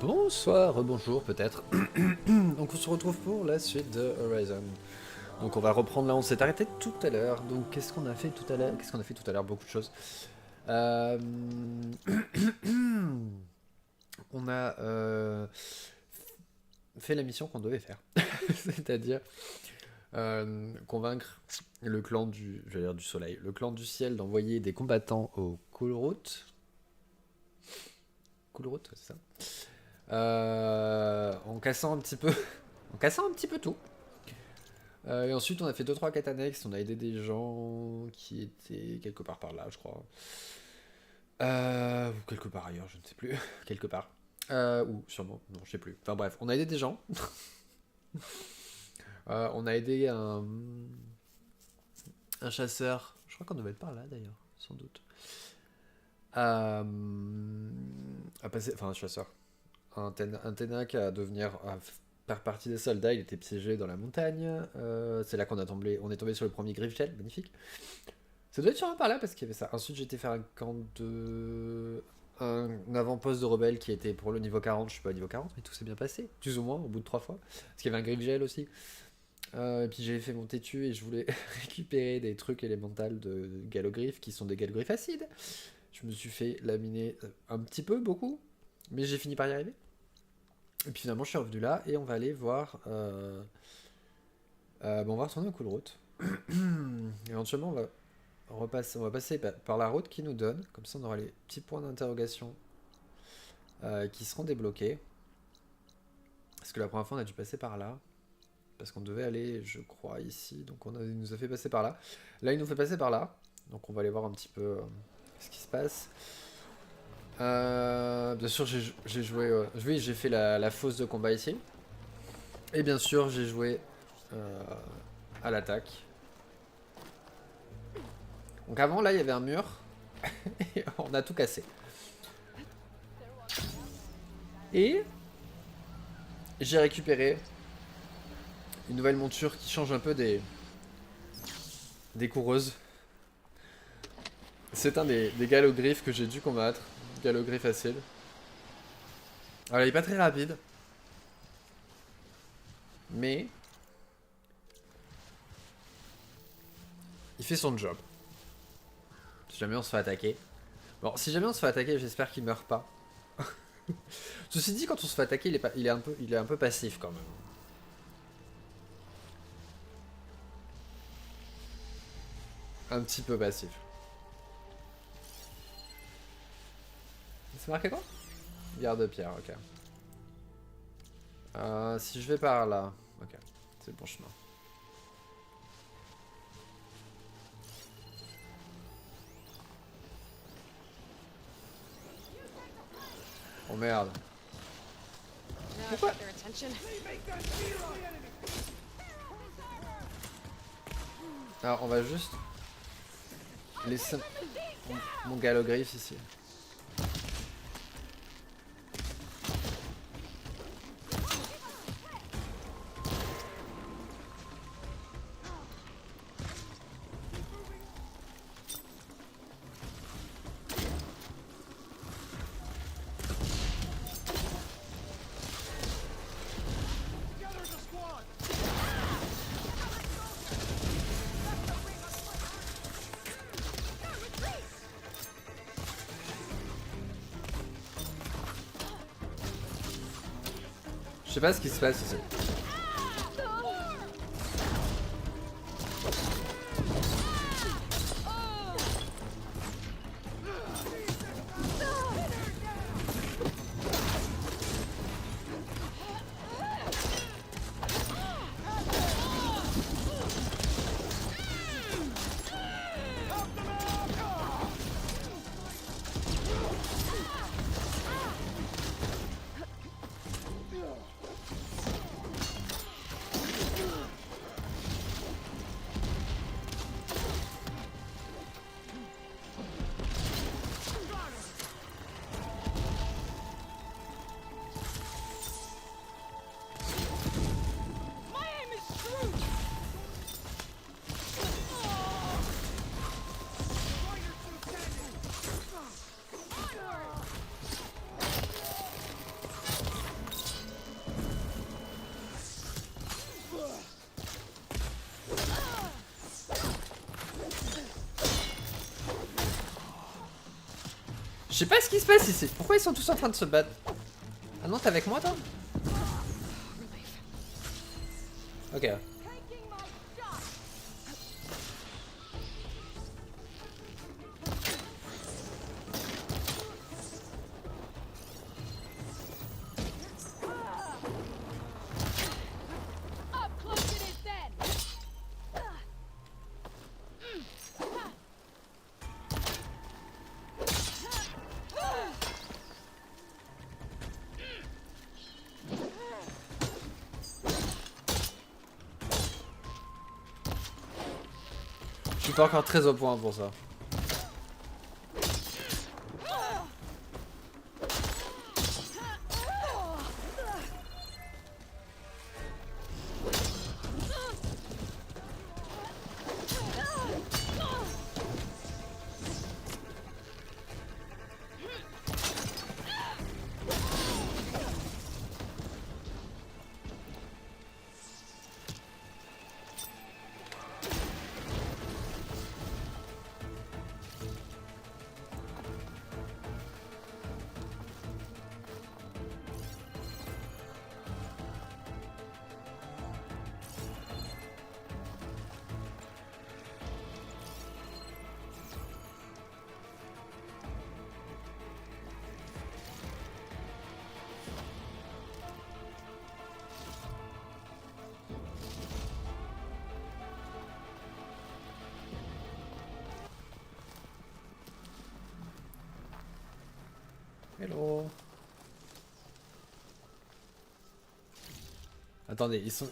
Bonsoir, bonjour peut-être. Donc on se retrouve pour la suite de Horizon. Donc on va reprendre là, on s'est arrêté tout à l'heure. Donc qu'est-ce qu'on a fait tout à l'heure? Qu'est-ce qu'on a fait tout à l'heure? Beaucoup de choses. Euh, On a fait la mission qu'on devait faire. C'est-à-dire convaincre le clan du, j'allais dire du soleil, le clan du ciel d'envoyer des combattants au Cool Route. Cool Route, c'est ça. En cassant un petit peu, en cassant un petit peu tout. Et ensuite, on a fait 2-3 quêtes annexes. On a aidé des gens qui étaient quelque part par là, je crois. Ou quelque part ailleurs, je ne sais plus. Quelque part. Ou sûrement, non, je sais plus. Enfin bref, on a aidé des gens. On a aidé un chasseur. Je crois qu'on devait être par là d'ailleurs, sans doute. À passer, enfin un chasseur. Un Ténac à devenir. À faire partie des soldats, il était piégé dans la montagne. C'est là qu'on a tombé, on est tombé sur le premier Griffgel, magnifique. Ça doit être sûrement par là parce qu'il y avait ça. Ensuite, j'ai été faire un camp de. Un avant-poste de rebelle qui était pour le niveau 40. Je suis pas au niveau 40, mais tout s'est bien passé, plus ou moins, au bout de 3 fois. Parce qu'il y avait un Griffgel aussi. Et puis j'ai fait mon têtu et je voulais récupérer des trucs élémentaux de galogriffes qui sont des galogriffes acides. Je me suis fait laminer un petit peu, beaucoup, mais j'ai fini par y arriver. Et puis finalement, je suis revenu là et on va aller voir. Bon, on va retourner au Cool Route. Éventuellement, on va passer par la route qui nous donne. Comme ça, on aura les petits points d'interrogation qui seront débloqués. Parce que la première fois, on a dû passer par là. Parce qu'on devait aller, je crois, ici. Donc il nous a fait passer par là. Là, il nous fait passer par là. Donc on va aller voir un petit peu ce qui se passe. Bien sûr, j'ai joué. Oui, j'ai fait la fosse de combat ici. Et bien sûr, j'ai joué à l'attaque. Donc avant, là, il y avait un mur. Et on a tout cassé. Et j'ai récupéré une nouvelle monture qui change un peu des coureuses. C'est un des galogriffes que j'ai dû combattre. Galogriffe acide. Alors, il est pas très rapide. Mais il fait son job. Si jamais on se fait attaquer. Bon, si jamais on se fait attaquer, j'espère qu'il meurt pas. Ceci dit, quand on se fait attaquer, il est un peu passif quand même. Un petit peu passif. C'est marqué quoi? Garde-pierre, ok. Si je vais par là. Ok, c'est le bon chemin. Oh merde. Pourquoi? Alors on va juste laisser mon galogriffe ici. Je sais pas ce qui se passe ici. sais pas ce qui se passe ici. Pourquoi ils sont tous en train de se battre? Ah non, t'es avec moi toi? Ok. Je suis pas encore très au point pour ça. Hello. Attendez, ils sont...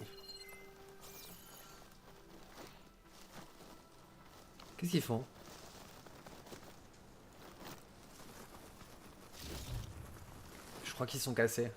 Qu'est-ce qu'ils font? Je crois qu'ils sont cassés.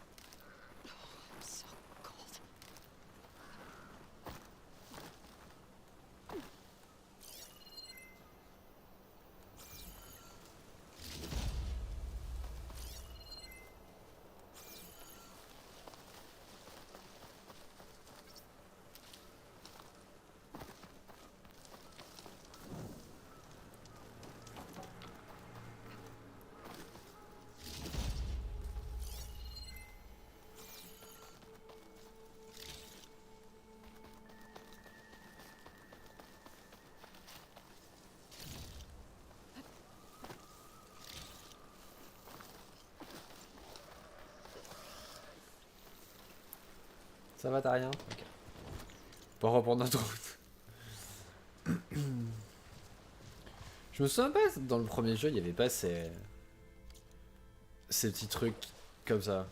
Ça va, t'as rien? Ok. Pour reprendre notre route. Je me souviens pas, dans le premier jeu, il n'y avait pas ces petits trucs comme ça.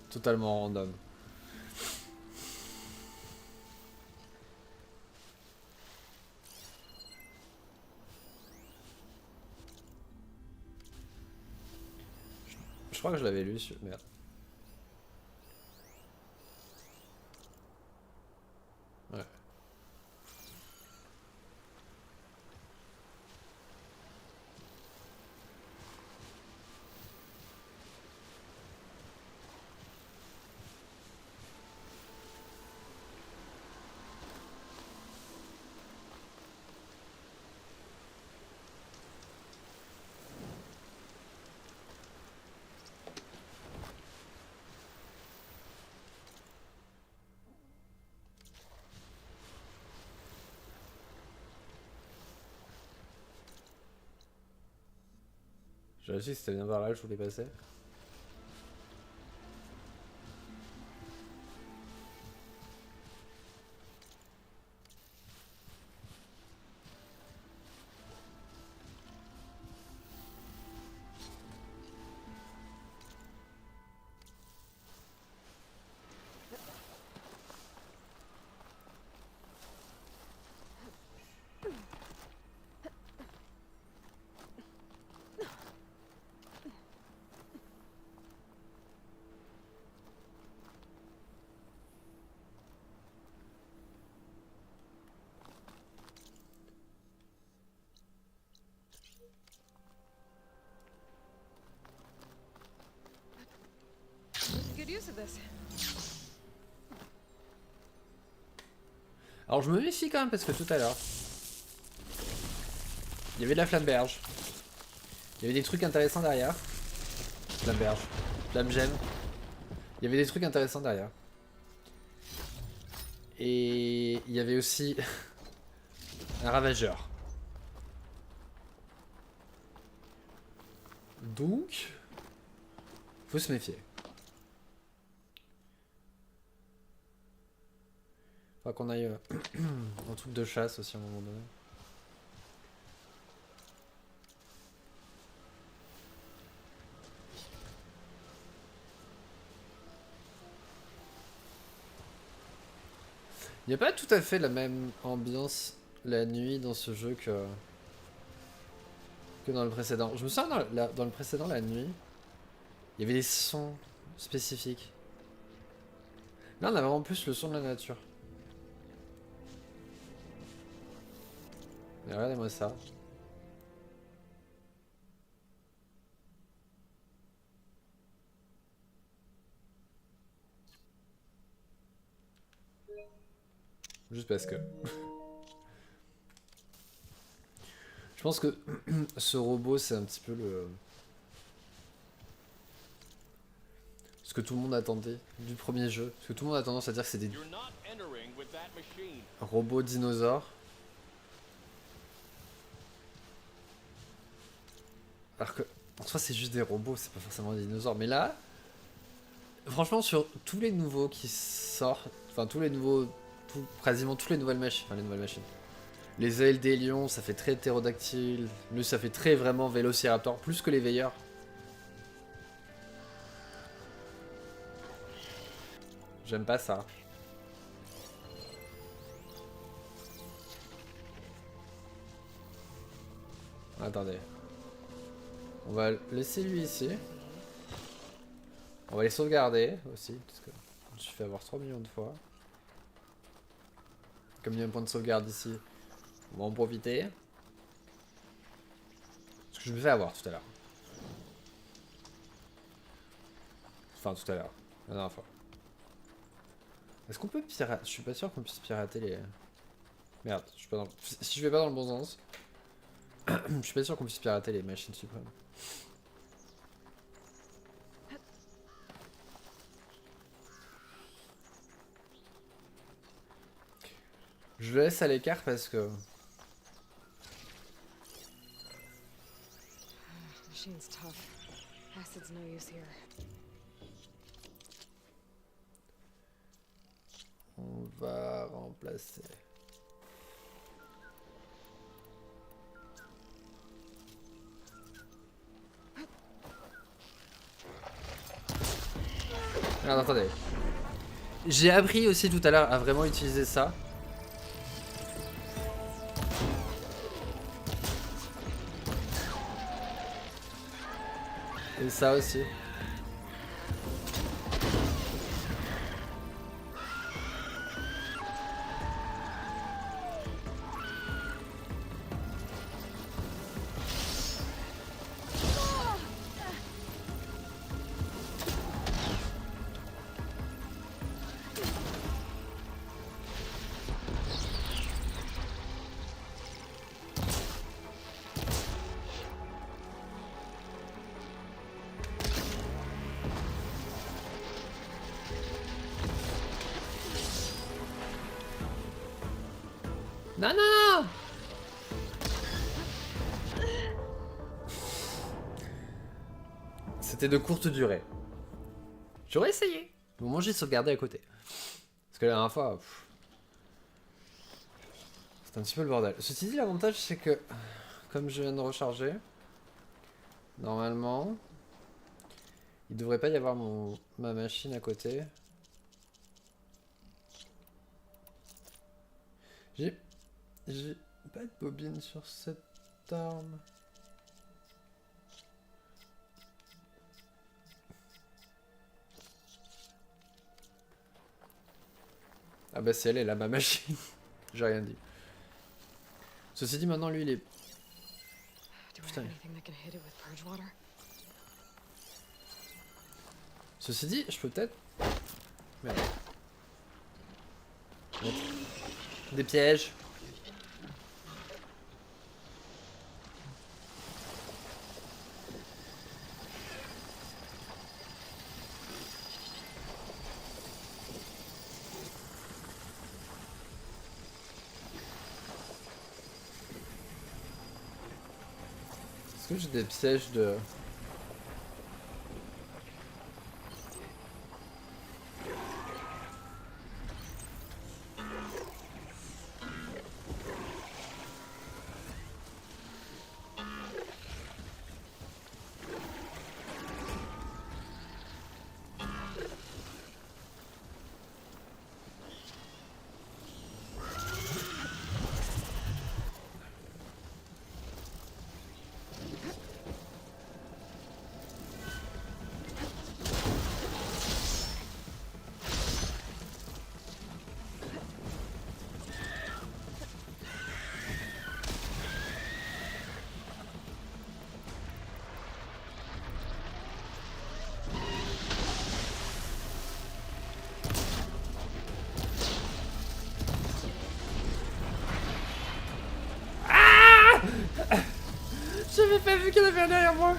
Totalement random. Je crois que je l'avais lu sur... Merde. Ouais. J'avais dit que c'était bien par là, je voulais passer. Alors je me méfie quand même parce que tout à l'heure... Il y avait de la flamberge. Il y avait des trucs intéressants derrière. Flamberge. Flamme gemme. Il y avait des trucs intéressants derrière. Et il y avait aussi un ravageur. Donc, faut se méfier. Faut qu'on aille en truc de chasse aussi à un moment donné. Il n'y a pas tout à fait la même ambiance la nuit dans ce jeu que dans le précédent. Je me souviens dans le précédent, la nuit, il y avait des sons spécifiques. Là, on a vraiment plus le son de la nature. Mais regardez-moi ça. Juste parce que... Je pense que ce robot, c'est un petit peu le... ce que tout le monde attendait du premier jeu. Parce que tout le monde a tendance à dire que c'est des robots dinosaures. Alors que, en soi, c'est juste des robots, c'est pas forcément des dinosaures. Mais là, franchement, sur tous les nouveaux qui sortent, enfin tous les nouveaux, quasiment toutes les nouvelles machines, les ailes des lions, ça fait très ptérodactyle. Lui, ça fait très vraiment vélociraptor, plus que les veilleurs. J'aime pas ça. Attendez. On va laisser lui ici. On va les sauvegarder aussi, parce que je suis fait avoir 3 millions de fois. Comme il y a un point de sauvegarde ici, on va en profiter. Parce que je me fais avoir tout à l'heure. Enfin, tout à l'heure. La dernière fois. Est-ce qu'on peut pirater? Je suis pas sûr qu'on puisse pirater les... Merde, je suis pas dans... si je vais pas dans le bon sens. Je suis pas sûr qu'on puisse pirater les machines suprêmes. Je le laisse à l'écart parce que... On va remplacer... Alors, attendez. J'ai appris aussi tout à l'heure à vraiment utiliser ça. Et ça aussi. Non, non! C'était de courte durée. J'aurais essayé. Au moins j'ai sauvegardé à côté. Parce que la dernière fois... c'est un petit peu le bordel. Ceci dit, l'avantage c'est que... comme je viens de recharger... normalement... il devrait pas y avoir ma machine à côté. J'ai pas de bobine sur cette arme. Ah bah c'est elle est là, ma machine. J'ai rien dit. Ceci dit, maintenant lui il est... Putain. Ceci dit, je peux peut-être... Merde. Des pièges. Est-ce que j'ai des pièges de... J'avais pas vu qu'il y en avait un derrière moi.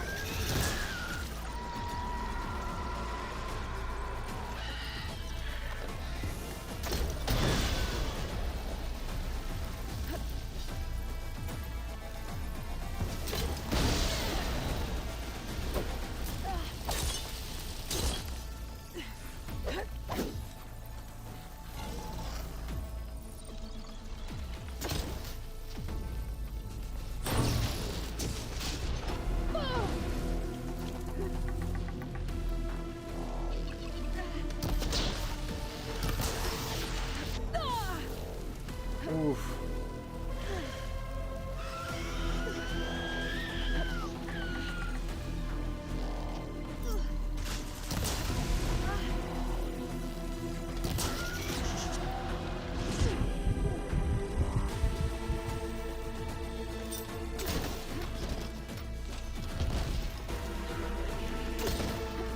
Ouf.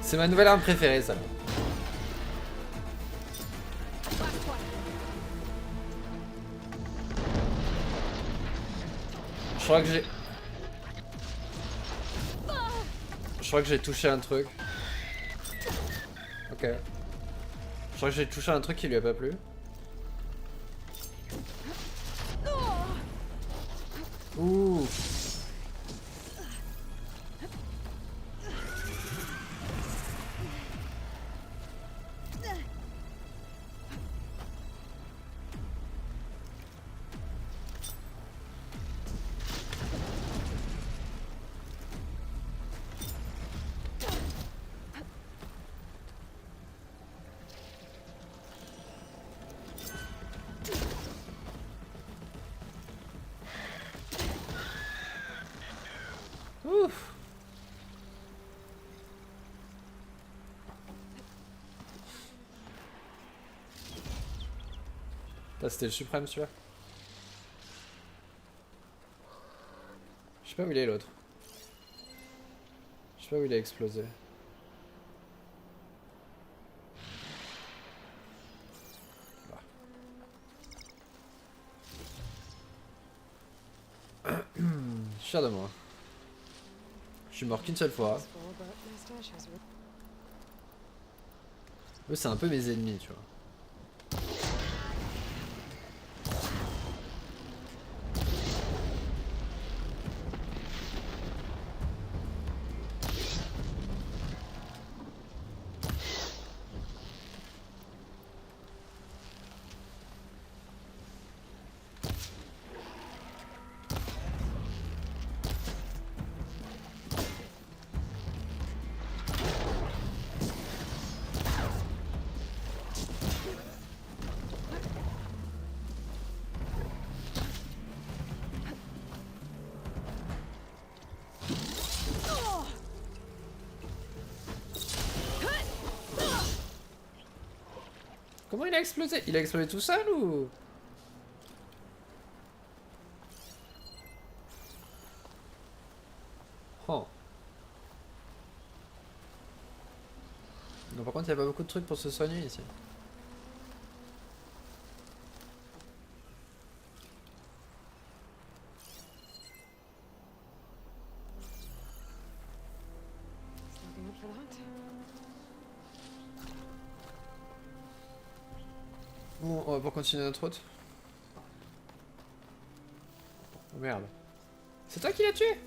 C'est ma nouvelle arme préférée, ça. Je crois que j'ai... Je crois que j'ai touché un truc. Ok. Je crois que j'ai touché un truc qui lui a pas plu. Ouh. Ouf. C'était le suprême celui-là. Je sais pas où il est l'autre. Je sais pas où il a explosé. Je suis fier de moi. Je suis mort qu'une seule fois. Eux c'est un peu mes ennemis, tu vois. Comment il a explosé? Il a explosé tout seul ou? Oh. Non, par contre, il n'y a pas beaucoup de trucs pour se soigner ici. Bon, on va pour continuer notre route. Oh merde. C'est toi qui l'as tué?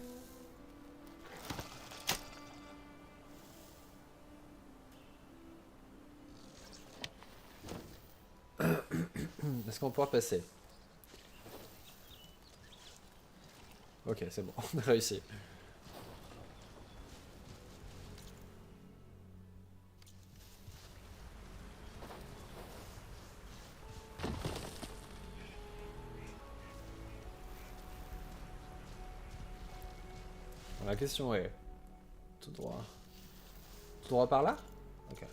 Est-ce qu'on pourra passer? Ok, c'est bon, on a réussi. La question est... Tout droit. Tout droit par là? Ok.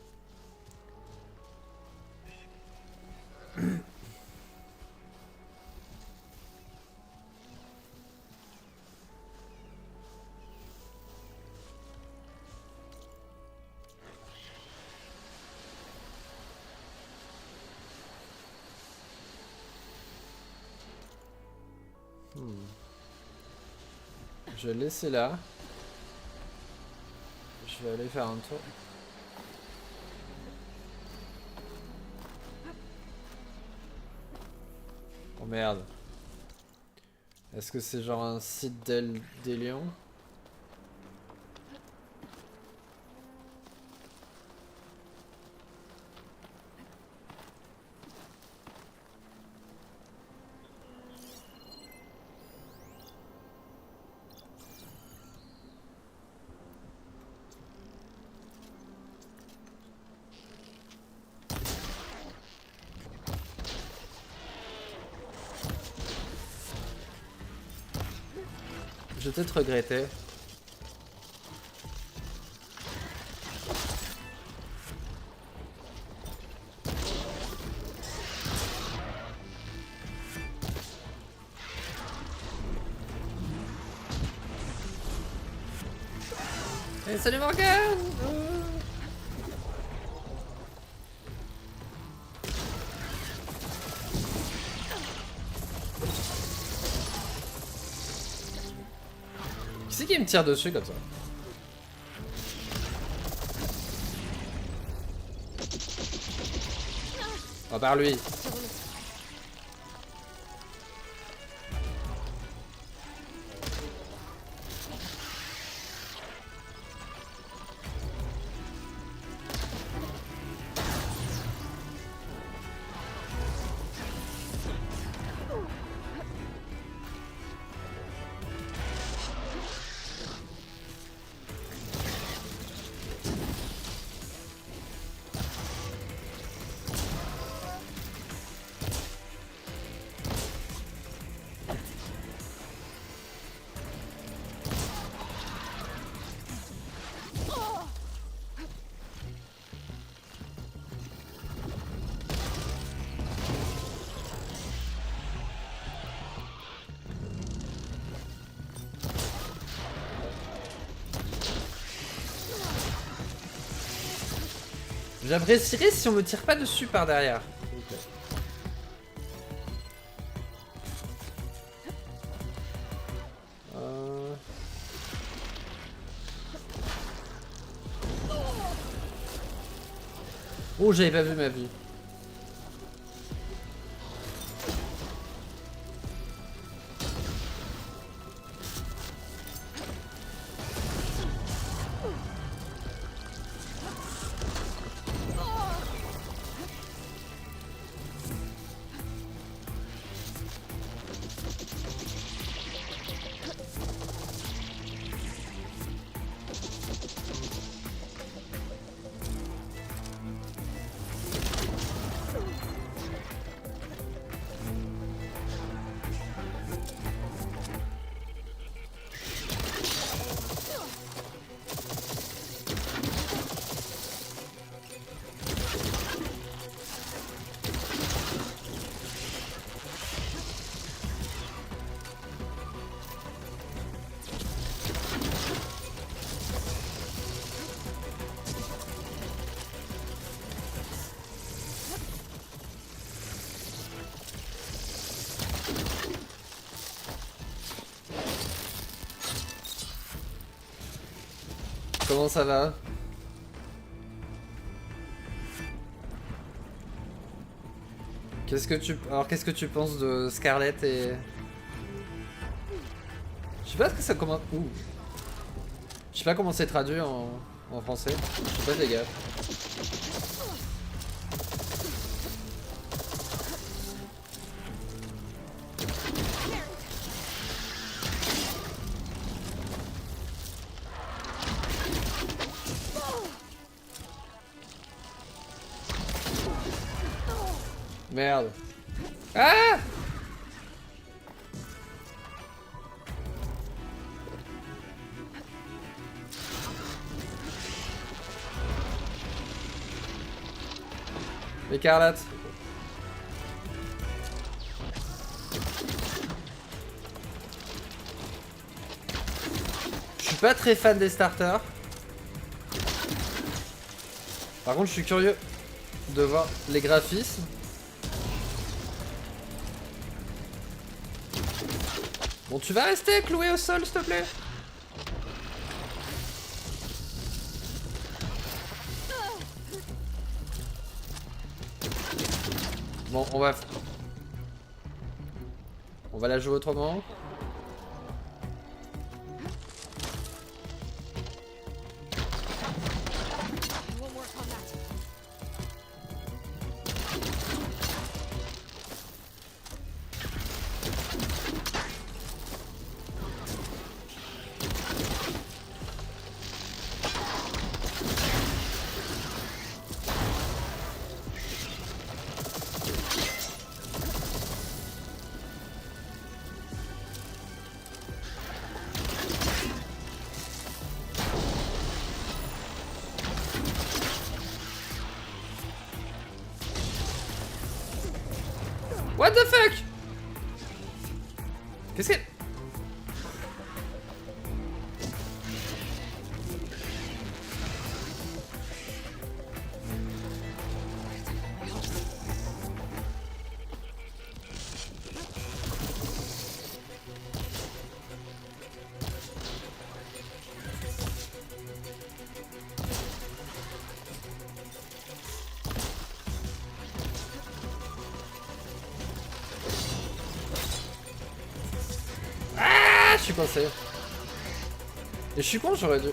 Je vais le laisser là. Je vais aller faire un tour. Oh merde. Est-ce que c'est genre un site des lions? Je vais peut-être regretter. Hey, salut Morgan! Qui c'est qui me tire dessus comme ça? À part lui. J'apprécierais si on me tire pas dessus par derrière. Oh, j'avais pas vu ma vie. Comment ça va? Qu'est-ce que tu penses de Scarlett et... Je sais pas ce que ça commence... Ouh. Je sais pas comment c'est traduit en français. Je sais pas, les gars. Merde. Ah! Écarlate. Je suis pas très fan des starters. Par contre, je suis curieux de voir les graphismes. Bon, tu vas rester cloué au sol, s'il te plaît. Bon, on va la jouer autrement. What the fuck? Qu'est-ce que... Je suis coincé. Et je suis con, j'aurais dû...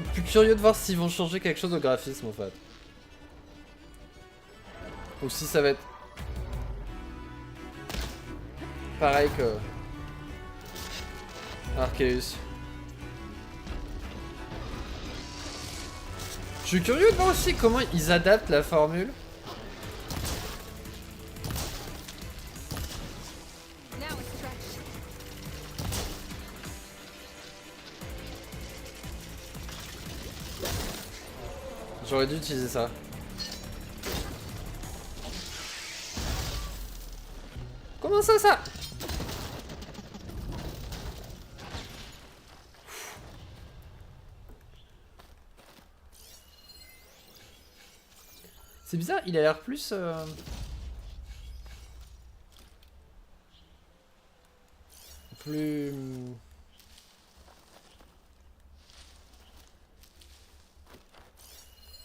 Je suis curieux de voir s'ils vont changer quelque chose au graphisme en fait. Ou si ça va être pareil que Arceus. Je suis curieux de voir aussi comment ils adaptent la formule. J'aurais dû utiliser ça. Comment ça? C'est bizarre, il a l'air plus... plus...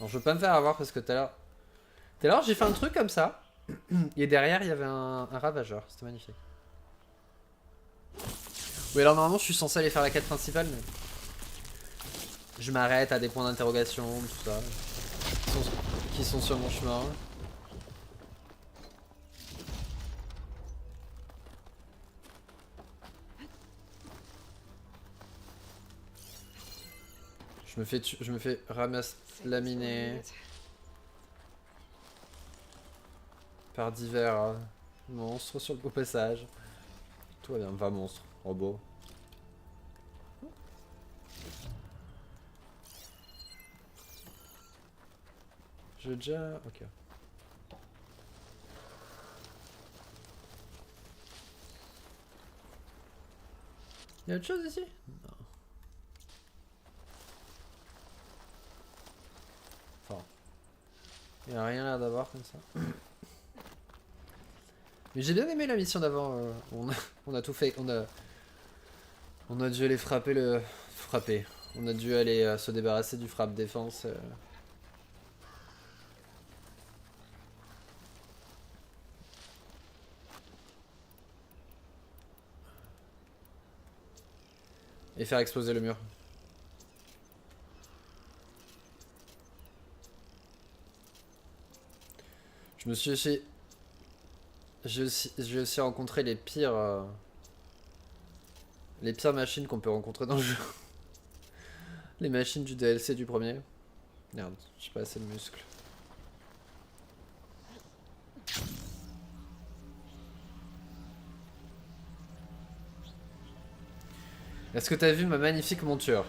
Non, je veux pas me faire avoir parce que tout à l'heure j'ai fait un truc comme ça. Et derrière il y avait un ravageur, c'était magnifique. Oui, alors normalement je suis censé aller faire la quête principale, mais je m'arrête à des points d'interrogation, tout ça, qui sont sur mon chemin. Je me fais ramasser laminer par divers monstres sur le passage. Tout va bien, va monstre, robot. J'ai déjà... Ok. Y'a autre chose ici? Non. Enfin... Y'a rien l'air d'avoir comme ça. Mais j'ai bien aimé la mission d'avant. On a tout fait. On a dû aller frapper le... Frapper. On a dû aller se débarrasser du frappe défense. Et faire exploser le mur. Je me suis aussi... J'ai aussi rencontré les pires machines qu'on peut rencontrer dans le jeu. Les machines du DLC du premier. Merde, j'ai pas assez de muscles. Est-ce que t'as vu ma magnifique monture?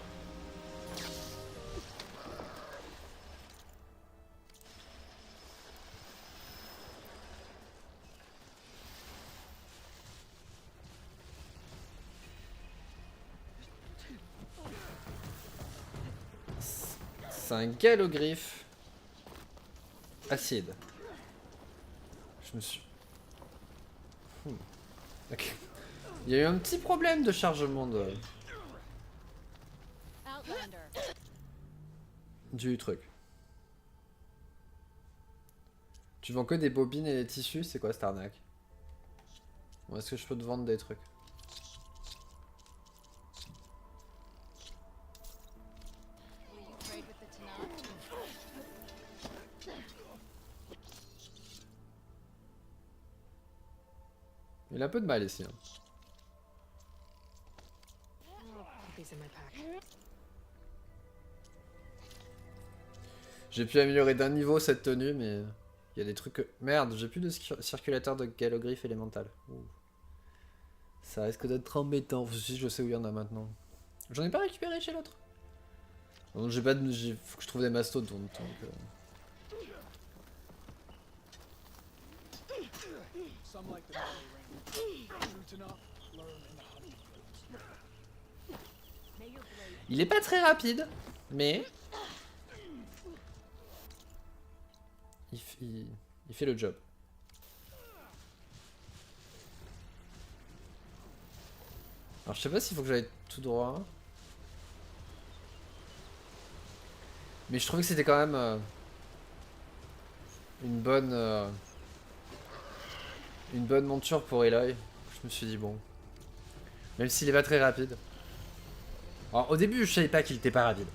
C'est un galogriffe acide. Je me suis... Ok. Il y a eu un petit problème de chargement du truc. Tu vends que des bobines et des tissus? C'est quoi cette arnaque? Bon, est-ce que je peux te vendre des trucs? Il a un peu de mal ici. Hein. J'ai pu améliorer d'un niveau cette tenue, mais il y a des trucs que... Merde, j'ai plus de circulateur de galogriffe élémental. Ouh. Ça risque d'être embêtant. Si je sais où il y en a maintenant. J'en ai pas récupéré chez l'autre. J'ai pas de... Faut que je trouve des mastodontes. Donc, Il est pas très rapide, mais... Il fait le job. Alors je sais pas s'il faut que j'aille tout droit. Mais je trouvais que c'était quand même une bonne monture pour Aloy. Je me suis dit bon. Même s'il est pas très rapide. Alors au début je savais pas qu'il était pas rapide.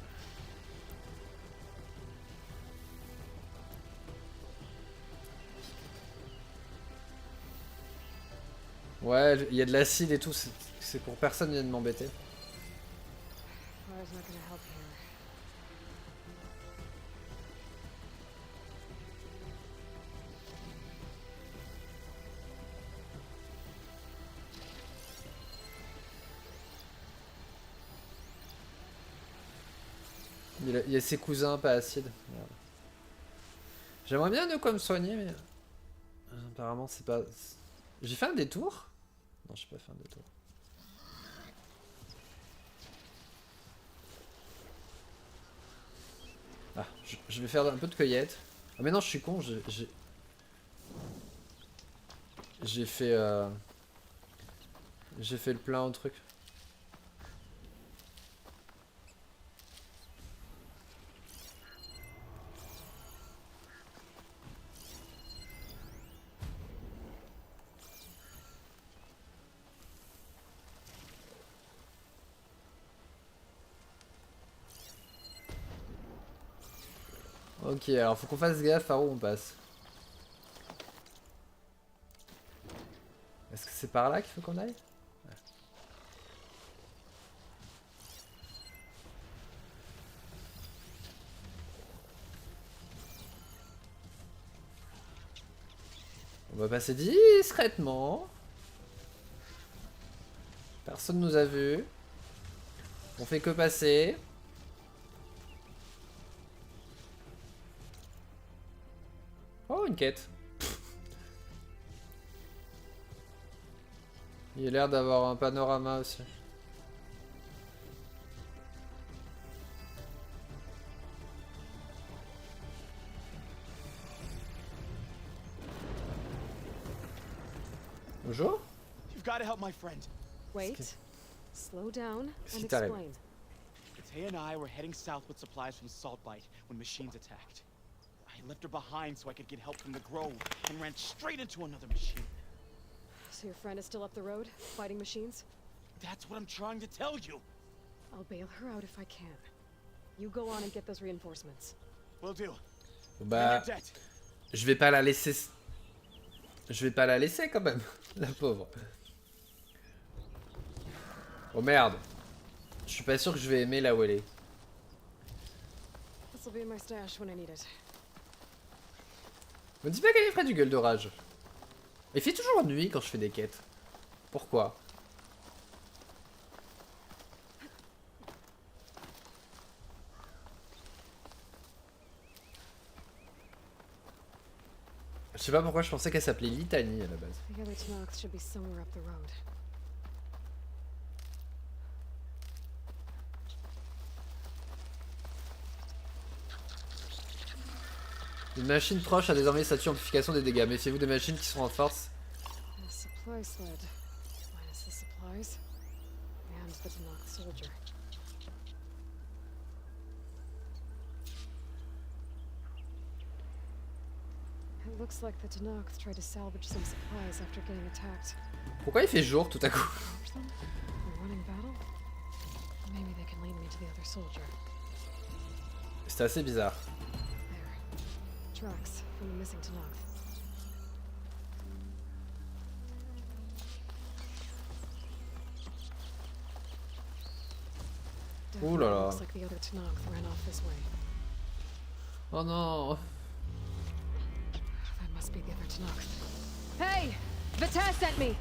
Ouais, il y a de l'acide et tout, c'est pour personne vient de m'embêter. Il y a ses cousins pas acides. Voilà. J'aimerais bien de quoi me soigner, mais... Apparemment c'est pas... J'ai fait un détour? Non, j'ai pas fait un détour. Ah, je vais faire un peu de cueillette. Ah mais non, je suis con, j'ai fait... J'ai fait le plein au truc. Ok, alors faut qu'on fasse gaffe à où on passe. Est-ce que c'est par là qu'il faut qu'on aille? Ouais. On va passer discrètement. Personne nous a vus. On fait que passer. Oh, une quête. Il a l'air d'avoir un panorama aussi. Bonjour. You've got to help my friend. Wait. Slow down Qu'est-ce and qui t'arrive? explain. Tay and I were heading south with supplies from Saltbite when machines attacked. I left her behind so I could get help from the Grove and ran straight into another machine. So your friend is still up the road, fighting machines? That's what I'm trying to tell you. I'll bail her out if I can. You go on and get those reinforcements. Will do. Bah, je vais pas la laisser. Je vais pas la laisser quand même, la pauvre. Oh merde. Je suis pas sûr que je vais aimer là où elle est. This'll be in my stash when I need it. Me dis pas qu'elle est près du gueule de rage. Il fait toujours nuit quand je fais des quêtes. Pourquoi? Je sais pas pourquoi je pensais qu'elle s'appelait Litanie à la base. The other Tanox should be somewhere up the road. Une machine proche a désormais statut amplification des dégâts. Méfiez-vous des machines qui sont en force. A supply sled. Minus the supplies. And the Tanox soldier. It looks like the Tanox tried to salvage some supplies after getting attacked. Pourquoi il fait jour tout à coup? Salvage them? A running battle? Maybe they can lead me to the other soldier. C'était assez bizarre. There. Tracks from the missing Tanox. Ouh là là. Looks like the other Tanox ran off this way. Oh non. That must be the other Tanox. Hey! Vita sent me!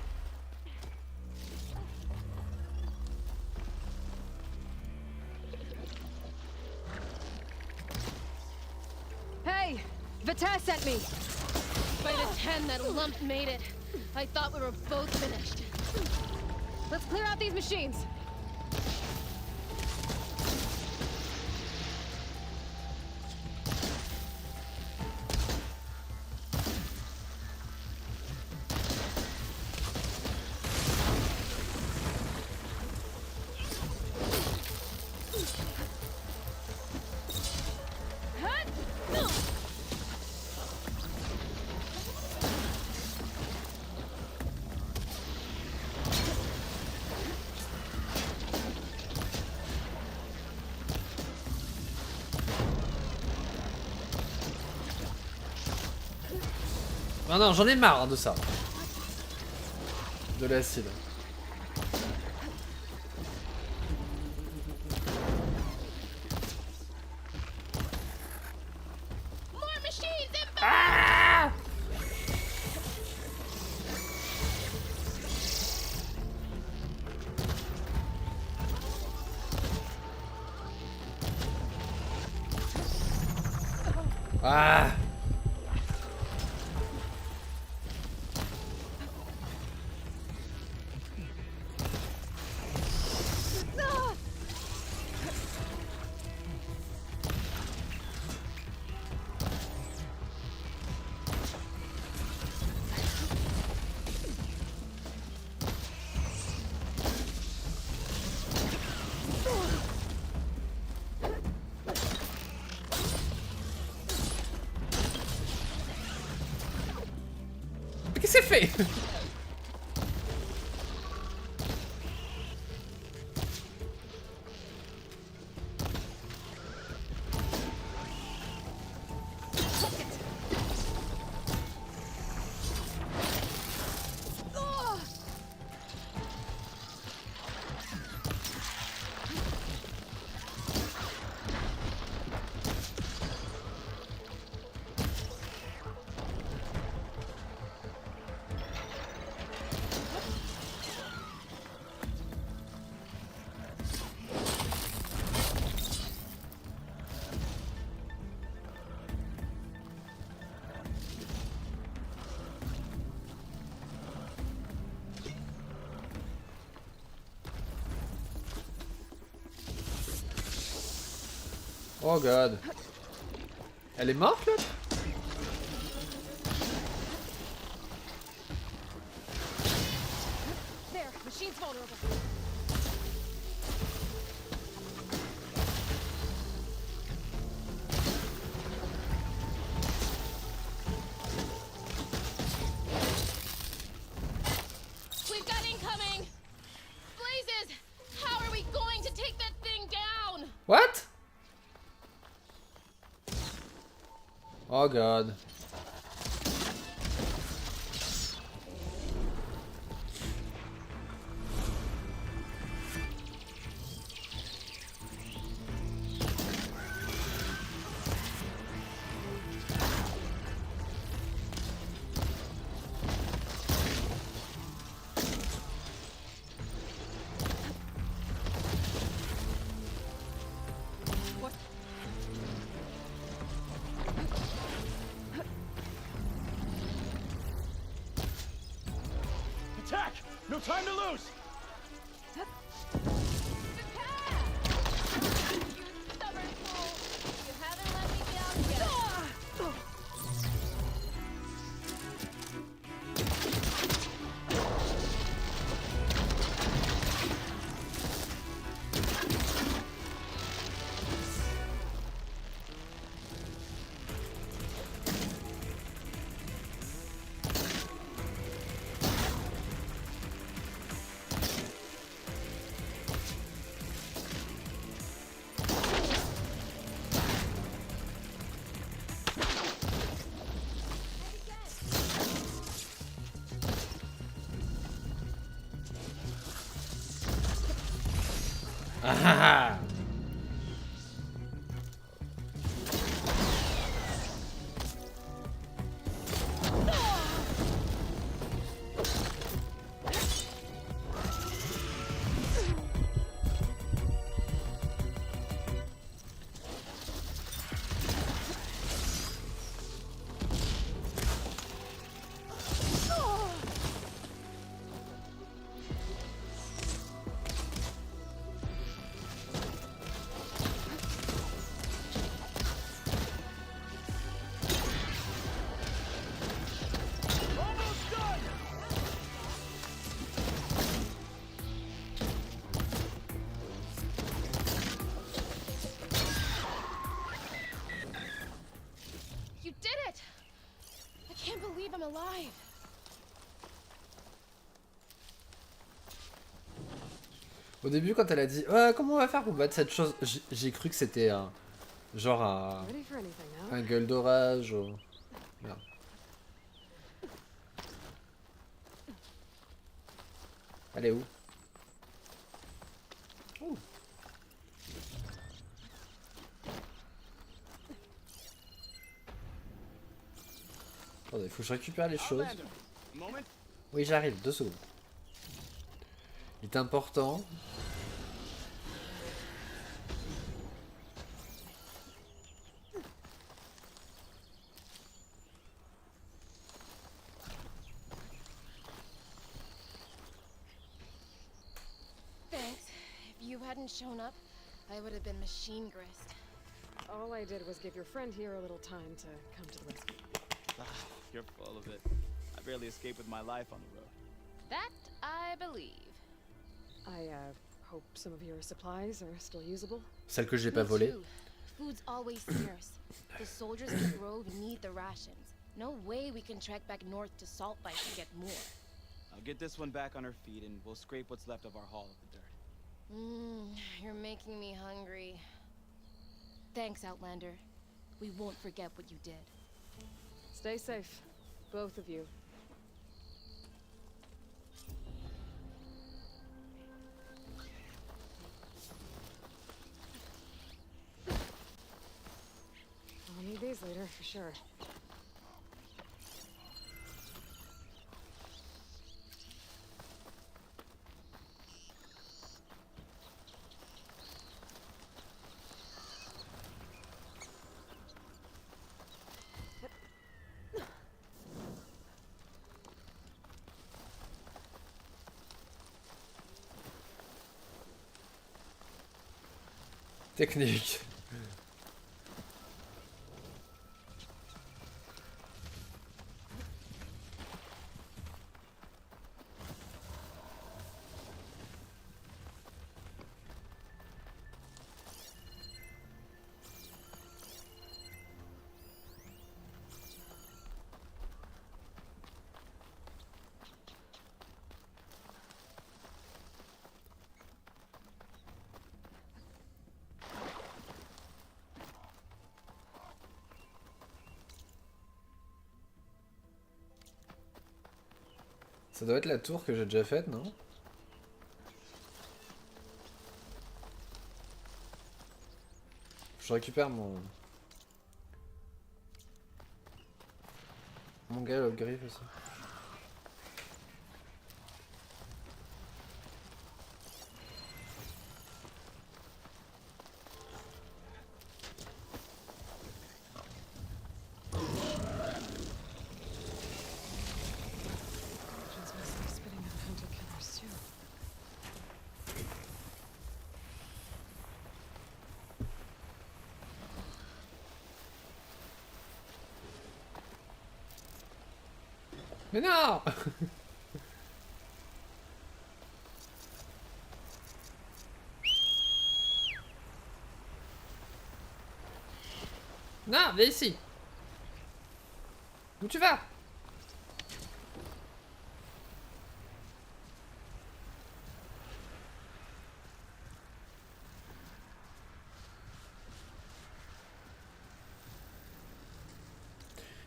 Hey! Vita sent me! By the 10, that lump made it. I thought we were both finished. Let's clear out these machines! Ah non, j'en ai marre de ça. De l'acide. More machines inbound! Ah! Ah! Qu'est-ce que c'est fait? Oh god. Elle est morte l'autre? What? Oh god. Attack! No time to lose! Stubborn fool! You haven't let me down yet. Ah. You did it! I can't believe I'm alive. Au début, quand elle a dit ouais, comment on va faire pour battre cette chose, j'ai cru que c'était un genre Ready for anything now? un gueule d'orage. Merde. Elle est où? Ouh. Attendez, faut que je récupère les choses. Outlander, moment. Oui, j'arrive, 2 secondes. Il est important. Thanks. If you hadn't shown up, I would have been machine grist. All I did was give your friend here a little time to come to the rescue. You're full of it. I barely escaped with my life on the road. That I believe. I hope some of your supplies are still usable. Celle que j'ai Me pas volée. too. Food's always scarce. The soldiers in the grove need the rations. No way we can trek back north to Saltbite to get more. I'll get this one back on her feet and we'll scrape what's left of our haul of the dirt. You're making me hungry. Thanks, Outlander. We won't forget what you did. Stay safe, both of you. I'll need these later for sure. Technique. Ça doit être la tour que j'ai déjà faite, non? Je récupère mon gars le griffe aussi. Legends must be spitting out hunter killers too. Mais non! Non, viens ici! Où tu vas?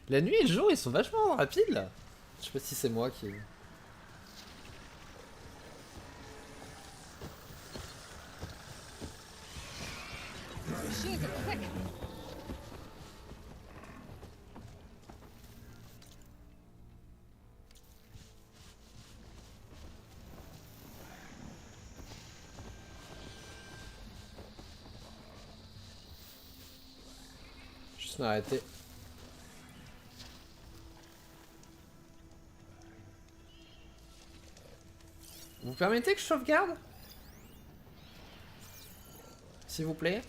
La nuit et le jour, ils sont vachement rapides là. Je sais pas si c'est moi qui... Machines are quick! Juste m'arrêter. Vous permettez que je sauvegarde? S'il vous plaît?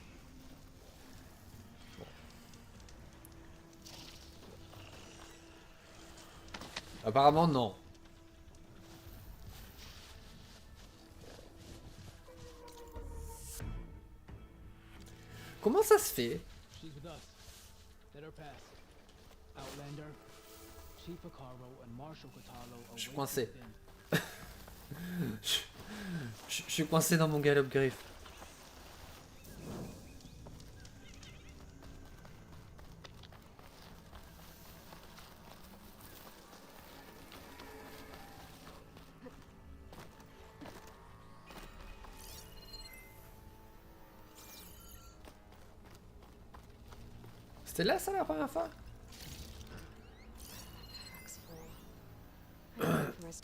Apparemment non. Comment ça se fait? She's with us. Let her pass. Outlander, Chief Hekarro and Marshal Kotallo Je suis await coincé. within. Je suis coincé dans mon galop griffe. C'était là ça la première fois? Pack's full. I can risk.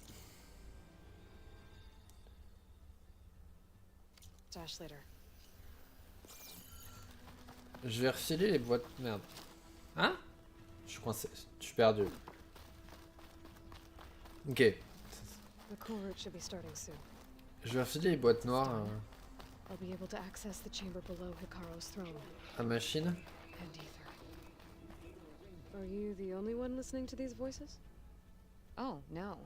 Stash later. Je vais refiler les boîtes. Merde. Hein? Je suis coincé. Je suis perdu. Ok. The core route should be starting soon. Je vais refiler les boîtes noires I'll be able to access the chamber below Hekarro's throne à machine. and ether. Are you the only one listening to these voices? Oh, no.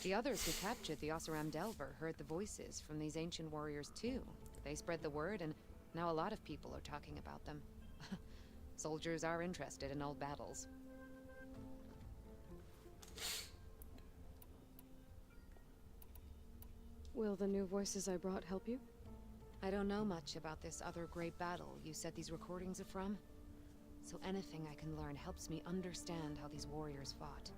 The others who captured the Oseram Delver heard the voices from these ancient warriors too. They spread the word, and now a lot of people are talking about them. Soldiers are interested in old battles. Will the new voices I brought help you? I don't know much about this other great battle you said these recordings are from. So anything I can learn helps me understand how these warriors fought.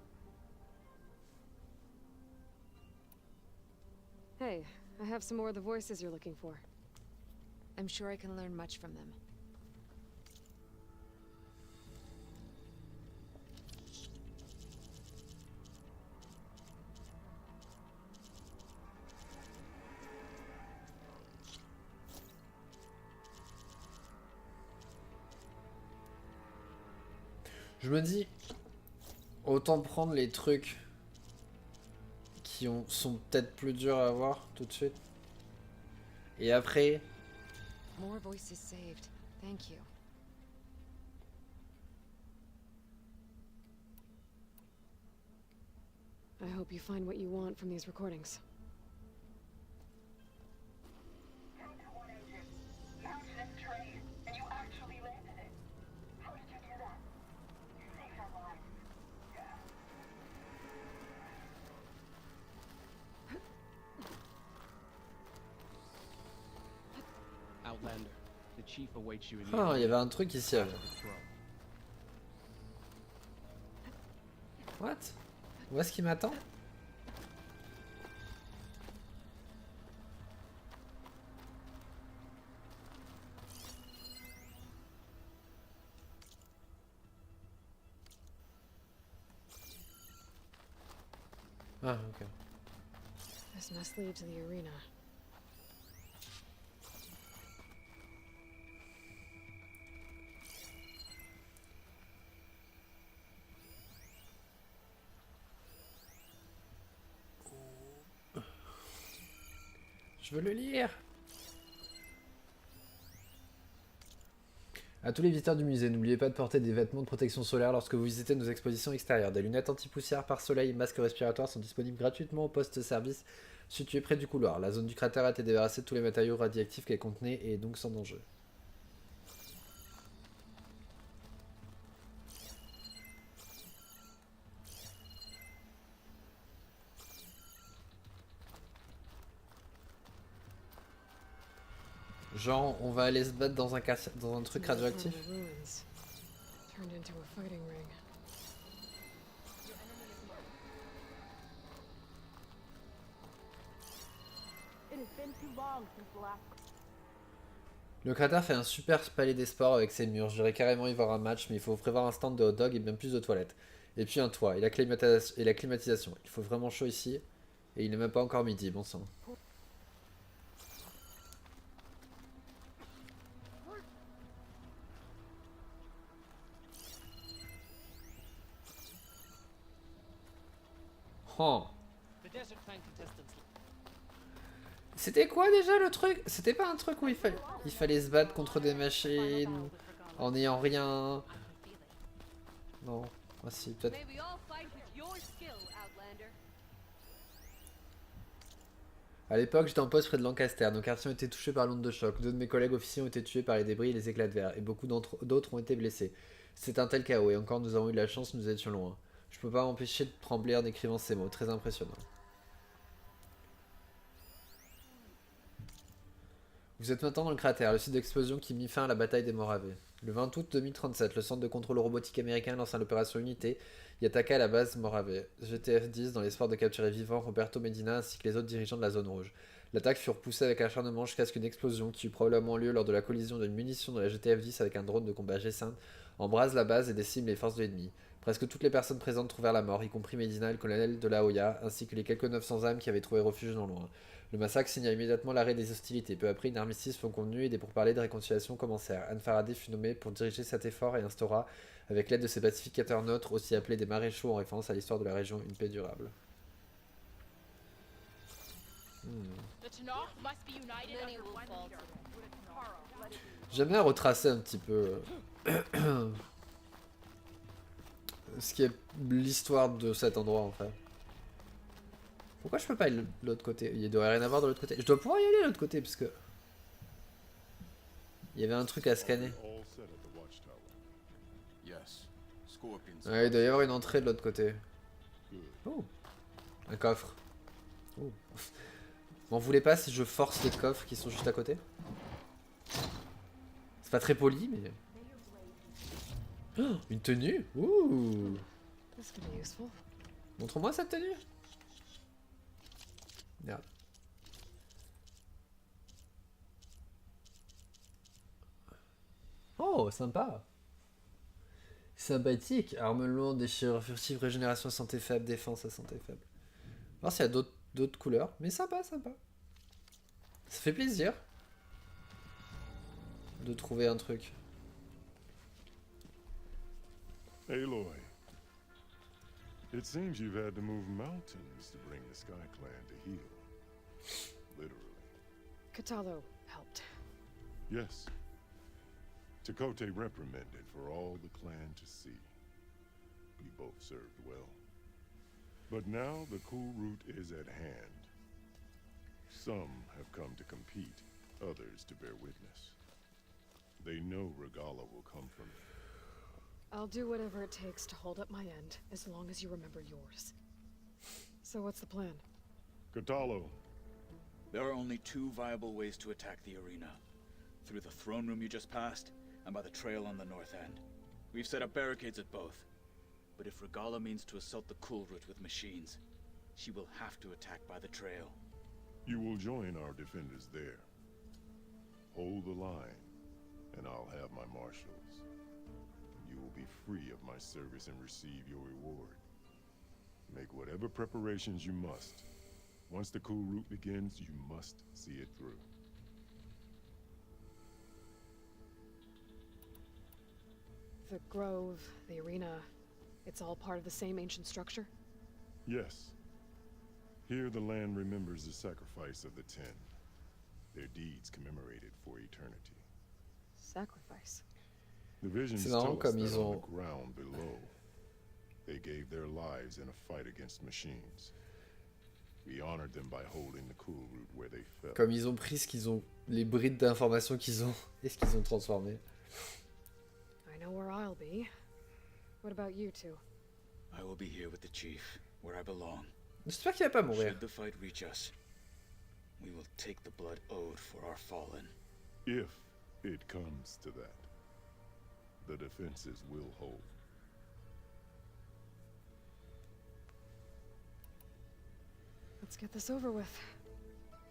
Hey, I have some more of the voices you're looking for. I'm sure I can learn much from them. Je me dis, autant prendre les trucs qui sont peut-être plus durs à avoir tout de suite. Et après, More voices saved. Thank you. I hope you find what you want from these recordings. Outlander, the chief awaits you in the ah, il y avait un truc ici avant. the throne. What? Où est-ce qu'il m'attend? Ah, ok. This must lead to the arena. Je veux le lire. À tous les visiteurs du musée, n'oubliez pas de porter des vêtements de protection solaire lorsque vous visitez nos expositions extérieures. Des lunettes anti-poussière, pare-soleil et masques respiratoires sont disponibles gratuitement au poste-service situé près du couloir. La zone du cratère a été débarrassée de tous les matériaux radioactifs qu'elle contenait et est donc sans danger. Genre, on va aller se battre dans un truc radioactif. Turned into a fighting ring. Le cratère fait un super palais des sports avec ses murs. J'irais carrément y voir un match, mais il faut prévoir un stand de hot dog et bien plus de toilettes. Et puis un toit et la climatisation. Il faut vraiment chaud ici. Et il n'est même pas encore midi, bon sang. Oh. C'était quoi déjà le truc? C'était pas un truc où il fallait se battre contre des machines en n'ayant rien. Non. Ah si, peut-être. À l'époque, j'étais en poste près de Lancaster. Nos quartiers ont été touchés par l'onde de choc. Deux de mes collègues officiers ont été tués par les débris et les éclats de verre, et beaucoup d'autres ont été blessés. C'est un tel chaos, et encore nous avons eu de la chance, nous étions loin. Je peux pas m'empêcher de trembler en écrivant ces mots, très impressionnant. Vous êtes maintenant dans le cratère, le site d'explosion qui mit fin à la bataille des Moravés. Le 20 août 2037, le centre de contrôle robotique américain lance l'opération Unité et attaqua la base Morave. GTF-10 dans l'espoir de capturer vivant Roberto Medina ainsi que les autres dirigeants de la zone rouge. L'attaque fut repoussée avec acharnement jusqu'à ce qu'une explosion, qui eut probablement lieu lors de la collision d'une munition de la GTF-10 avec un drone de combat G5, embrase la base et décime les forces de l'ennemi. Presque toutes les personnes présentes trouvèrent la mort, y compris Medina et le colonel de la Hoya, ainsi que les quelques 900 âmes qui avaient trouvé refuge non loin. Le massacre signa immédiatement l'arrêt des hostilités. Peu après, une armistice fut convenue et des pourparlers de réconciliation commencèrent. Anne Faraday fut nommée pour diriger cet effort et instaura, avec l'aide de ses pacificateurs neutres, aussi appelés des maréchaux en référence à l'histoire de la région, une paix durable. J'aime bien retracer un petit peu ce qui est l'histoire de cet endroit en fait. Pourquoi je peux pas aller de l'autre côté? Il doit rien avoir de l'autre côté. Je dois pouvoir y aller de l'autre côté parce que il y avait un truc à scanner. Ouais, il doit y avoir une entrée de l'autre côté. Oh, un coffre. Oh. M'en voulez pas si je force les coffres qui sont juste à côté? C'est pas très poli, mais... Oh, une tenue. Ouh. Montre-moi cette tenue. Merde. Oh, sympa. Sympathique. Arme lourde, déchirure furtive, régénération à santé faible, défense à santé faible. On va voir s'il y a d'autres couleurs. Mais sympa, sympa. Ça fait plaisir de trouver un truc. Aloy, it seems you've had to move mountains to bring the Sky Clan to heal. Literally. Hekarro helped. Yes. Tekote reprimanded for all the clan to see. You both served well. But now the cool route is at hand. Some have come to compete, others to bear witness. They know Regala will come from it. I'll do whatever it takes to hold up my end, as long as you remember yours. So what's the plan? Katalo. There are only two viable ways to attack the arena. Through the throne room you just passed, and by the trail on the north end. We've set up barricades at both. But if Regala means to assault the cool route with machines, she will have to attack by the trail. You will join our defenders there. Hold the line, and I'll have my marshals. You will be free of my service and receive your reward. Make whatever preparations you must. Once the cool route begins, you must see it through. The grove, the arena, it's all part of the same ancient structure? Yes. Here the land remembers the sacrifice of the Ten. Their deeds commemorated for eternity. Sacrifice. The visions C'est tell marrant us comme that ils on ont... the ground below, they gave their lives in a fight against machines. We honored them by holding the cool route where they fell. Comme ils ont pris ce qu'ils ont... les brides d'informations qu'ils ont et ce qu'ils ont transformé. I know where I'll be. What about you two? I will be here with the chief, where I belong. J'espère qu'il va pas mourir. Should the fight reach us, we will take the blood owed for our fallen. If it comes to that, the defenses will hold. Let's get this over with.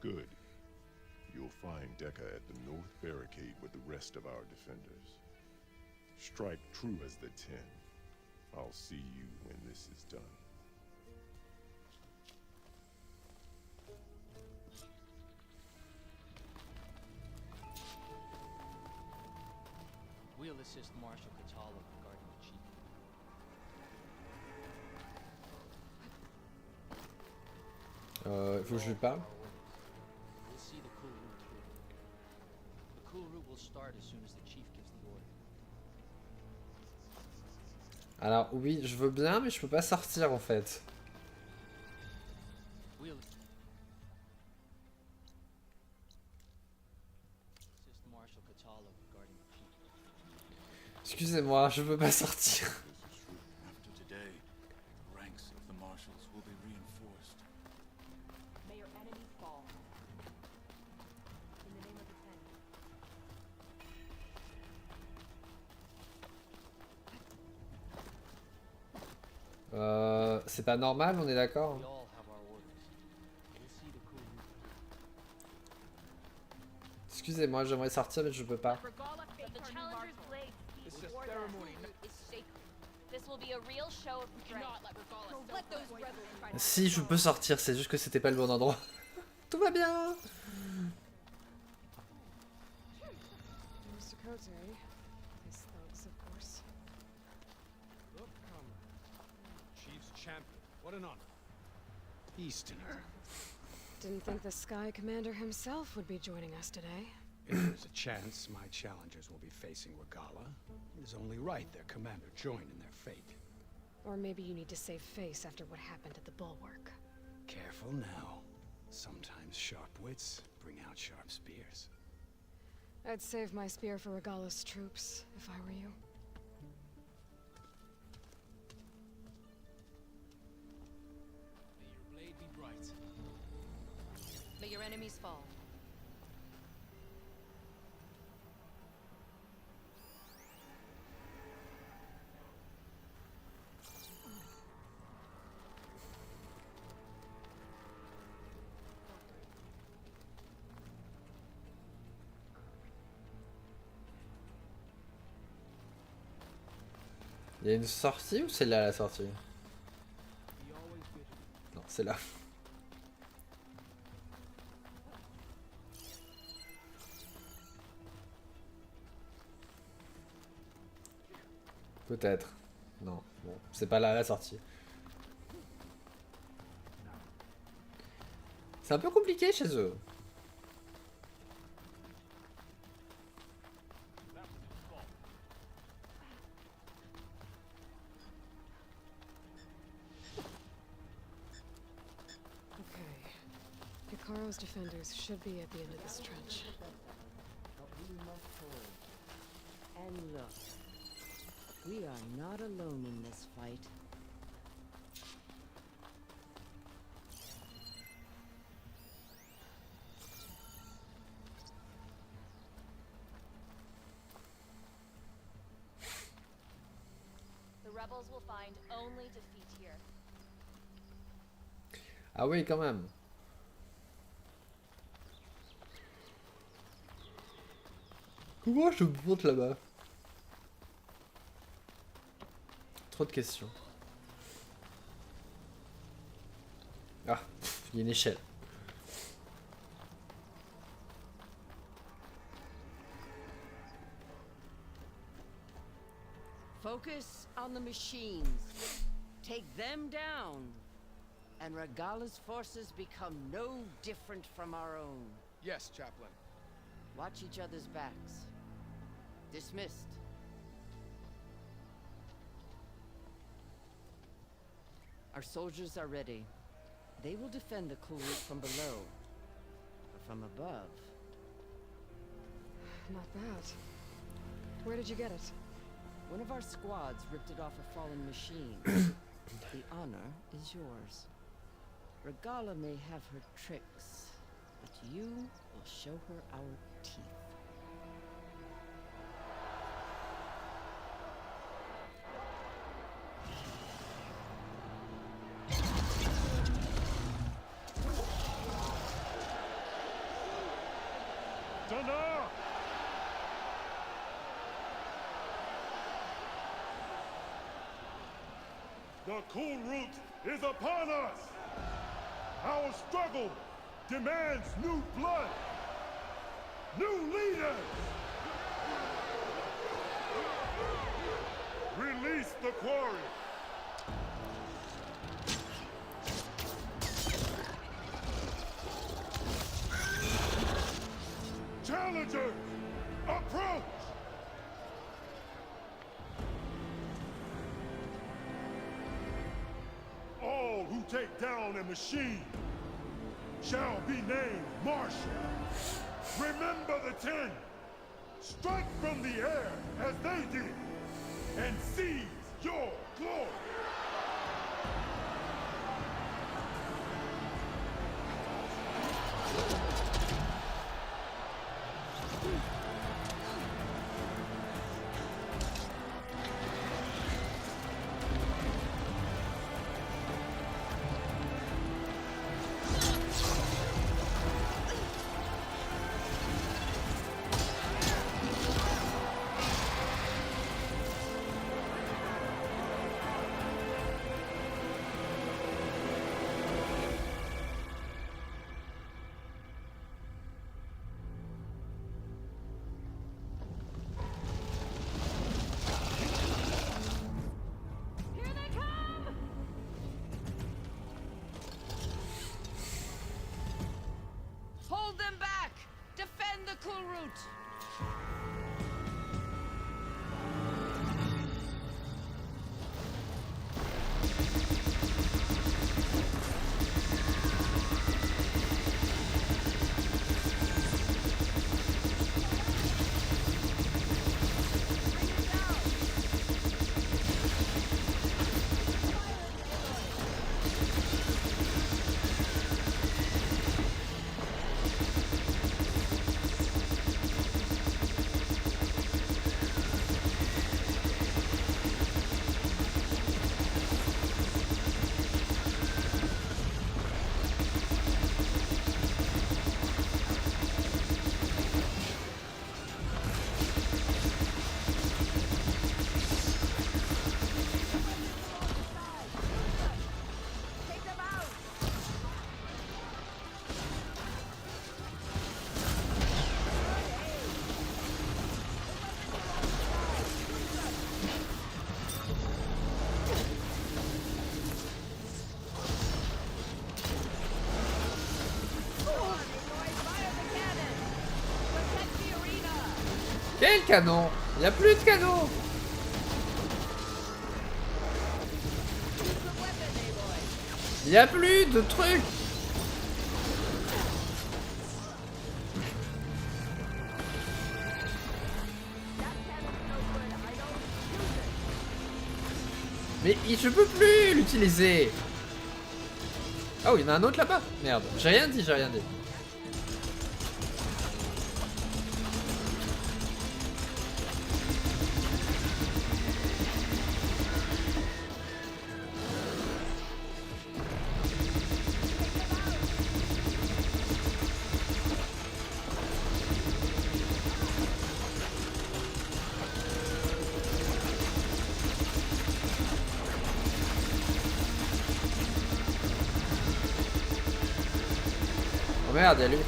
Good. You'll find Deca at the north barricade with the rest of our defenders. Strike true as the Ten. I'll see you when this is done. We'll assist Marshal Hekarro regarding the chief. Il faut que je lui parle. We'll see the cool route through. The cool route will start as soon as the chief gives the order. Alors oui, je veux bien, mais je peux pas sortir en fait. We'll assist Marshal Hekarro regarding the chief. Excusez-moi, je peux pas sortir. This is true. After today, the ranks of the marshals will be reinforced. May your enemies fall. In the name of the Ten. C'est pas normal, on est d'accord? We all have our orders. We'll see the cool route. Excusez-moi, j'aimerais sortir, mais je peux pas. Regala faked The our new Challenger's marshal. blade This is before a the ceremony. root is sacred. This will be a real show of strength. So let those rebels try to Si, je peux sortir, c'est juste que c'était pas le bon endroit. Tout va bien. Mr. Cote, his thugs, of course. Look, comrade. Chief's champion. What an honor. Easterner. Didn't think the Sky Commander himself would be joining us today. If there's a chance my challengers will be facing Regala, it is only right their commander join in their fate. Or maybe you need to save face after what happened at the bulwark. Careful now. Sometimes sharp wits bring out sharp spears. I'd save my spear for Regala's troops, if I were you. May your blade be bright. May your enemies fall. Il y a une sortie ou c'est là la sortie? Be always vigilant. Non, c'est là. Peut-être. Non, bon, c'est pas là la sortie. C'est un peu compliqué chez eux. Okay. Hekarro's defenders should be at the end of this trench. But we must hold. And look, we are not alone in this fight. The rebels will find only defeat here. Ah oui, quand même. Comment je monte là-bas? Trop de questions. Ah, il y a une échelle. Focus on the machines. Take them down. And Regala's forces become no different from our own. Yes, Chaplain. Watch each other's backs. Dismissed. Our soldiers are ready. They will defend the cool route from below. But from above... Not bad. Where did you get it? One of our squads ripped it off a fallen machine. The honor is yours. Regala may have her tricks, but you will show her our teeth. Dana! The cool route is upon us! Our struggle demands new blood! New leaders! Release the quarry! Challengers, approach! All who take down a machine shall be named marshal. Remember the 10. Strike from the air as they did, and seize your glory. Hold them back! Defend the cool route! Quel canon? Il n'y a plus de canon. Il n'y a plus de trucs. Mais je peux plus l'utiliser. Oh, il y en a un autre là-bas. Merde, j'ai rien dit, j'ai rien dit. Oh merde, il y a lui.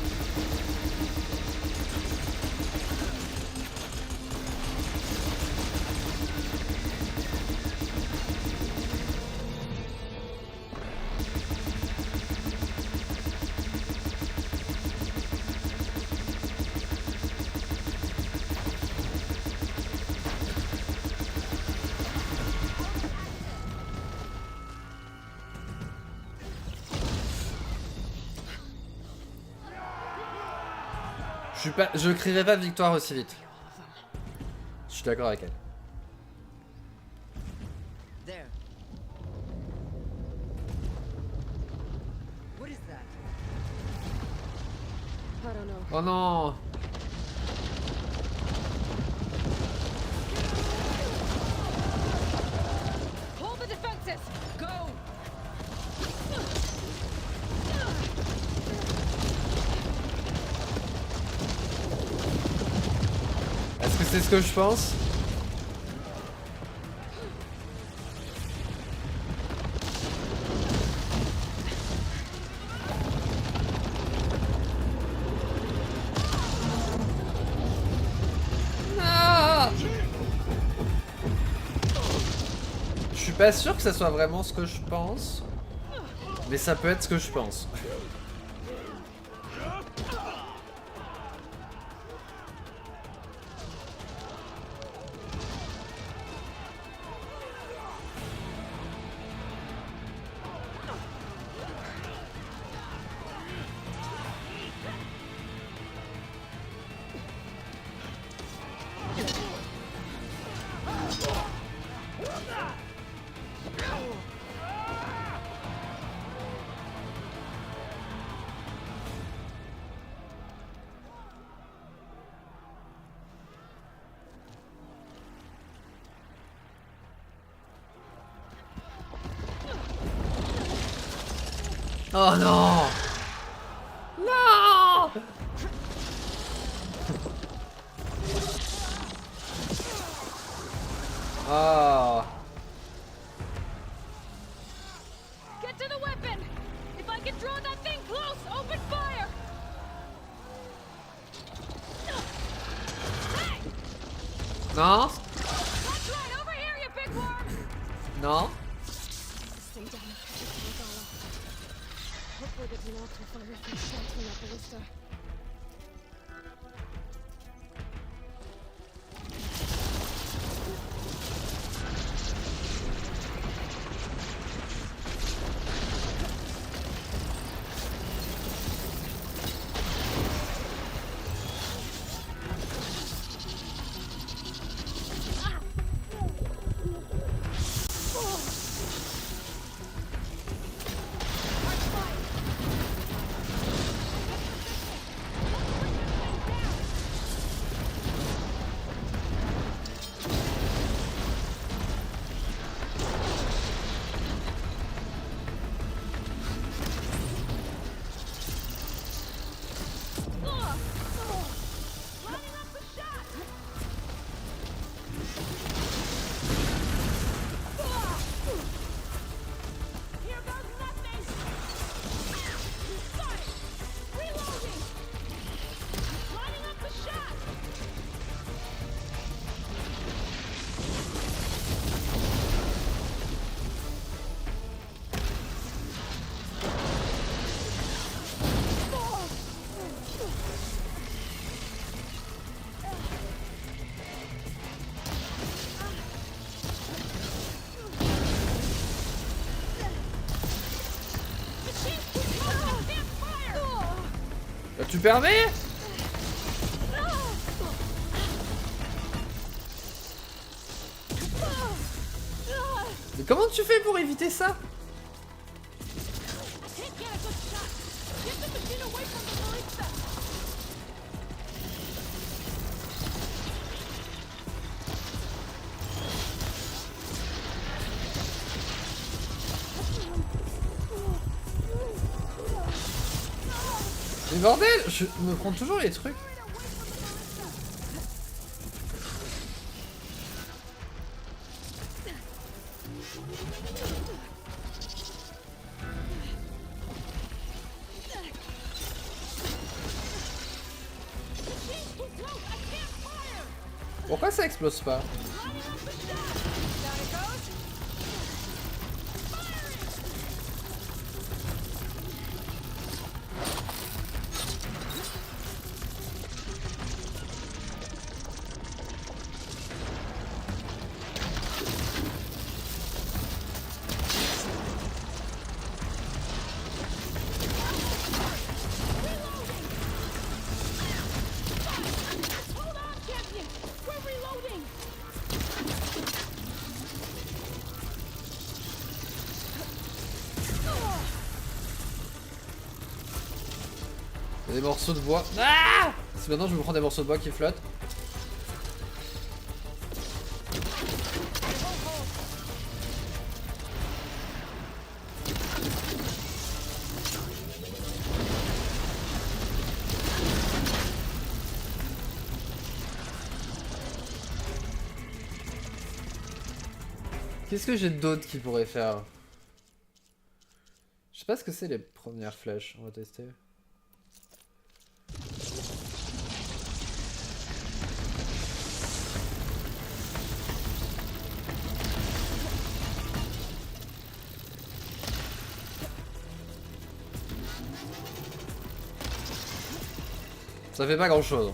Je crierai pas victoire aussi vite. Je suis d'accord avec elle. There. What is that? I don't know. Oh non. Hold the defenses! Go! Est-ce que c'est ce que je pense? Ah! Je suis pas sûr que ça soit vraiment ce que je pense, mais ça peut être ce que je pense. Oh non! Non! Ah! Get to the weapon! If I can draw that thing close, open fire! Hey! Non? That's right, over here, you big worm! Non? Stay down and catch up to Regala. Hopefully the Denox will find her from sheltering that ballista. Tu permets? Mais comment tu fais pour éviter ça? Mais bordel, je me prends toujours les trucs. Pourquoi ça explose pas? Des morceaux de bois. Ah! Si maintenant je me prends des morceaux de bois qui flottent. Qu'est-ce que j'ai d'autre qui pourrait faire? Je sais pas ce que c'est les premières flèches. On va tester. Ça fait pas grand chose.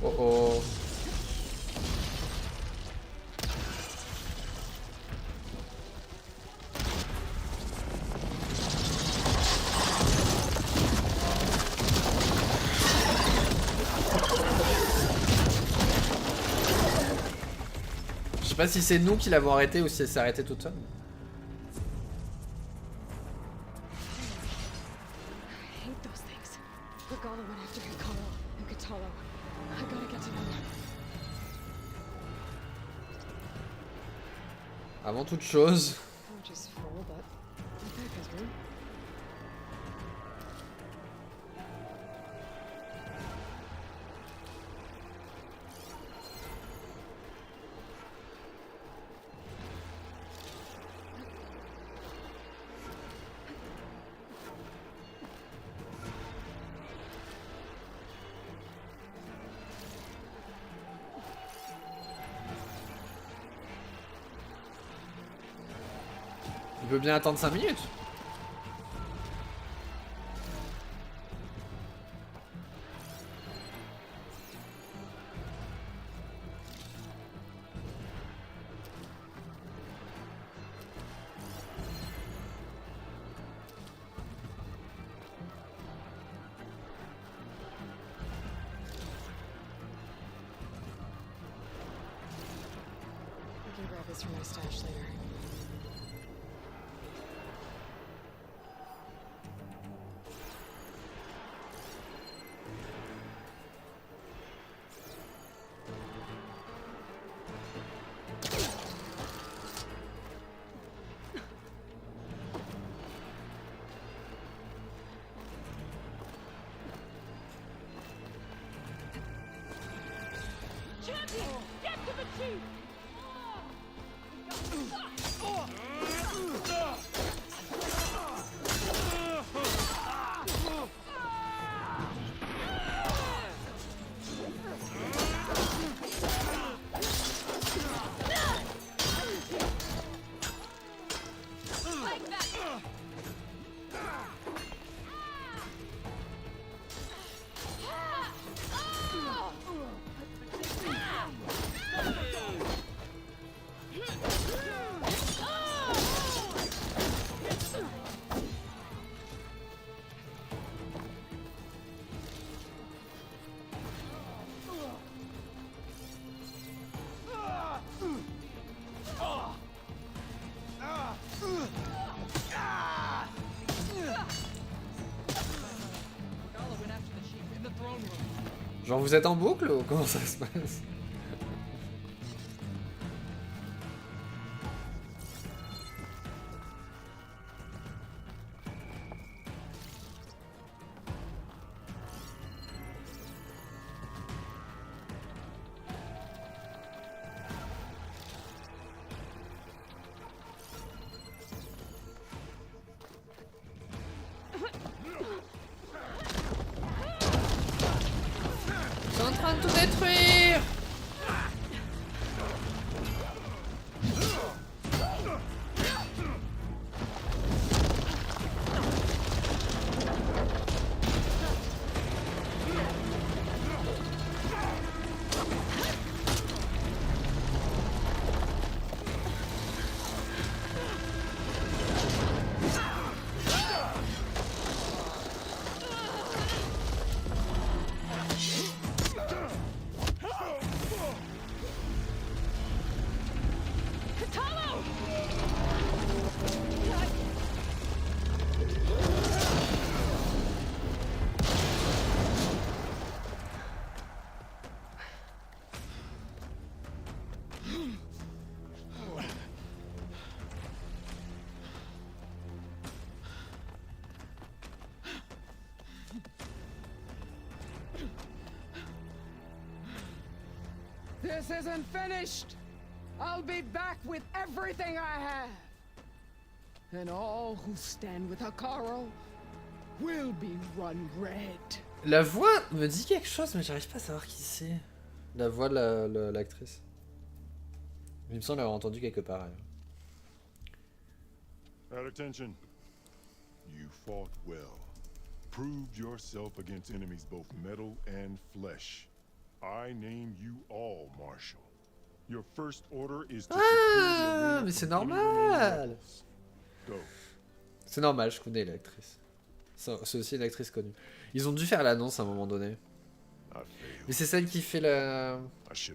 Oh oh. Je sais pas si c'est nous qui l'avons arrêté ou si elle s'est arrêtée toute seule. I hate those things. Regala went after Hekarro and Katalo. I gotta get to them. Avant toute chose. Pouch is full, but my bag has room. Il peut bien attendre 5 minutes. I can grab this from my stash later. Champion, get to the chief! Genre vous êtes en boucle ou comment ça se passe? This isn't finished! I'll be back with everything I have! And all who stand with Hekarro will be run red. La voix me dit quelque chose, mais j'arrive pas à savoir qui c'est. La voix de l'actrice. Il me semble l'avoir entendu quelque part. Hein. At attention. You fought well. Proved yourself against enemies both metal and flesh. I name you all Marshal. Your first order is to Ah, mais c'est normal. Go. C'est normal, je connais l'actrice. C'est aussi une actrice connue. Ils ont dû faire l'annonce à un moment donné. Mais c'est celle qui fait la...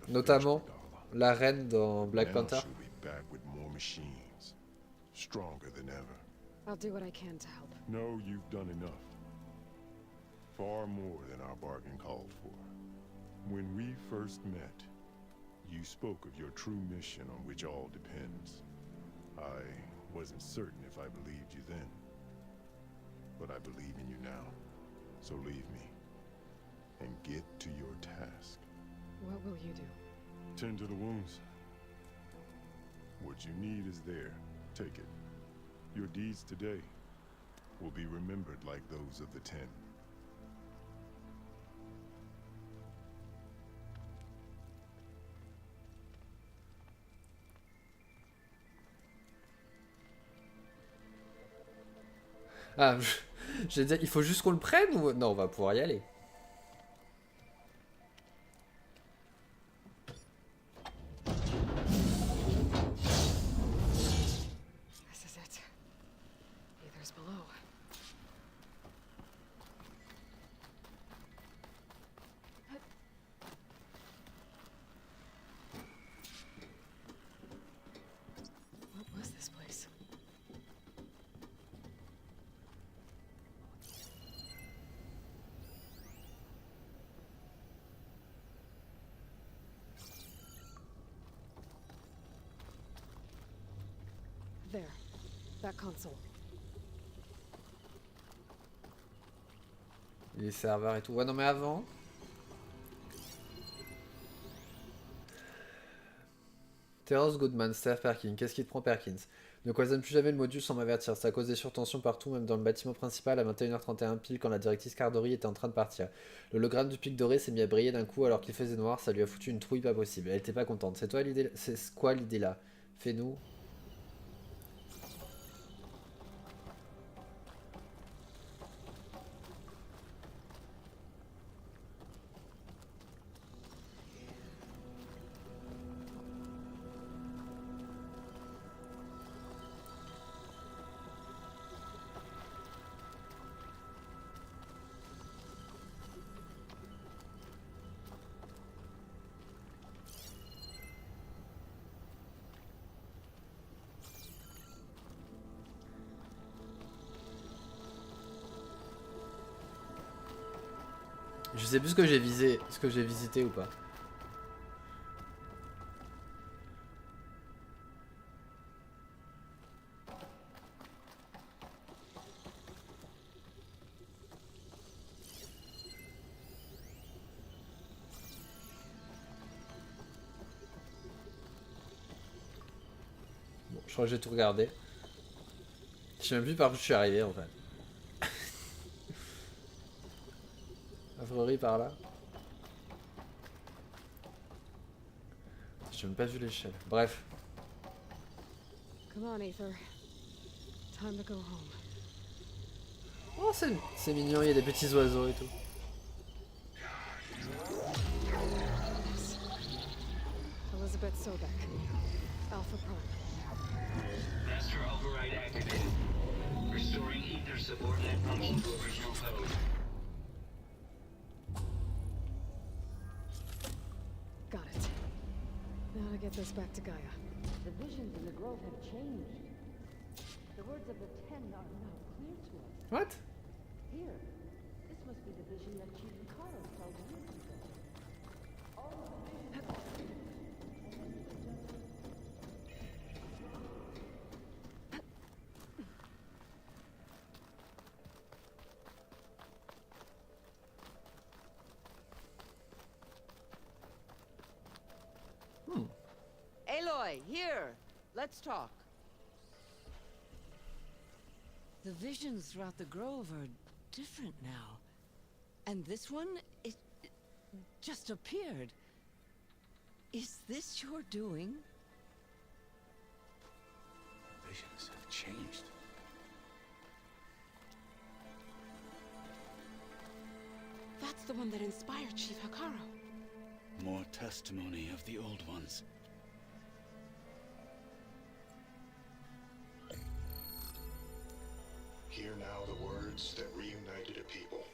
notamment la reine dans Black Panther. I'll do what I can to help. No, you've done enough. Far more than our bargain called for. When we first met, you spoke of your true mission on which all depends. I wasn't certain if I believed you then. But I believe in you now. So leave me. And get to your task. What will you do? Tend to the wounds. What you need is there. Take it. Your deeds today will be remembered like those of the 10. Ah, j'ai dit, il faut juste qu'on le prenne ou... Non, on va pouvoir y aller. This is it. Either's below. What was this place? There. That console. Les serveurs et tout. Ouais, non, mais avant... Terrence Goodman, Steve Perkins. Qu'est-ce qui te prend, Perkins? Ne croisonne plus jamais le module sans m'avertir. C'est à cause des surtensions partout, même dans le bâtiment principal à 21h31 pile quand la directrice Cardori était en train de partir. L'hologramme du pic doré s'est mis à briller d'un coup alors qu'il faisait noir, ça lui a foutu une trouille pas possible. Elle était pas contente. C'est toi l'idée? C'est quoi l'idée là? Fais-nous. Je sais plus ce que j'ai visé, ce que j'ai visité ou pas. Bon, je crois que j'ai tout regardé. Je sais même plus par où je suis arrivé en fait. A priori par là. J'ai même pas vu l'échelle. Bref. Come on, Aether. Time to go home. Oh, c'est mignon, il y a des petits oiseaux et tout. Elizabeth Sobek. Alpha Prime. Master override activated. Restoring ether subordinate function to original code. Got it. Now to get this back to Gaia. The visions in the grove have changed. The words of the 10 are now clear to us. What? Here, this must be the vision that Chief Hekarro told you. Aloy, here! Let's talk. The visions throughout the grove are different now. And this one, it just appeared. Is this your doing? Visions have changed. That's the one that inspired Chief Hekarro. More testimony of the old ones. Hear now the words that reunited a people.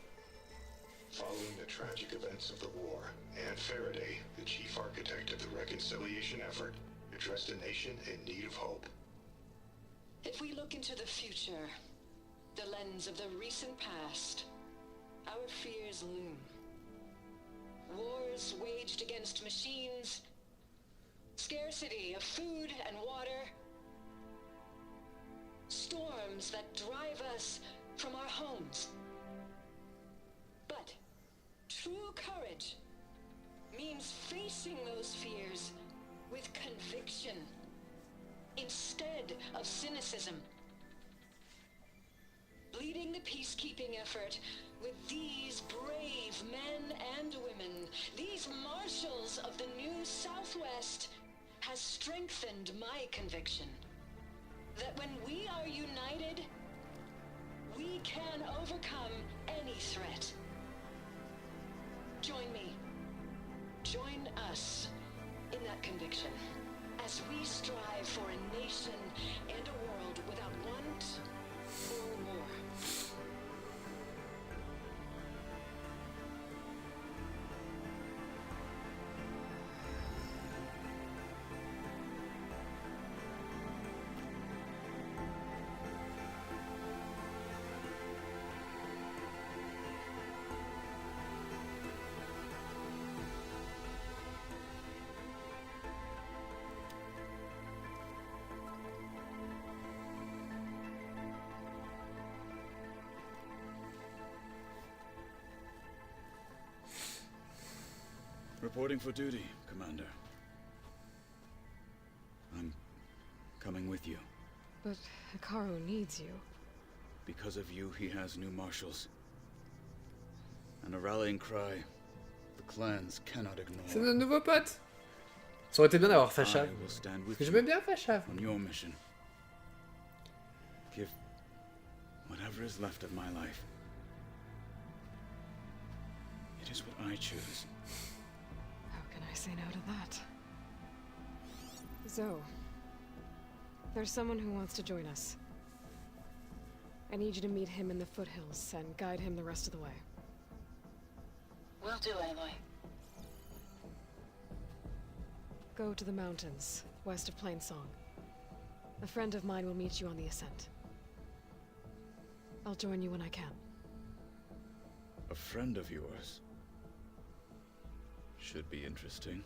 Following the tragic events of the war, Anne Faraday, the chief architect of the reconciliation effort, addressed a nation in need of hope. If we look into the future, the lens of the recent past, our fears loom. Wars waged against machines, scarcity of food and water, storms that drive us from our homes. But true courage means facing those fears with conviction instead of cynicism. Leading the peacekeeping effort with these brave men and women, these marshals of the new Southwest, has strengthened my conviction that when we are united, we can overcome any threat. Join me. Join us in that conviction as we strive for a nation and a world without want or war. Reporting for duty, Commander. I'm coming with you. But Hekarro needs you. Because of you, he has new marshals. And a rallying cry the clans cannot ignore. C'est notre nouveau pote. Ça aurait été bien d'avoir Fashav. I will stand with Parce que you j'aime bien Fashav. on your mission. Give whatever is left of my life. It is what I choose. How can I say no to that? Zoe, there's someone who wants to join us. I need you to meet him in the foothills and guide him the rest of the way. Will do, Aloy. Go to the mountains, west of Plainsong. A friend of mine will meet you on the ascent. I'll join you when I can. A friend of yours. Should be interesting.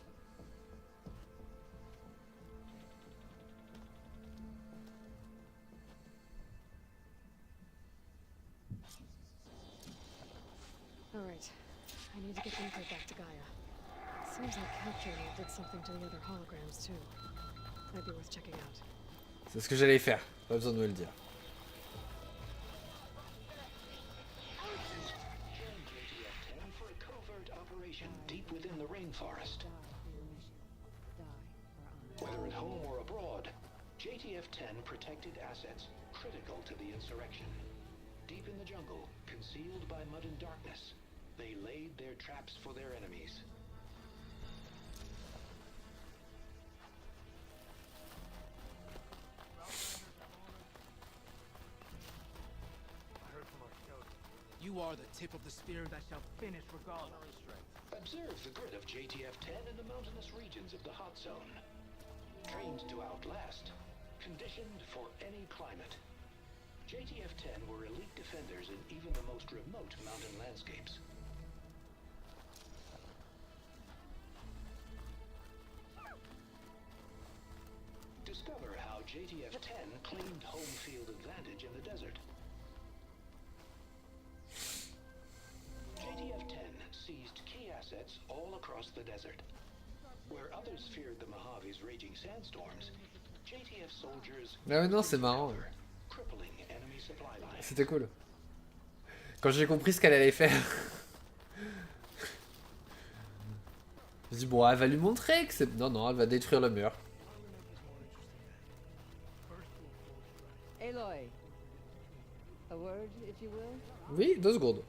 All right. I need to get info back to Gaia. Seems like Hekarro did something to the other holograms too. Might be worth checking out. C'est ce que j'allais faire. Pas besoin de me le dire. Deep within the rainforest. Whether at home or abroad, JTF-10 protected assets critical to the insurrection. Deep in the jungle, concealed by mud and darkness, they laid their traps for their enemies. You are the tip of the spear that shall finish Regala. Observe the grit of JTF-10 in the mountainous regions of the hot zone. Trained to outlast, conditioned for any climate. JTF-10 were elite defenders in even the most remote mountain landscapes. Discover how JTF-10 claimed home field advantage in the desert. JTF-10 seized key assets all across the desert. Where others feared the Mojave's raging sandstorms, JTF soldiers Ah ouais, non, c'est marrant. crippling enemy supply lines. C'était cool. Quand j'ai compris ce qu'elle allait faire, je me dis bon, elle va lui montrer que c'est... Non, non, elle va détruire le mur. Aloy, a word, if you will? Oui, 2 secondes.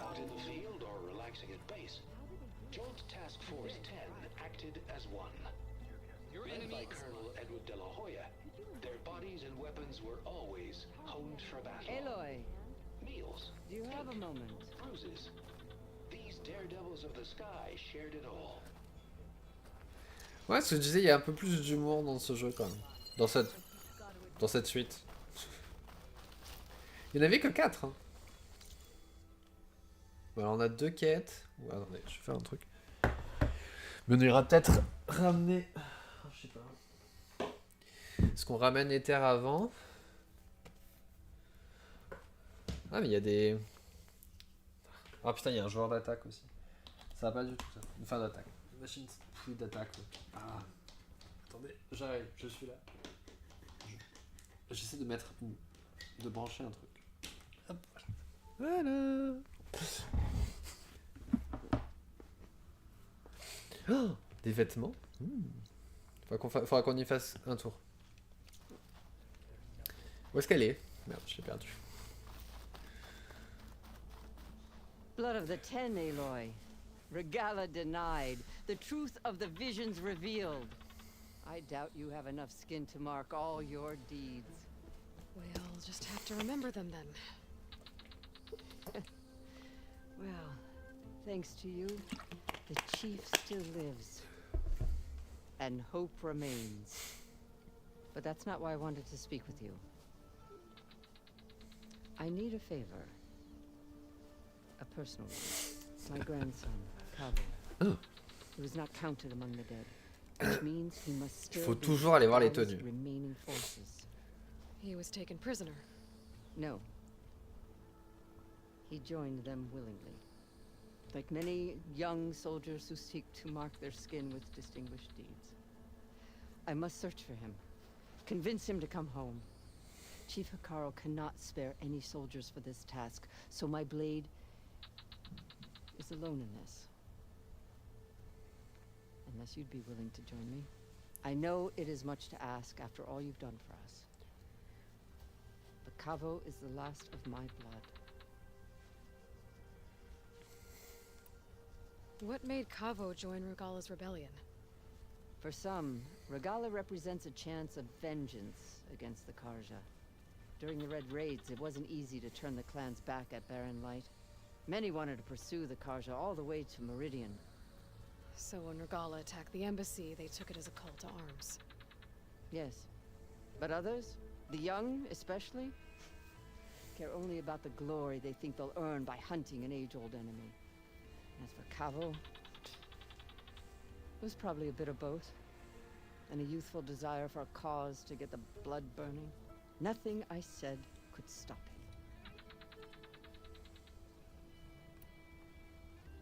Out in the field or relaxing at base, Joint Task Force 10 acted as one. Led by Colonel Edward de la Hoya, their bodies and weapons were always honed for battle. Aloy, Meals, do you have a moment? cruises. These daredevils of the sky shared it all. Ouais, ce que je disais, il y a un peu plus d'humour dans ce jeu quand même. Dans cette suite. Il n'y en avait que 4. Hein. Bon, alors on a 2 quêtes. Ouais, attendez, je vais faire un truc. Mais on ira peut-être ramener... Je sais pas. Est-ce qu'on ramène les terres avant? Ah, mais il y a des... Ah putain, il y a un joueur d'attaque aussi. Ça va pas du tout ça. Une fin d'attaque. Machine fluide d'attaque. Ouais. Ah. Attendez, j'arrive, je suis là. J'essaie de mettre... de brancher un truc. Hop, voilà. Voilà. Oh, des vêtements. Faudra qu'on y fasse un tour. Où est-ce qu'elle est? Merde, je l'ai perdue. Blood of the Ten, Aloy. Regala denied. The truth of the visions revealed. I doubt you have enough skin to mark all your deeds. We'll just have to remember them then. Well, thanks to you, the chief still lives. And hope remains. But that's not why I wanted to speak with you. I need a favor. A personal one. My grandson, Hekarro. Oh. He was not counted among the dead. Which means he must still Faut be toujours aller voir les Hekarro's tenues. remaining forces. He was taken prisoner. No. He joined them willingly. Like many young soldiers who seek to mark their skin with distinguished deeds. I must search for him. Convince him to come home. Chief Hekarro cannot spare any soldiers for this task, so my blade is alone in this. Unless you'd be willing to join me. I know it is much to ask after all you've done for us. But Kavo is the last of my blood. What made Kavo join Regala's rebellion? For some, Regala represents a chance of vengeance against the Karja. During the Red Raids, it wasn't easy to turn the clans back at Barren Light. Many wanted to pursue the Karja all the way to Meridian. So when Regala attacked the embassy, they took it as a call to arms. Yes. But others, the young especially, care only about the glory they think they'll earn by hunting an age-old enemy. As for Kavo, it was probably a bit of both. And a youthful desire for a cause to get the blood burning. Nothing I said could stop him.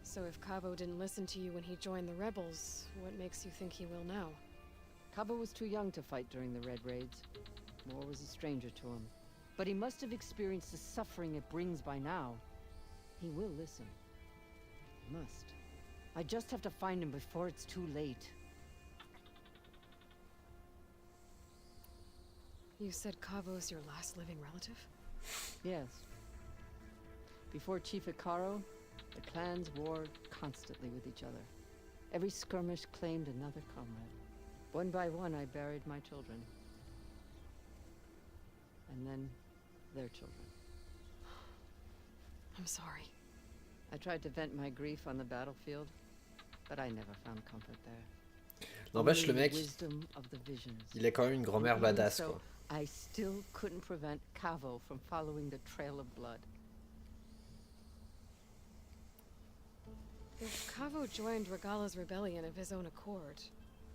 So if Kavo didn't listen to you when he joined the rebels, what makes you think he will now? Kavo was too young to fight during the Red Raids. War was a stranger to him. But he must have experienced the suffering it brings by now. He will listen. He must. I just have to find him before it's too late. You said Kavo's your last living relative? Yes. Before Chief Hekarro, the clans warred constantly with each other. Every skirmish claimed another comrade. One by one, I buried my children. And then, their children. I'm sorry. I tried to vent my grief on the battlefield, but I never found comfort there. N'empêche, le Only mec, wisdom of the visions. il a quand même une grand-mère And even badass, so, quoi. I still couldn't prevent Kavo from following the trail of blood. If Kavo joined Regala's rebellion of his own accord,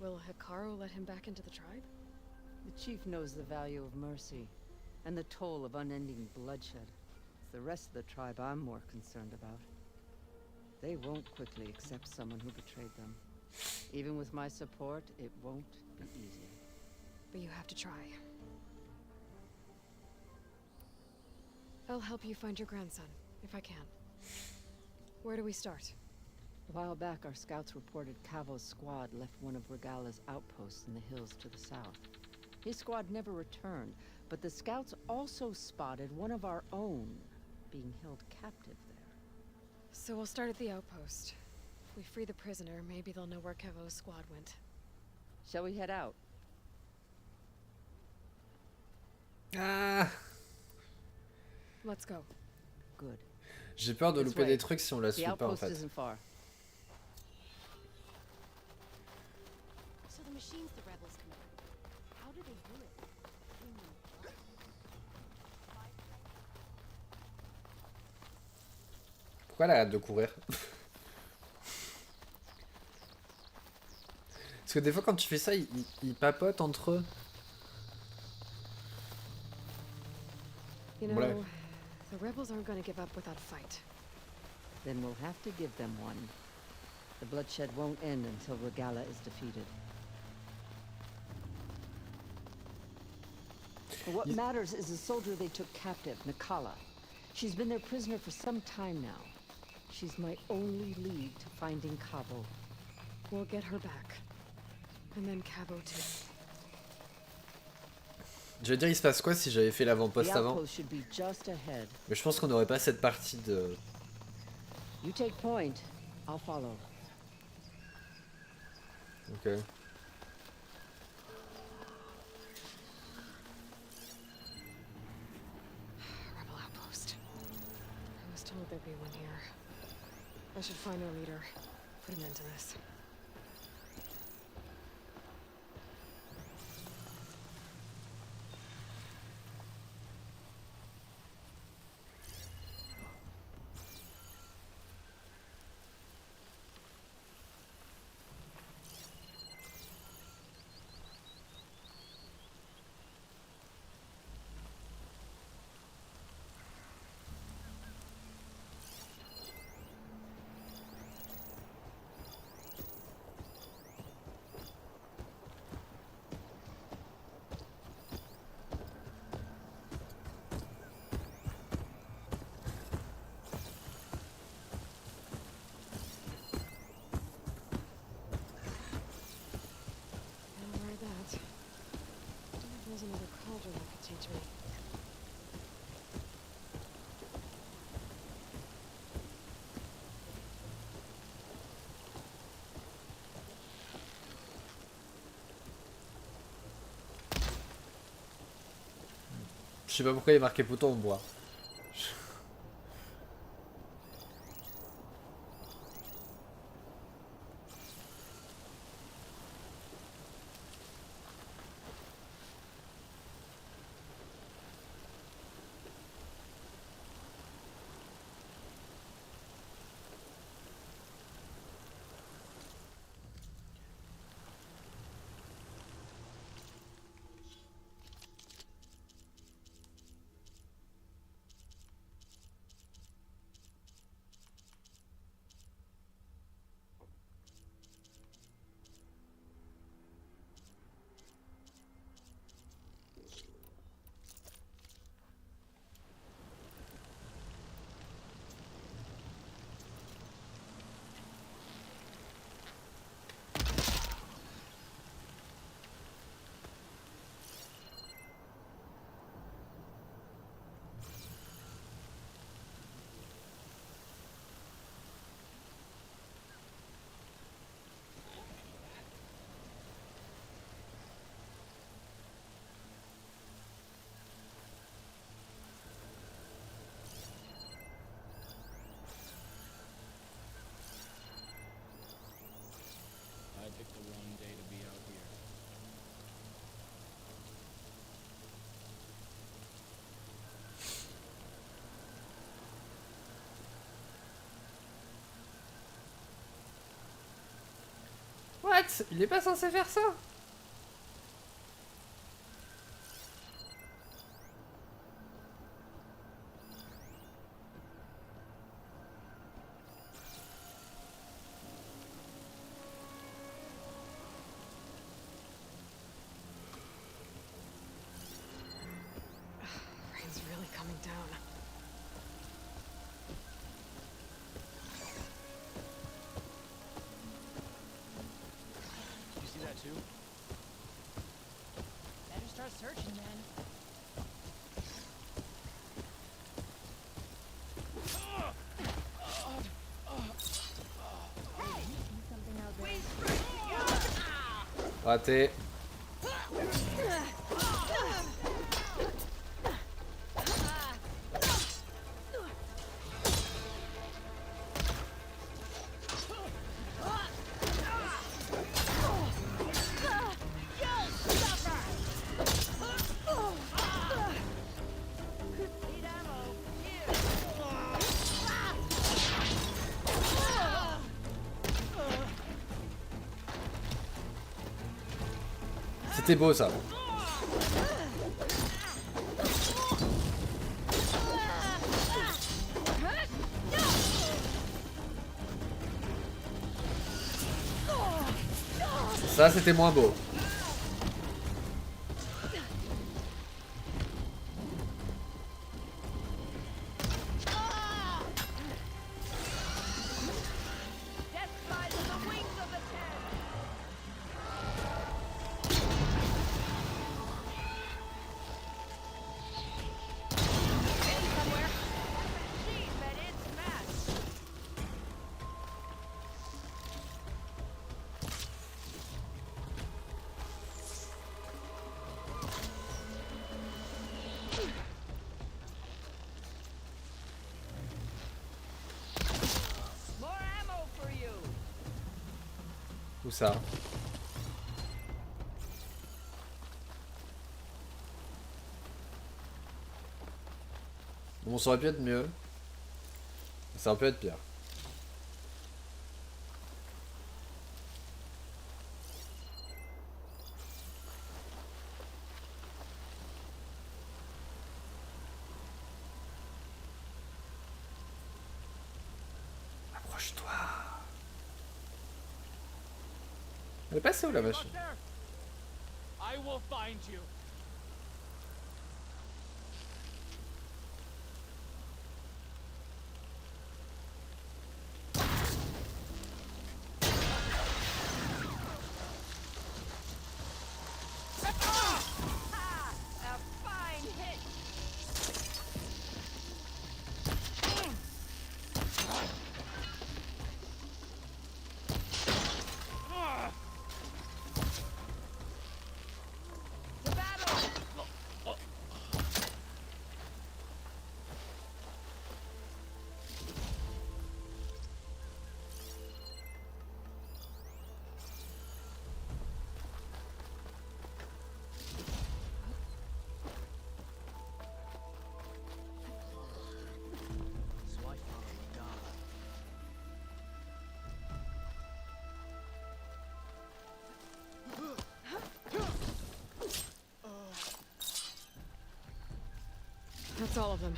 will Hekarro let him back into the tribe? The chief knows the value of mercy, and the toll of unending bloodshed. It's the rest of the tribe I'm more concerned about. They won't quickly accept someone who betrayed them. Even with my support, it won't be easy. But you have to try. I'll help you find your grandson, if I can. Where do we start? A while back, our scouts reported Cavo's squad left one of Regala's outposts in the hills to the south. His squad never returned, but the scouts also spotted one of our own being held captive there. So we'll start at the outpost. If we free the prisoner, maybe they'll know where Cavo's squad went. Shall we head out? Ah, Let's go. Good. j'ai peur de This louper way. des trucs si on la The suit pas en outpost fait. isn't far. So the machines the rebels committed. How did they do it? Pourquoi elle arrête de courir? Parce que des fois quand tu fais ça, ils papotent entre eux. You know, Ouais. the rebels aren't going to give up without a fight. Then we'll have to give them one. The bloodshed won't end until Regala is defeated. But what matters is the soldier they took captive, Nakala. She's been their prisoner for some time now. She's my only lead to finding Cavo. We'll get her back. And then Cavo too. Je veux dire, il se passe quoi si j'avais fait l'avant-poste The avant? outpost should be just ahead. Mais je pense qu'on n'aurait pas cette partie de... You take point, I'll follow. Ok. Rebel outpost. I was told there'd be one here. I should find their leader. Put an end to this. There's another cauldron that could teach me. Je sais pas pourquoi il est marqué poteau en bois. I picked the wrong day to be out here. What? Il est pas censé faire ça? searching then. Raté. C'était beau ça. Ça c'était moins beau. Où ça? Bon, ça aurait pu être mieux. Ça aurait pu être pire. Approche-toi. Elle est passée où la machine? I will find you. That's all of them.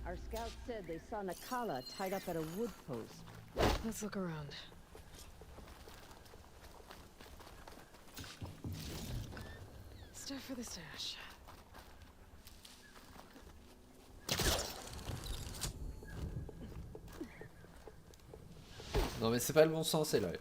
Our scouts said they saw Nakala tied up at a wood post. Let's look around. Stuff for the stash. Non mais c'est pas le bon sens, Aloy.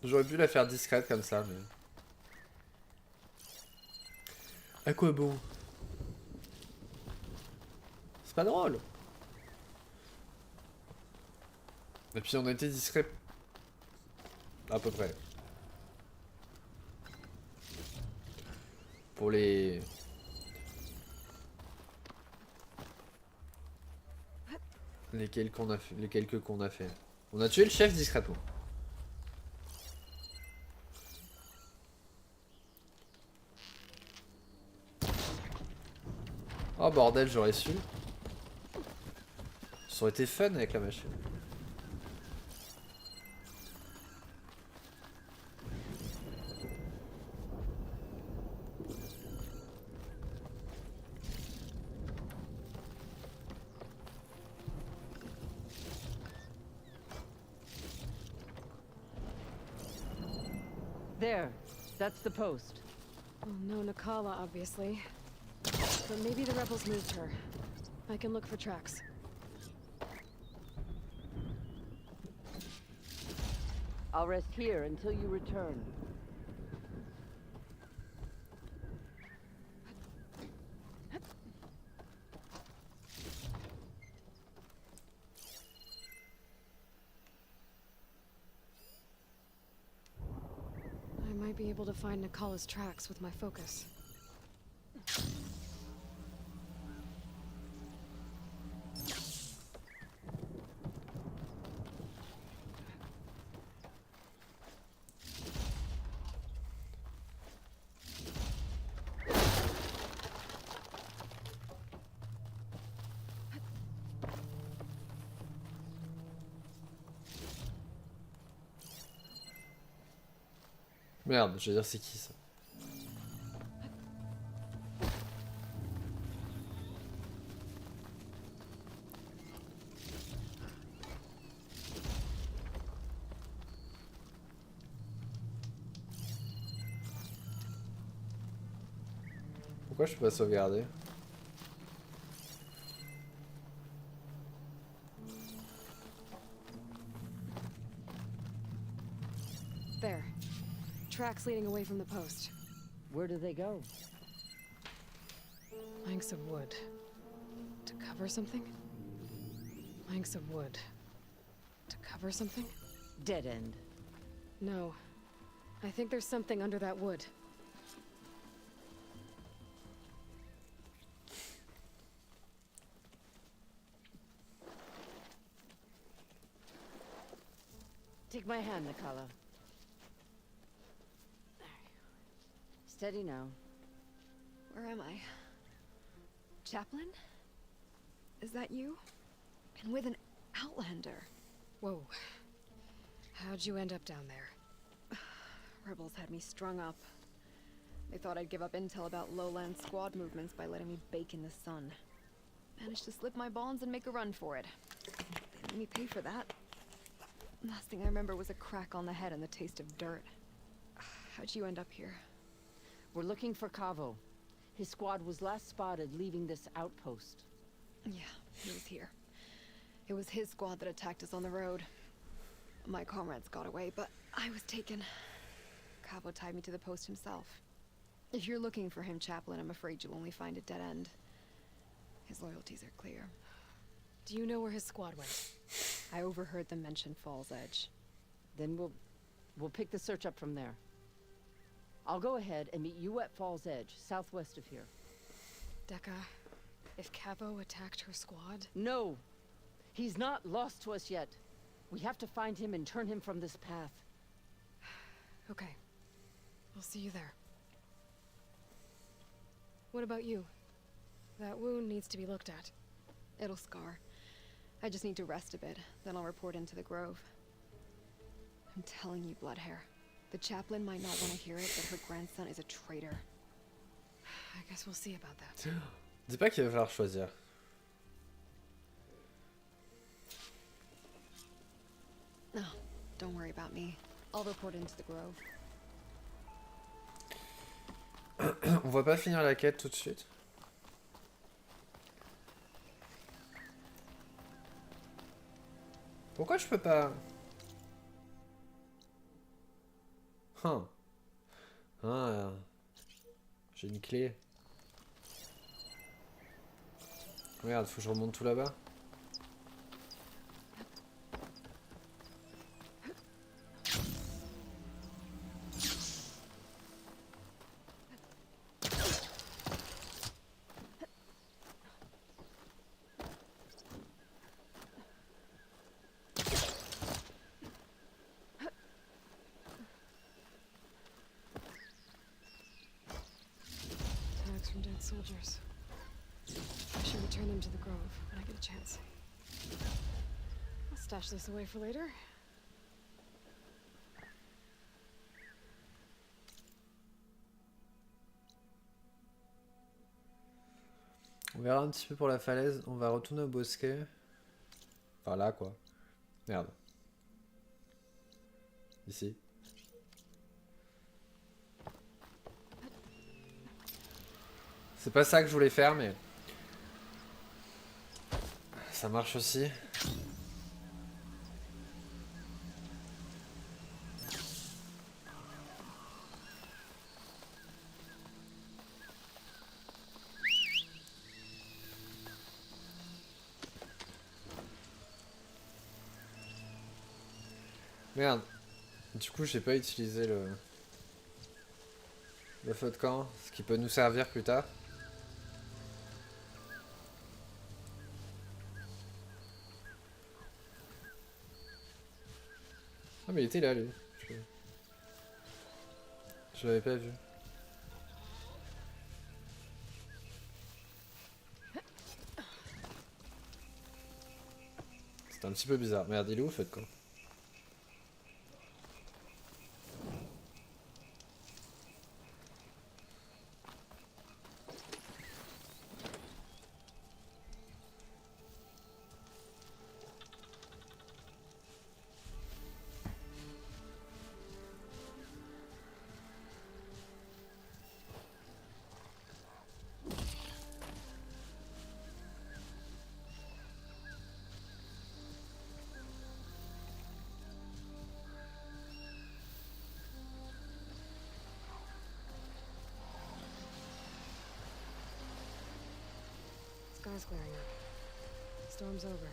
J'aurais pu la faire discrète comme ça, mais... À quoi bon? C'est pas drôle. Et puis on a été discret. À peu près. Pour les... Les quelques qu'on a fait. Les quelques qu'on a fait. On a tué le chef discrètement. Oh bordel, j'aurais su. Ça aurait été fun avec la machine. There, that's the post. Well, no Nakala, obviously. But maybe the rebels moved her. I can look for tracks. I'll rest here until you return. I might be able to find Nikala's tracks with my focus. Merde, je veux dire, c'est qui ça? Pourquoi je peux pas sauvegarder? There. Tracks leading away from the post. Where do they go? Planks of wood. To cover something? Planks of wood. To cover something? Dead end. No. I think there's something under that wood. Take my hand, Nikala. Steady now. Where am I? Chaplain? Is that you? And with an outlander. Whoa. How'd you end up down there? Rebels had me strung up. They thought I'd give up intel about lowland squad movements by letting me bake in the sun. Managed to slip my bonds and make a run for it. They made me pay for that. Last thing I remember was a crack on the head and the taste of dirt. How'd you end up here? We're looking for Cavo. His squad was last spotted leaving this outpost. Yeah, he was here. It was his squad that attacked us on the road. My comrades got away, but I was taken. Cavo tied me to the post himself. If you're looking for him, Chaplain, I'm afraid you'll only find a dead end. His loyalties are clear. Do you know where his squad went? I overheard them mention Fall's Edge. Then we'll pick the search up from there. I'll go ahead and meet you at Fall's Edge, southwest of here. Dekka, if Cavo attacked her squad? No! He's not lost to us yet. We have to find him and turn him from this path. Okay. I'll see you there. What about you? That wound needs to be looked at. It'll scar. I just need to rest a bit, then I'll report into the Grove. I'm telling you, Bloodhair. The chaplain might not want to hear it, but her grandson is a traitor. I guess we'll see about that. Dis pas qu'il va falloir choisir. No, don't worry about me. I'll report into the Grove. On va pas finir la quête tout de suite. Pourquoi je peux pas... Ah, j'ai une clé. Regarde, faut que je remonte tout là-bas. From dead soldiers. I should return them to the Grove when I get a chance. I'll stash this away for later. On verra un petit peu pour la falaise. On va retourner au bosquet. Enfin là quoi. Merde. Ici. C'est pas ça que je voulais faire, mais ça marche aussi. Merde. Du coup, j'ai pas utilisé le feu de camp, ce qui peut nous servir plus tard. Ah mais il était là lui. Je l'avais pas vu. C'était un petit peu bizarre. Merde, il est où le feu de camp? Sky's clearing up. Storm's over.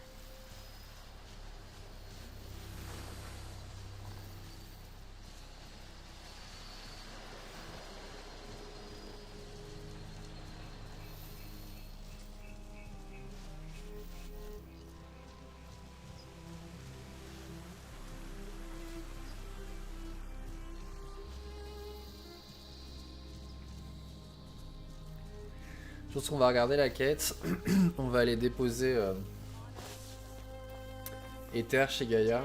Je pense qu'on va regarder la quête. On va aller déposer Ether chez Gaïa.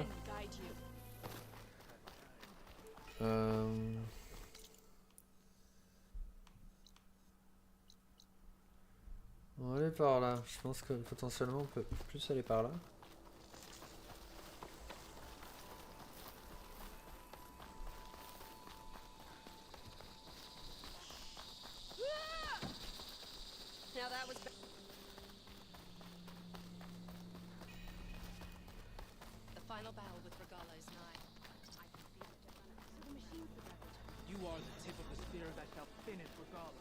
On va aller par là. Je pense que potentiellement on peut plus aller par là. Now that was The final battle with Regala is nigh. I can feel it develop. So the machines the rebels. You are the tip of the spear that shall finish Regala.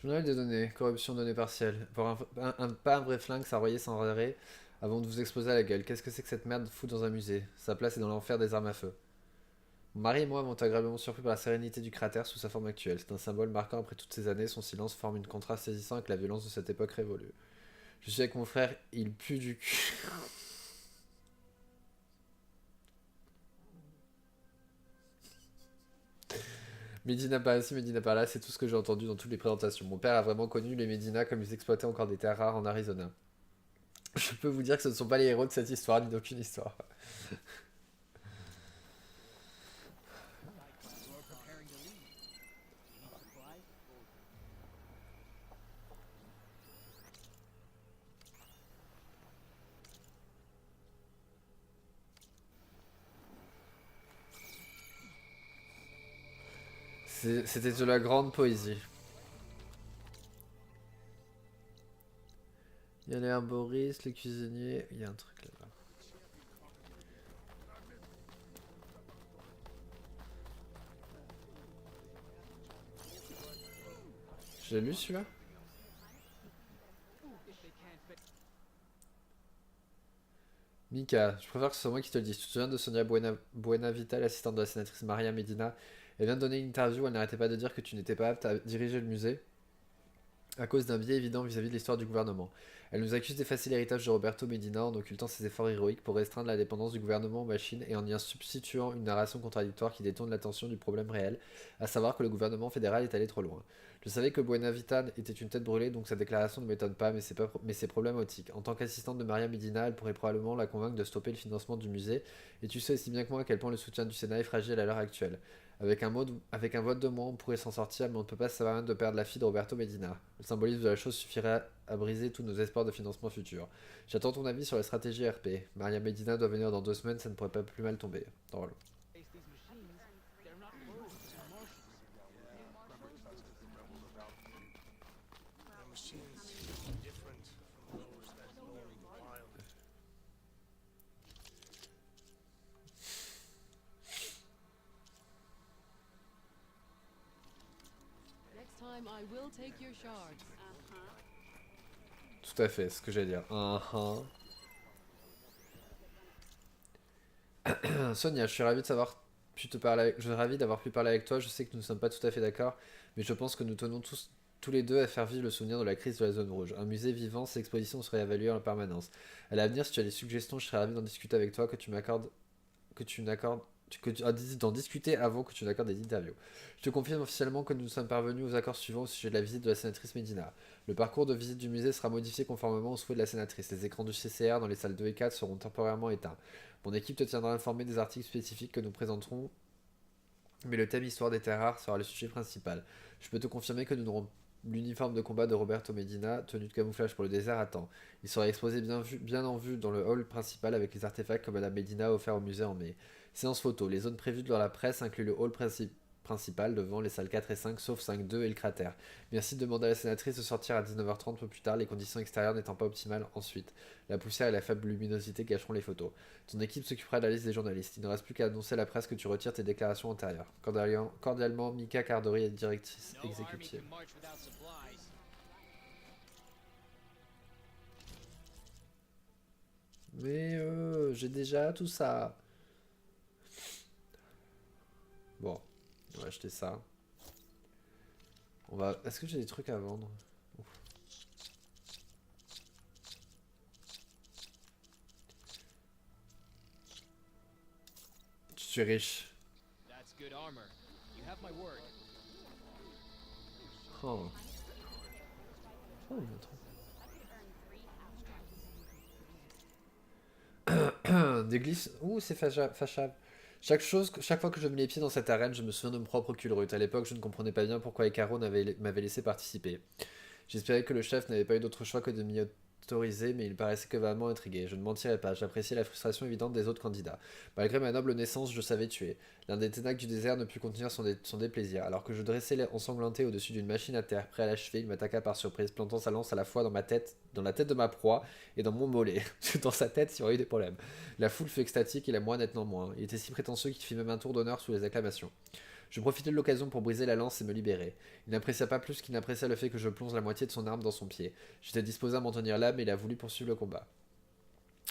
Journal des données, corruption de données partielle. Pour pas un vrai flingue, ça royait sans arrêt avant de vous exploser à la gueule. Qu'est-ce que c'est que cette merde fout dans un musée? Sa place est dans l'enfer des armes à feu. Mon mari et moi avons été agréablement surpris par la sérénité du cratère sous sa forme actuelle. C'est un symbole marquant après toutes ces années. Son silence forme une contraste saisissant avec la violence de cette époque révolue. Je suis avec mon frère, il pue du cul. Médina par ici, Médina par là, c'est tout ce que j'ai entendu dans toutes les présentations. Mon père a vraiment connu les Médina comme ils exploitaient encore des terres rares en Arizona. Je peux vous dire que ce ne sont pas les héros de cette histoire, ni d'aucune histoire. C'était de la grande poésie. Il y a les herboristes, les cuisiniers, il y a un truc là-bas. J'ai lu celui-là? Mika, je préfère que ce soit moi qui te le dise. Tu te souviens de Sonia Buenavita, l'assistante de la sénatrice Maria Medina? Elle vient de donner une interview où elle n'arrêtait pas de dire que tu n'étais pas apte à diriger le musée à cause d'un biais évident vis-à-vis de l'histoire du gouvernement. Elle nous accuse d'effacer l'héritage de Roberto Medina en occultant ses efforts héroïques pour restreindre la dépendance du gouvernement aux machines et en y substituant une narration contradictoire qui détourne l'attention du problème réel, à savoir que le gouvernement fédéral est allé trop loin. Je savais que Buenavita était une tête brûlée, donc sa déclaration ne m'étonne pas, mais c'est problématique. En tant qu'assistante de Maria Medina, elle pourrait probablement la convaincre de stopper le financement du musée, et tu sais aussi bien que moi à quel point le soutien du Sénat est fragile à l'heure actuelle. Avec un vote de moins, on pourrait s'en sortir, mais on ne peut pas se servir de perdre la fille de Roberto Medina. Le symbolisme de la chose suffirait à briser tous nos espoirs de financement futur. J'attends ton avis sur la stratégie RP. Maria Medina doit venir dans 2 semaines, ça ne pourrait pas plus mal tomber. Drôle. Tout à fait, c'est ce que j'allais dire. Sonia, je suis ravi de savoir pu te parler je suis ravi d'avoir pu parler avec toi. Je sais que nous ne sommes pas tout à fait d'accord, mais je pense que nous tenons tous les deux à faire vivre le souvenir de la crise de la zone rouge. Un musée vivant, ces expositions seraient évaluées en permanence. À l'avenir, si tu as des suggestions, je serais ravi d'en discuter avec toi, d'en discuter avant que tu n'accordes des interviews. Je te confirme officiellement que nous sommes parvenus aux accords suivants au sujet de la visite de la sénatrice Medina. Le parcours de visite du musée sera modifié conformément aux souhaits de la sénatrice. Les écrans du CCR dans les salles 2 et 4 seront temporairement éteints. Mon équipe te tiendra informé des articles spécifiques que nous présenterons, mais le thème Histoire des terres rares sera le sujet principal. Je peux te confirmer que nous n'aurons l'uniforme de combat de Roberto Medina, tenue de camouflage pour le désert, à temps. Il sera exposé bien en vue dans le hall principal avec les artefacts que Madame Medina a offerts au musée en mai. Séance photo. Les zones prévues dans la presse incluent le hall principal devant les salles 4 et 5, sauf 5, 2 et le cratère. Merci de demander à la sénatrice de sortir à 19h30 peu plus tard, les conditions extérieures n'étant pas optimales ensuite. La poussière et la faible luminosité cacheront les photos. Ton équipe s'occupera de la liste des journalistes. Il ne reste plus qu'à annoncer à la presse que tu retires tes déclarations antérieures. Cordialement, Mika Cardori, directrice exécutive. Mais j'ai déjà tout ça. Bon, on va acheter ça. Est-ce que j'ai des trucs à vendre? Ouf. Je suis riche. Oh. Oh, des glisses. Ouh, c'est fâchable. Chaque fois que je mets les pieds dans cette arène, je me souviens de mon propre culrute. À l'époque, je ne comprenais pas bien pourquoi Hekarro m'avait laissé participer. J'espérais que le chef n'avait pas eu d'autre choix que de m'y autoriser, mais il paraissait que vraiment intrigué. Je ne mentirais pas, j'appréciais la frustration évidente des autres candidats. Malgré ma noble naissance, je savais tuer. L'un des ténacles du désert ne put contenir son déplaisir. Alors que je dressais ensanglanté au-dessus d'une machine à terre, prêt à l'achever, il m'attaqua par surprise, plantant sa lance à la fois dans la tête de ma proie et dans mon mollet. Dans sa tête, il y aurait eu des problèmes. La foule fut extatique et la moi nettement moins. Il était si prétentieux qu'il fit même un tour d'honneur sous les acclamations. Je profitai de l'occasion pour briser la lance et me libérer. Il n'apprécia pas plus qu'il n'apprécia le fait que je plonge la moitié de son arme dans son pied. J'étais disposé à m'en tenir là, mais il a voulu poursuivre le combat.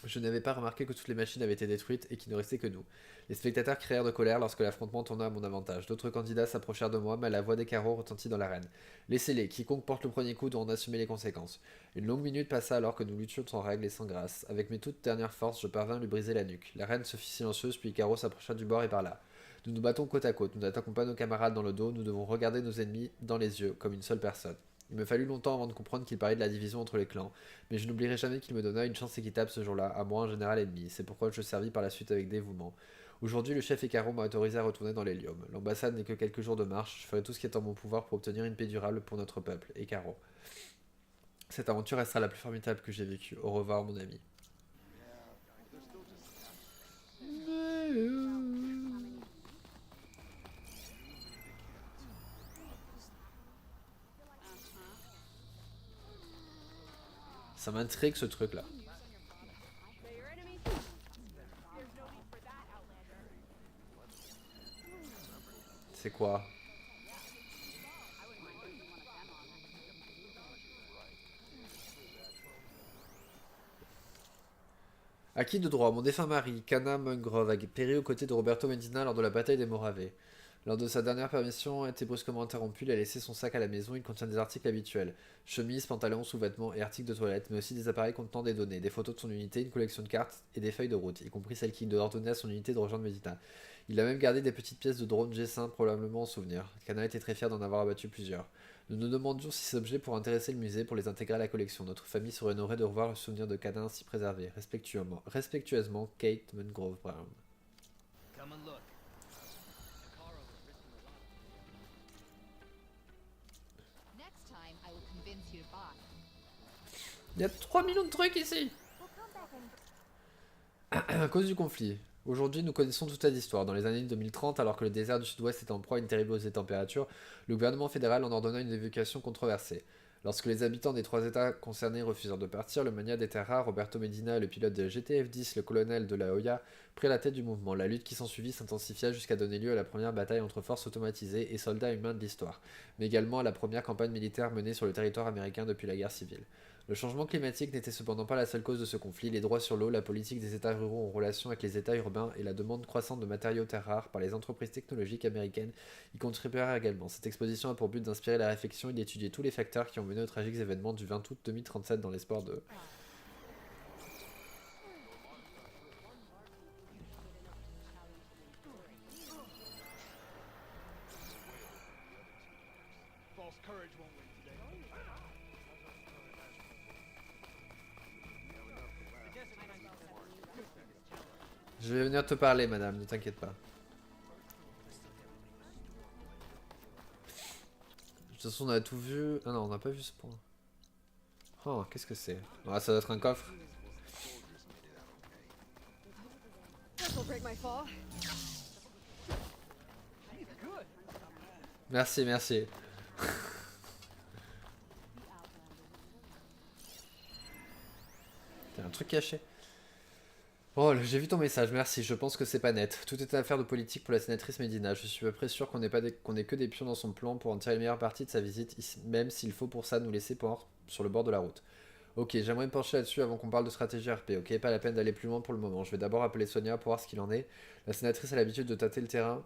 Je n'avais pas remarqué que toutes les machines avaient été détruites et qu'il ne restait que nous. Les spectateurs crièrent de colère lorsque l'affrontement tourna à mon avantage. D'autres candidats s'approchèrent de moi, mais la voix d'Hekarro retentit dans l'arène. Laissez-les, quiconque porte le premier coup doit en assumer les conséquences. Une longue minute passa alors que nous luttions sans règle et sans grâce. Avec mes toutes dernières forces, je parvins à lui briser la nuque. L'arène se fit silencieuse, puis Hekarro s'approcha du bord et parla. Nous nous battons côte à côte, nous n'attaquons pas nos camarades dans le dos, nous devons regarder nos ennemis dans les yeux, comme une seule personne. Il me fallut longtemps avant de comprendre qu'il parlait de la division entre les clans, mais je n'oublierai jamais qu'il me donna une chance équitable ce jour-là, à moi un général ennemi, c'est pourquoi je servis par la suite avec dévouement. Aujourd'hui, le chef Hekarro m'a autorisé à retourner dans l'hélium. L'ambassade n'est que quelques jours de marche, je ferai tout ce qui est en mon pouvoir pour obtenir une paix durable pour notre peuple, Hekarro. Cette aventure restera la plus formidable que j'ai vécue. Au revoir, mon ami. Ça m'intrigue ce truc là. C'est quoi? À qui de droit? Mon défunt mari, Kana Mungrove, a péri aux côtés de Roberto Medina lors de la bataille des Moravés. Lors de sa dernière permission a été brusquement interrompue, il a laissé son sac à la maison, il contient des articles habituels. Chemise, pantalons, sous-vêtements et articles de toilette, mais aussi des appareils contenant des données, des photos de son unité, une collection de cartes et des feuilles de route, y compris celles qui ordonnaient à son unité de rejoindre Medina. Il a même gardé des petites pièces de drone G5 probablement en souvenir. Kana était très fier d'en avoir abattu plusieurs. Nous nous demandions si ces objets pourraient intéresser le musée pour les intégrer à la collection. Notre famille serait honorée de revoir le souvenir de Kana ainsi préservé. Respectueusement, Kate Mungrove Brown. Il y a 3 millions de trucs ici. À cause du conflit. Aujourd'hui, nous connaissons toute cette histoire. Dans les années 2030, alors que le désert du sud-ouest est en proie à une terrible hausse des températures, le gouvernement fédéral en ordonna une évacuation controversée. Lorsque les habitants des 3 États concernés refusèrent de partir, le mania des terres rares, Roberto Medina, le pilote de GTF-10, le colonel de la Hoya, prirent la tête du mouvement. La lutte qui s'ensuivit s'intensifia jusqu'à donner lieu à la première bataille entre forces automatisées et soldats humains de l'histoire, mais également à la première campagne militaire menée sur le territoire américain depuis la guerre civile. Le changement climatique n'était cependant pas la seule cause de ce conflit. Les droits sur l'eau, la politique des États ruraux en relation avec les États urbains et la demande croissante de matériaux terres rares par les entreprises technologiques américaines y contribuèrent également. Cette exposition a pour but d'inspirer la réflexion et d'étudier tous les facteurs qui ont mené aux tragiques événements du 20 août 2037 dans l'espoir de... Je vais venir te parler, madame, ne t'inquiète pas. De toute façon, on a tout vu. Ah non, on n'a pas vu ce point. Oh, qu'est-ce que c'est? Ah, ça doit être un coffre. Merci, merci. T'as un truc caché. Oh, j'ai vu ton message, merci, je pense que c'est pas net. Tout est affaire de politique pour la sénatrice Medina. Je suis à peu près sûr qu'on n'est que des pions dans son plan pour en tirer les meilleures parties de sa visite, même s'il faut pour ça nous laisser sur le bord de la route. Ok, j'aimerais me pencher là-dessus avant qu'on parle de stratégie RP, ok? Pas la peine d'aller plus loin pour le moment. Je vais d'abord appeler Sonia pour voir ce qu'il en est. La sénatrice a l'habitude de tâter le terrain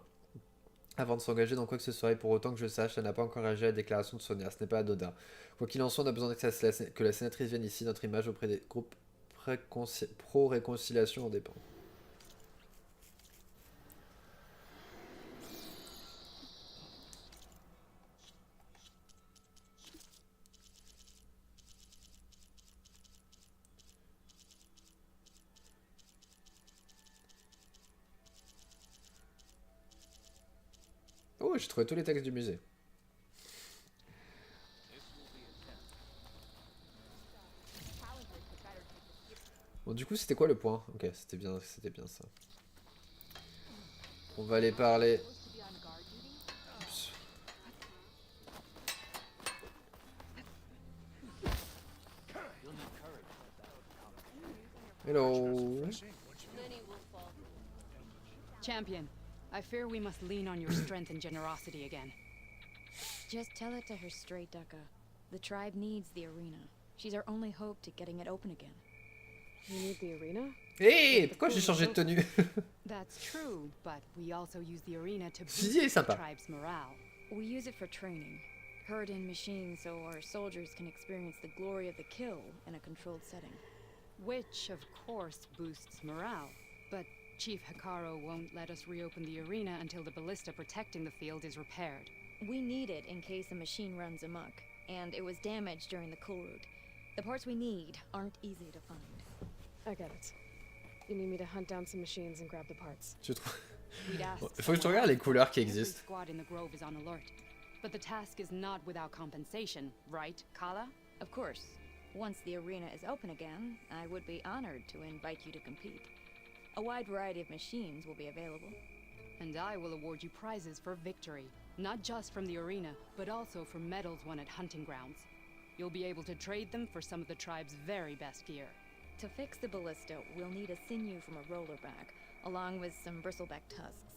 avant de s'engager dans quoi que ce soit, et pour autant que je sache, elle n'a pas encore réagi à la déclaration de Sonia. Ce n'est pas anodin. Quoi qu'il en soit, on a besoin que la sénatrice vienne ici. Notre image auprès des groupes pro-réconciliation en dépend. Oh, j'ai trouvé tous les textes du musée. Bon, du coup, c'était quoi le point? Ok, c'était bien ça. On va aller parler. Oups. Hello. Champion, I fear we must lean on your strength and generosity again. Just tell it to her straight, Ducka. The tribe needs the arena. She's our only hope to getting it open again. You need the arena? Hey, pourquoi j'ai changé de tenue? That's true, but we also use the arena to Ceci boost est the sympa. tribe's morale. We use it for training. Herd in machines so our soldiers can experience the glory of the kill in a controlled setting. Which, of course, boosts morale. But Chief Hekarro won't let us reopen the arena until the ballista protecting the field is repaired. We need it in case a machine runs amok, and it was damaged during the cool route. The parts we need aren't easy to find. I get it. You need me to hunt down some machines and grab the parts. Je trouve. We'd ask Il faut que je regarde les couleurs qui Every existent. squad in the grove is on alert. But the task is not without compensation, right, Kala? Of course. Once the arena is open again, I would be honored to invite you to compete. A wide variety of machines will be available. And I will award you prizes for victory, not just from the arena, but also for medals won at hunting grounds. You'll be able to trade them for some of the tribe's very best gear. To fix the ballista, we'll need a sinew from a rollerback, along with some bristleback tusks.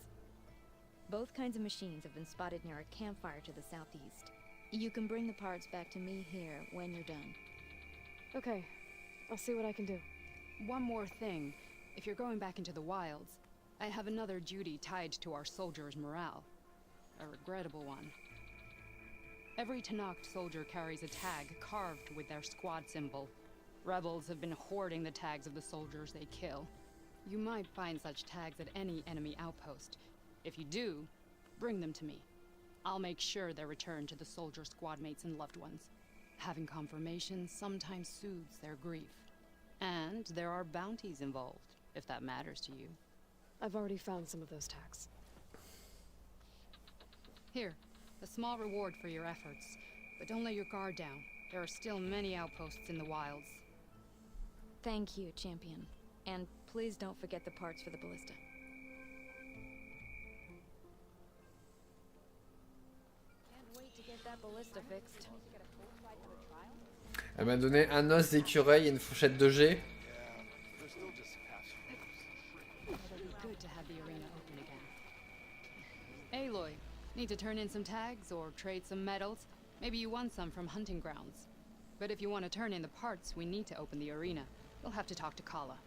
Both kinds of machines have been spotted near a campfire to the southeast. You can bring the parts back to me here when you're done. Okay, I'll see what I can do. One more thing. If you're going back into the wilds, I have another duty tied to our soldiers' morale. A regrettable one. Every Tenakth soldier carries a tag carved with their squad symbol. Rebels have been hoarding the tags of the soldiers they kill. You might find such tags at any enemy outpost. If you do, bring them to me. I'll make sure they're returned to the soldier squad mates and loved ones. Having confirmation sometimes soothes their grief. And there are bounties involved, if that matters to you. I've already found some of those tags. Here, a small reward for your efforts. But don't let your guard down. There are still many outposts in the wilds. Thank you, champion. And please don't forget the parts for the ballista. Can't wait to get that ballista fixed. Elle m'a donné un os d'écureuil et une fourchette de G. It'll be good to have the arena open again. Aloy, need to turn in some tags or trade some medals? Maybe you won some from hunting grounds. But if you want to turn in the parts, we need to open the arena. We'll have to talk to Kala.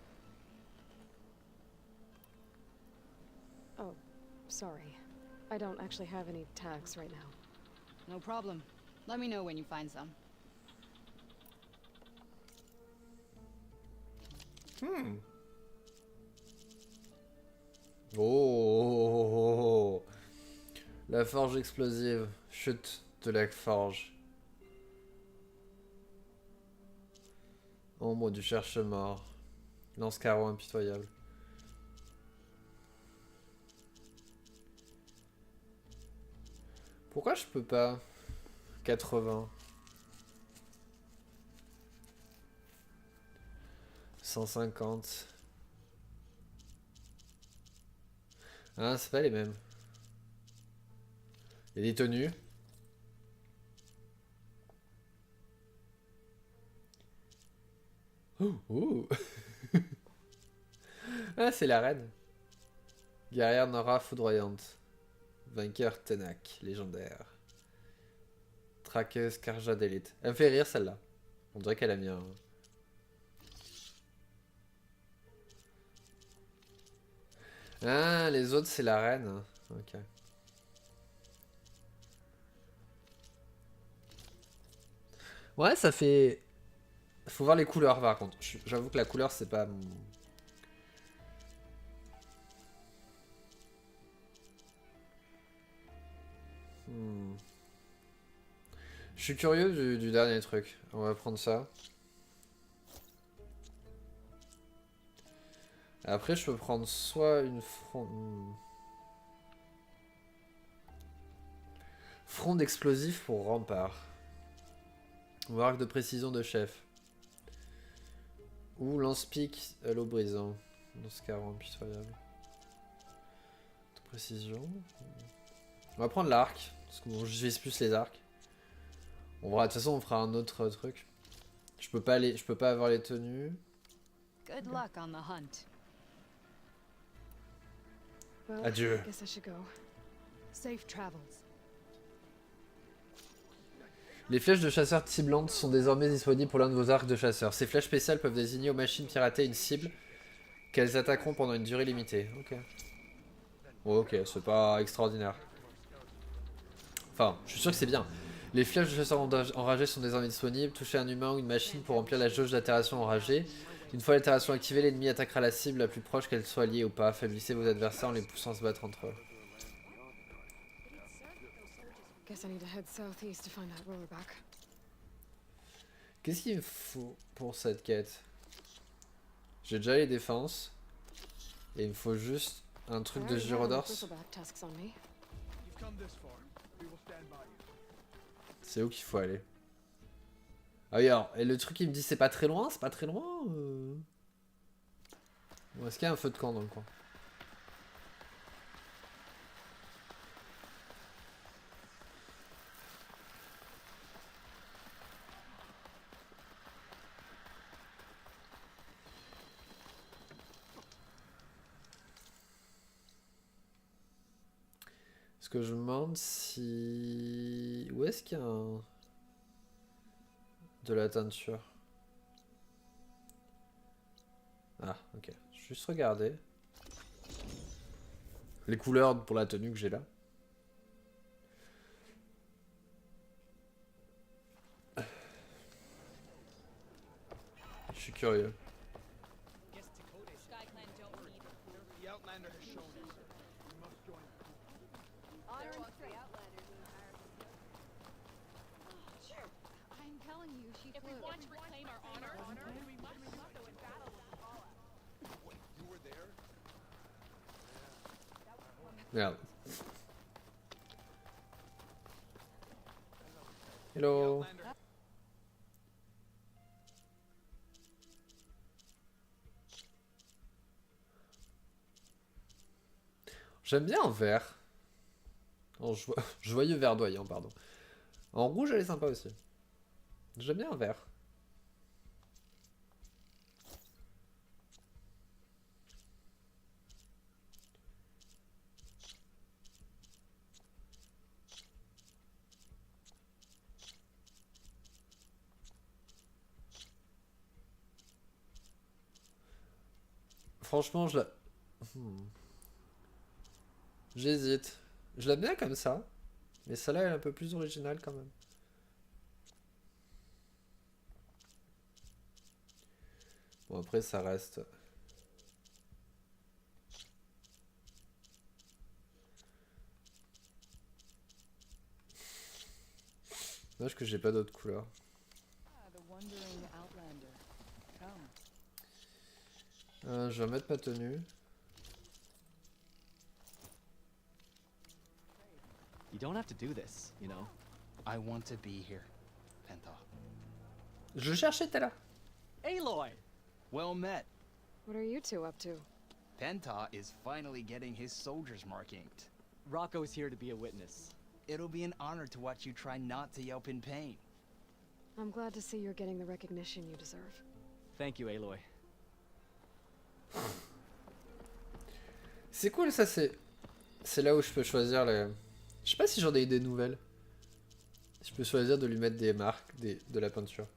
Oh, sorry. I don't actually have any tags right now. No problem. Let me know when you find some. Oh, la forge explosive. Chute de la forge. Ombre du cherche-mort. Lance-carreau impitoyable. Pourquoi je peux pas 80 150. Ah, c'est pas les mêmes. Il y a des tenues. Ouh, ouh. Ah, c'est la reine. Guerrière Nora foudroyante. Vainqueur Tenak, légendaire. Traqueuse Karja d'élite. Elle me fait rire celle-là. On dirait qu'elle a mis un... Ah, les autres c'est la reine. Ok. Ouais, ça fait... Faut voir les couleurs par contre. J'avoue que la couleur c'est pas mon... Je suis curieux du dernier truc. On va prendre ça. Après, je peux prendre soit une fronde explosif pour rempart. Ou arc de précision de chef. Ou lance-pique à l'eau brisant. Lance-carreau impitoyable. De précision. On va prendre l'arc. Parce que bon, je vise plus les arcs. On verra, de toute façon, on fera un autre truc. Je peux pas avoir les tenues. Good luck on the hunt. Well, Adieu. I guess I should go. Safe travels. Les flèches de chasseur ciblantes sont désormais disponibles pour l'un de vos arcs de chasseur. Ces flèches spéciales peuvent désigner aux machines piratées une cible qu'elles attaqueront pendant une durée limitée. Ok. Oh, ok, c'est pas extraordinaire. Enfin, je suis sûr que c'est bien. Les flèches de chasseur enragés sont désormais disponibles. Touchez un humain ou une machine pour remplir la jauge d'altération enragée. Une fois l'altération activée, l'ennemi attaquera la cible la plus proche, qu'elle soit liée ou pas. Affaiblissez vos adversaires en les poussant à se battre entre eux. Qu'est-ce qu'il me faut pour cette quête? J'ai déjà les défenses. Et il me faut juste un truc de Gyrodors. C'est où qu'il faut aller? Ah oui, alors, et le truc il me dit c'est pas très loin, Bon, est-ce qu'il y a un feu de camp dans le coin? Est-ce que je me demande si... Où est-ce qu'il y a un... de la teinture? Ah, ok. Juste regarder. Les couleurs pour la tenue que j'ai là. Je suis curieux. If we want to reclaim our honor, we must do so in battle with Valhalla. Wait, you were there? Merde. Hello. J'aime bien en vert. En joyeux verdoyant, pardon. En rouge, elle est sympa aussi. J'aime bien en vert. Franchement, je la... J'hésite. Je l'aime bien comme ça. Mais celle-là, elle est un peu plus originale quand même. Bon, après, ça reste... Dommage que j'ai pas d'autres couleurs. Je vais mettre ma tenue. You don't have to do this, you know. I want to be here, Penta. Je cherchais tout à l'heure. Aloy! Well met. What are you two up to? Penta is finally getting his soldier's mark inked. Rocco's here to be a witness. It'll be an honor to watch you try not to yelp in pain. I'm glad to see you're getting the recognition you deserve. Thank you, Aloy. C'est cool, ça, c'est là où je peux choisir les... Je sais pas si j'en ai des nouvelles. Je peux choisir de lui mettre des marques, de la peinture.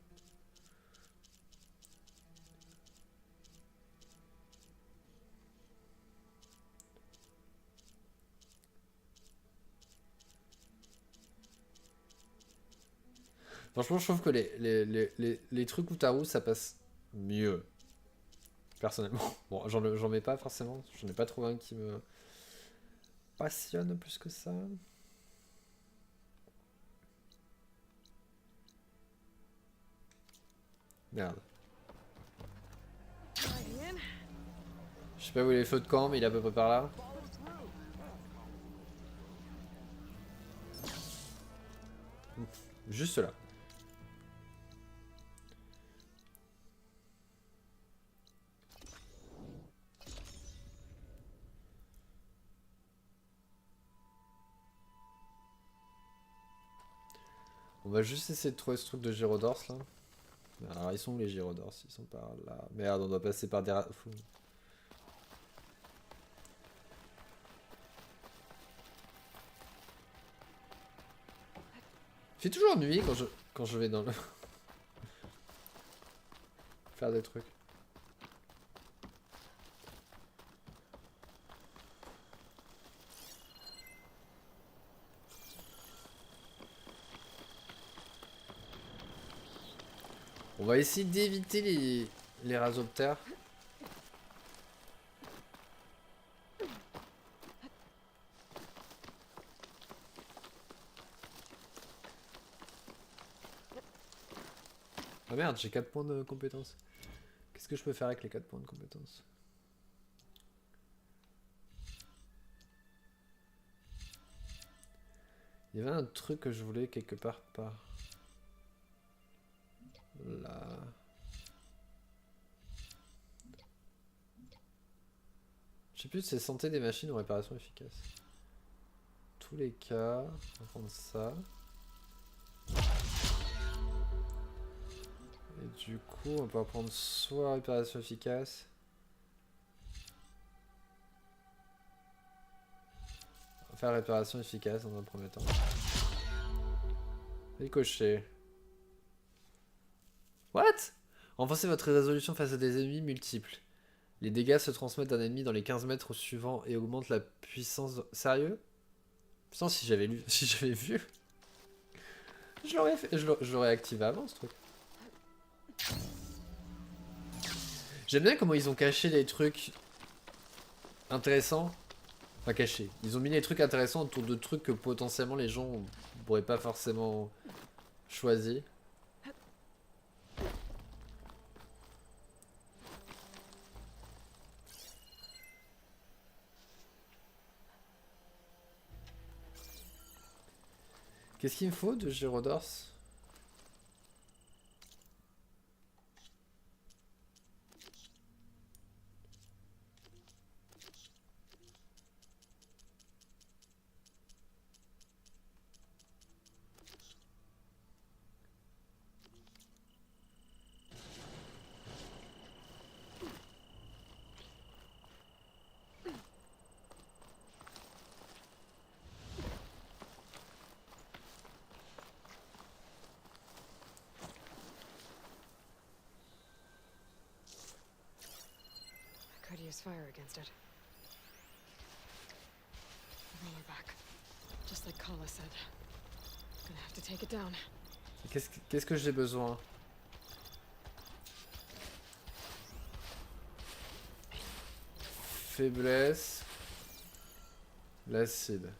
Franchement, je trouve que les trucs Utaru, ça passe mieux. Personnellement. Bon, j'en mets pas forcément. J'en ai pas trouvé un qui me passionne plus que ça. Merde. Je sais pas où est les feux de camp, mais il est à peu près par là. Juste là. On va juste essayer de trouver ce truc de gyrodors là. Alors ils sont où les gyrodors? Ils sont par là. Merde, on doit passer par des... Fou. Il fait toujours nuit quand je vais dans le... faire des trucs. On va essayer d'éviter les rasoptères. Ah merde, j'ai 4 points de compétence. Qu'est-ce que je peux faire avec les 4 points de compétence? Il y avait un truc que je voulais quelque part par... là. Je sais plus si c'est santé des machines ou réparation efficace. Tous les cas, on va prendre ça. Et du coup, on va prendre soit réparation efficace. On va faire réparation efficace dans un premier temps. Ricochet. What? Renforcez votre résolution face à des ennemis multiples. Les dégâts se transmettent d'un ennemi dans les 15 mètres suivants et augmentent la puissance... Sérieux? Putain, si j'avais vu, je l'aurais activé avant ce truc. J'aime bien comment ils ont caché les trucs intéressants. Enfin caché. Ils ont mis les trucs intéressants autour de trucs que potentiellement les gens n'auraient pas forcément choisi. Qu'est-ce qu'il me faut de gyrodors? Could use fire against it. Roll her back. Just like Kala said. Gonna have to take it down. Qu'est-ce que j'ai besoin? Faiblesse. L'acide.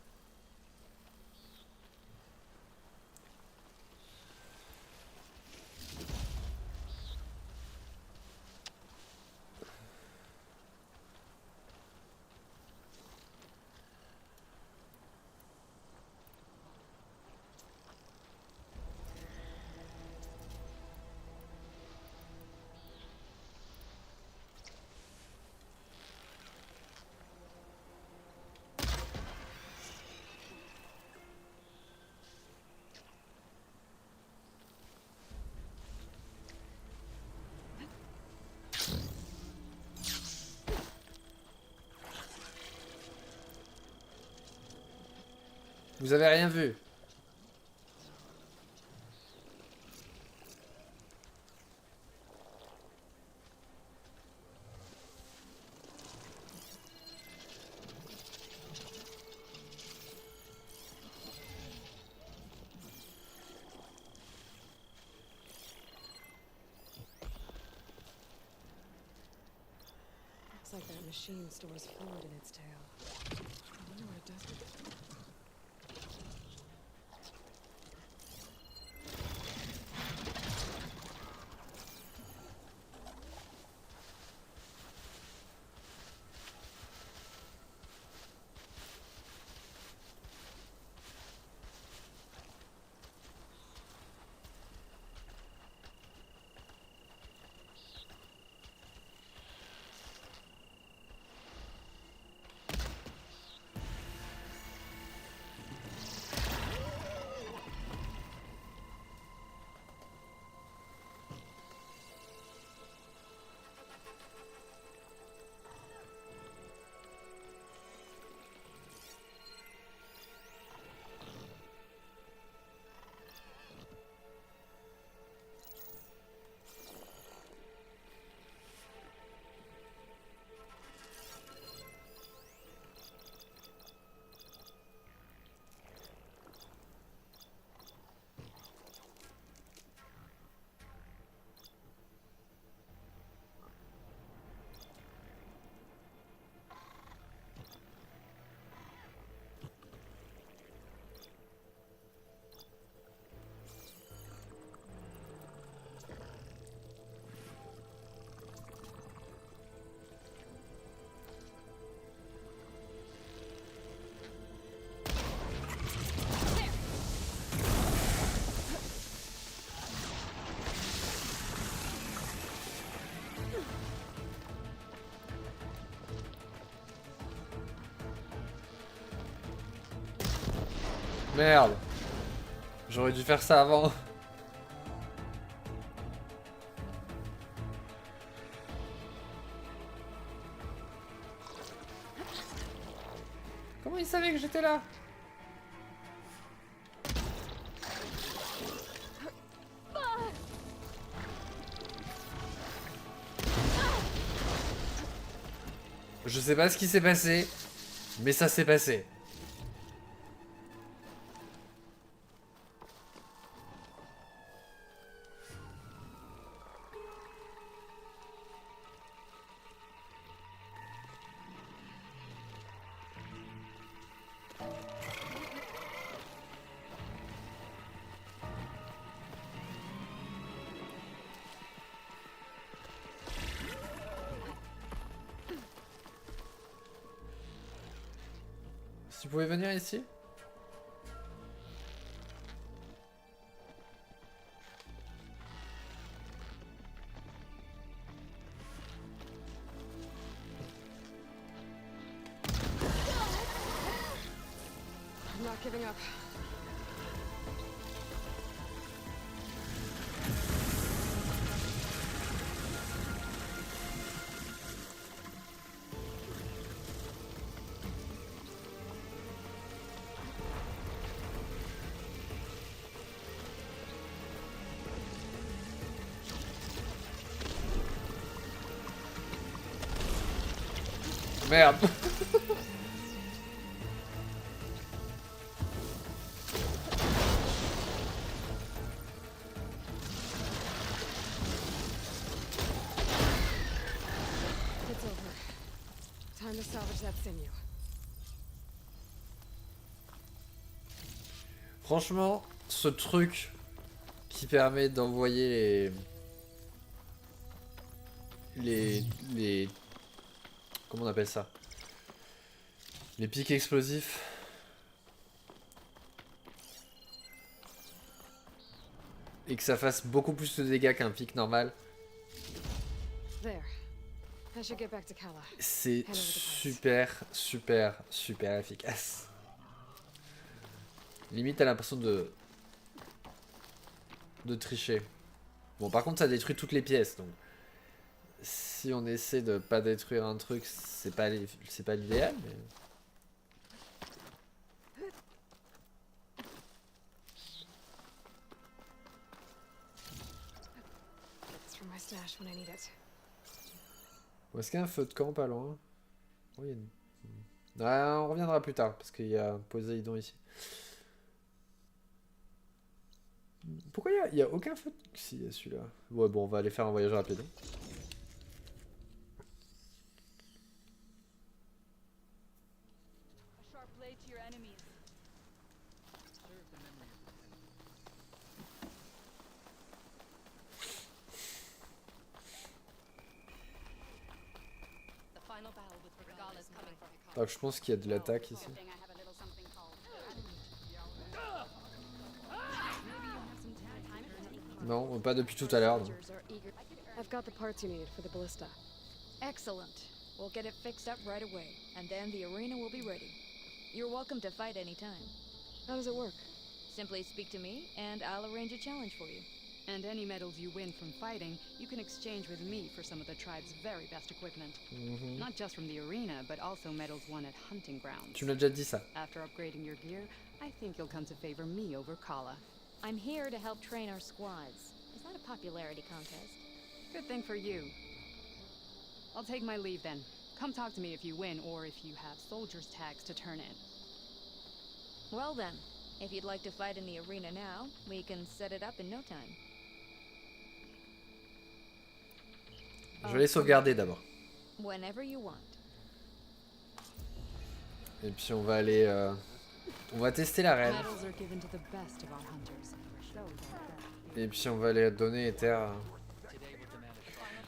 Vous avez rien vu? Looks like that machine stores fluid in its tail. I wonder what it does with it. Merde. J'aurais dû faire ça avant. Comment il savait que j'étais là? Je sais pas ce qui s'est passé, mais ça s'est passé. Si tu pouvais venir ici? I'm not giving up. Merde. It's over. Time to salvage that sinew. Franchement, ce truc qui permet d'envoyer les comment on appelle ça? Les pics explosifs. Et que ça fasse beaucoup plus de dégâts qu'un pic normal. There. I should get back to Kala. C'est super, super, super efficace. Limite, t'as l'impression de tricher. Bon, par contre, ça détruit toutes les pièces, donc si on essaie de pas détruire un truc, c'est pas l'idéal, mais... It's from my stash when I need it. Où est-ce qu'il y a un feu de camp pas loin? Oh, il y a une... Ah, on reviendra plus tard, parce qu'il y a un Poséidon ici. Pourquoi il y a aucun feu de... Si, il y a celui-là. Ouais, bon, on va aller faire un voyage rapide. Ah, je pense qu'il y a de l'attaque ici. Non, pas depuis tout à l'heure. I've got the parts you need for the ballista. Excellent. We'll get it fixed up right away, and then the arena will be ready. You're welcome to fight anytime. How does it work? Simply speak to me, and I'll arrange a challenge for you. And any medals you win from fighting, you can exchange with me for some of the tribe's very best equipment. Not just from the arena, but also medals won at hunting grounds. Tu me l'as déjà dit ça. After upgrading your gear, I think you'll come to favor me over Kala. I'm here to help train our squads. Is that a popularity contest? Good thing for you. I'll take my leave then. Come talk to me if you win or if you have soldiers' tags to turn in. Well then, if you'd like to fight in the arena now, we can set it up in no time. Je vais les sauvegarder d'abord. Whenever you want. Et puis on va aller... On va tester l'arène. Et puis on va aller donner Ether.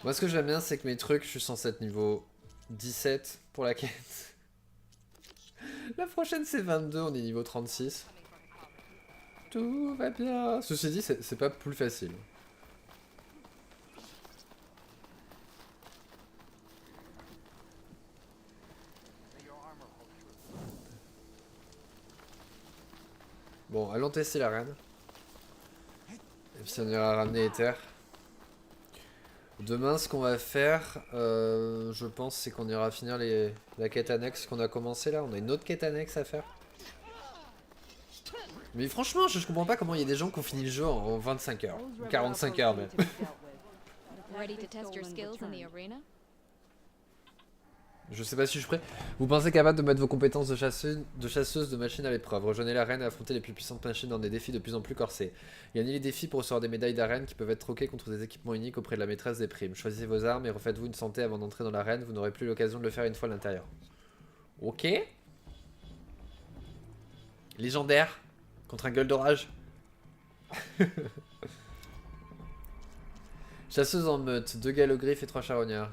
Moi ce que j'aime bien c'est que mes trucs, je suis censé être niveau 17 pour la quête. La prochaine c'est 22, on est niveau 36. Tout va bien. Ceci dit, c'est pas plus facile. Bon, allons tester l'arène. Et puis on ira ramener Ether. Demain, ce qu'on va faire, je pense, c'est qu'on ira finir la quête annexe qu'on a commencé là. On a une autre quête annexe à faire. Mais franchement, je comprends pas comment il y a des gens qui ont fini le jeu en 25 heures. Ou 45 heures même. Ready to test your skills in the arena? Je sais pas si je suis prêt. Vous pensez capable de mettre vos compétences de chasseuse de machines à l'épreuve. Rejoignez l'arène et affrontez les plus puissantes machines dans des défis de plus en plus corsés. Gagnez les défis pour recevoir des médailles d'arène qui peuvent être troquées contre des équipements uniques auprès de la maîtresse des primes. Choisissez vos armes et refaites-vous une santé avant d'entrer dans l'arène. Vous n'aurez plus l'occasion de le faire une fois à l'intérieur. Ok. Légendaire. Contre un gueule d'orage. Chasseuse en meute. 2 galogriffes et 3 charognards.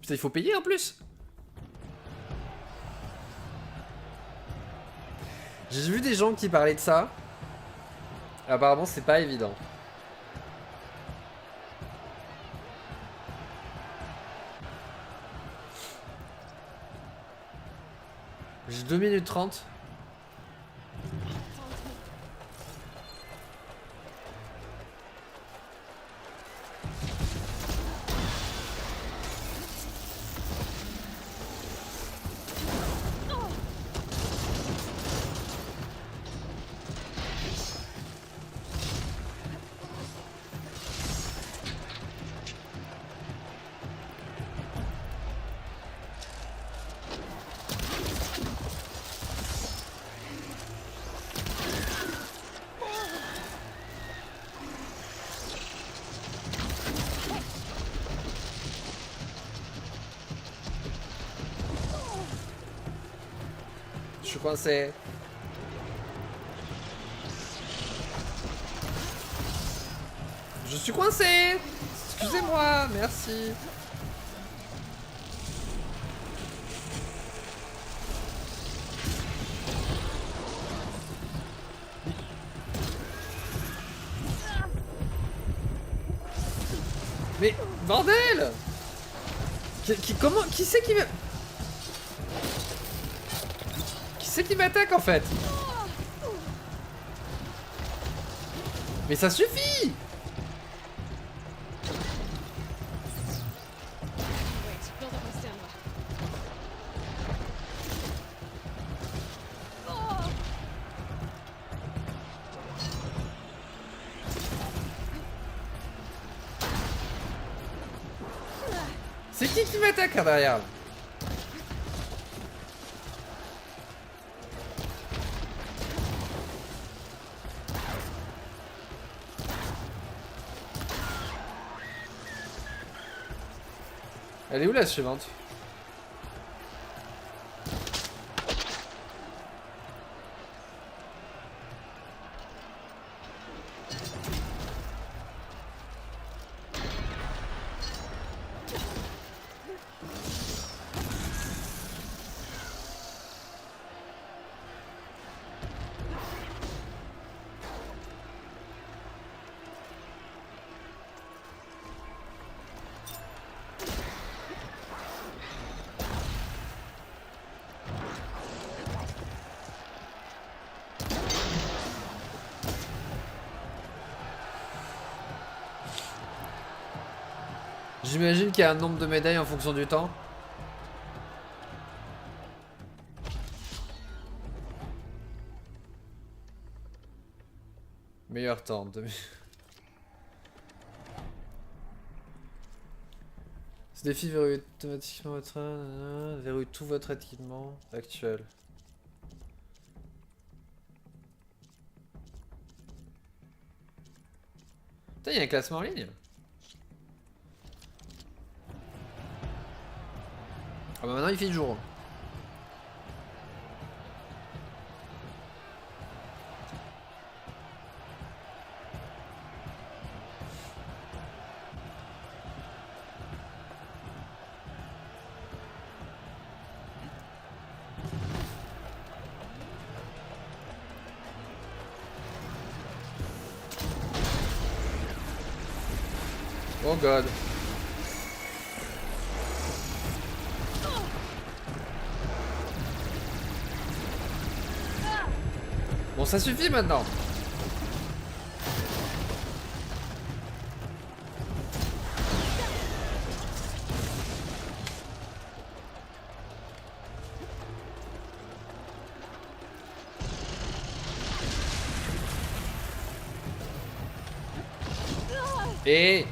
Putain, il faut payer en plus. J'ai vu des gens qui parlaient de ça. Apparemment, c'est pas évident. J'ai 2 minutes 30. suis coincé. Je suis coincé. Excusez-moi, merci. Mais bordel! Qui c'est qui me... Qui c'est qui m'attaque en fait? Mais ça suffit! C'est qui m'attaque là derrière là? Elle est où la suivante? J'imagine qu'il y a un nombre de médailles en fonction du temps. Meilleur temps. Ce défi verrouille automatiquement votre... verrouille tout votre équipement actuel. Putain, il y a un classement en ligne. Ah bah maintenant il fait jour. Oh god. Bon, ça suffit maintenant. Et...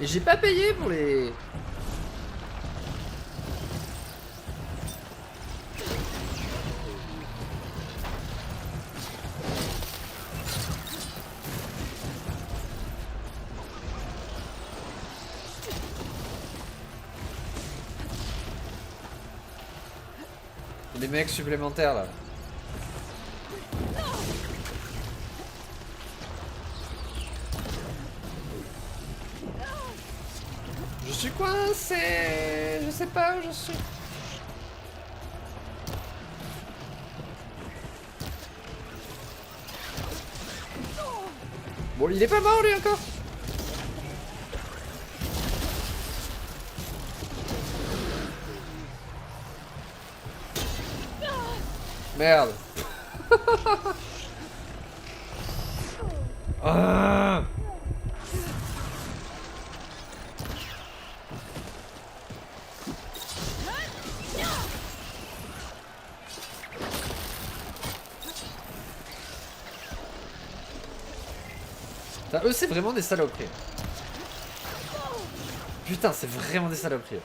Et j'ai pas payé pour les... Les mecs supplémentaires là. Je suis coincé. Je sais pas où je suis. Bon, il est pas mort lui encore. Merde. Ah. Putain, eux c'est vraiment des saloperies. Putain, c'est vraiment des saloperies.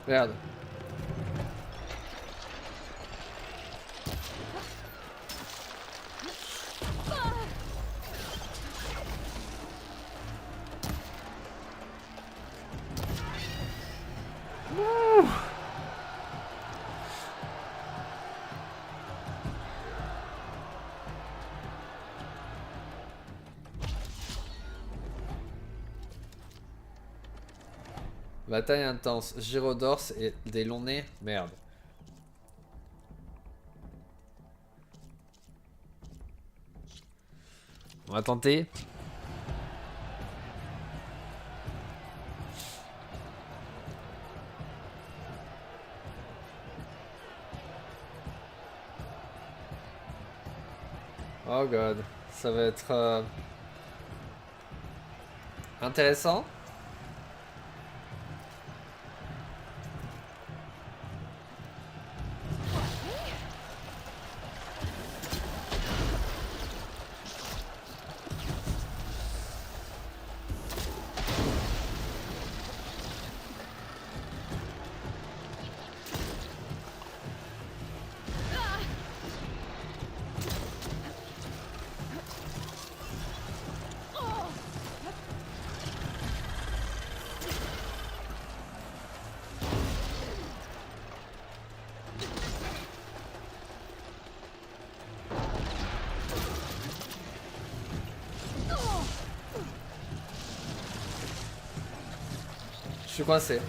Merde. Ouh. Bataille intense, gyrodors et des longs nez. Merde. On va tenter. Oh god, ça va être intéressant. Je suis coincé.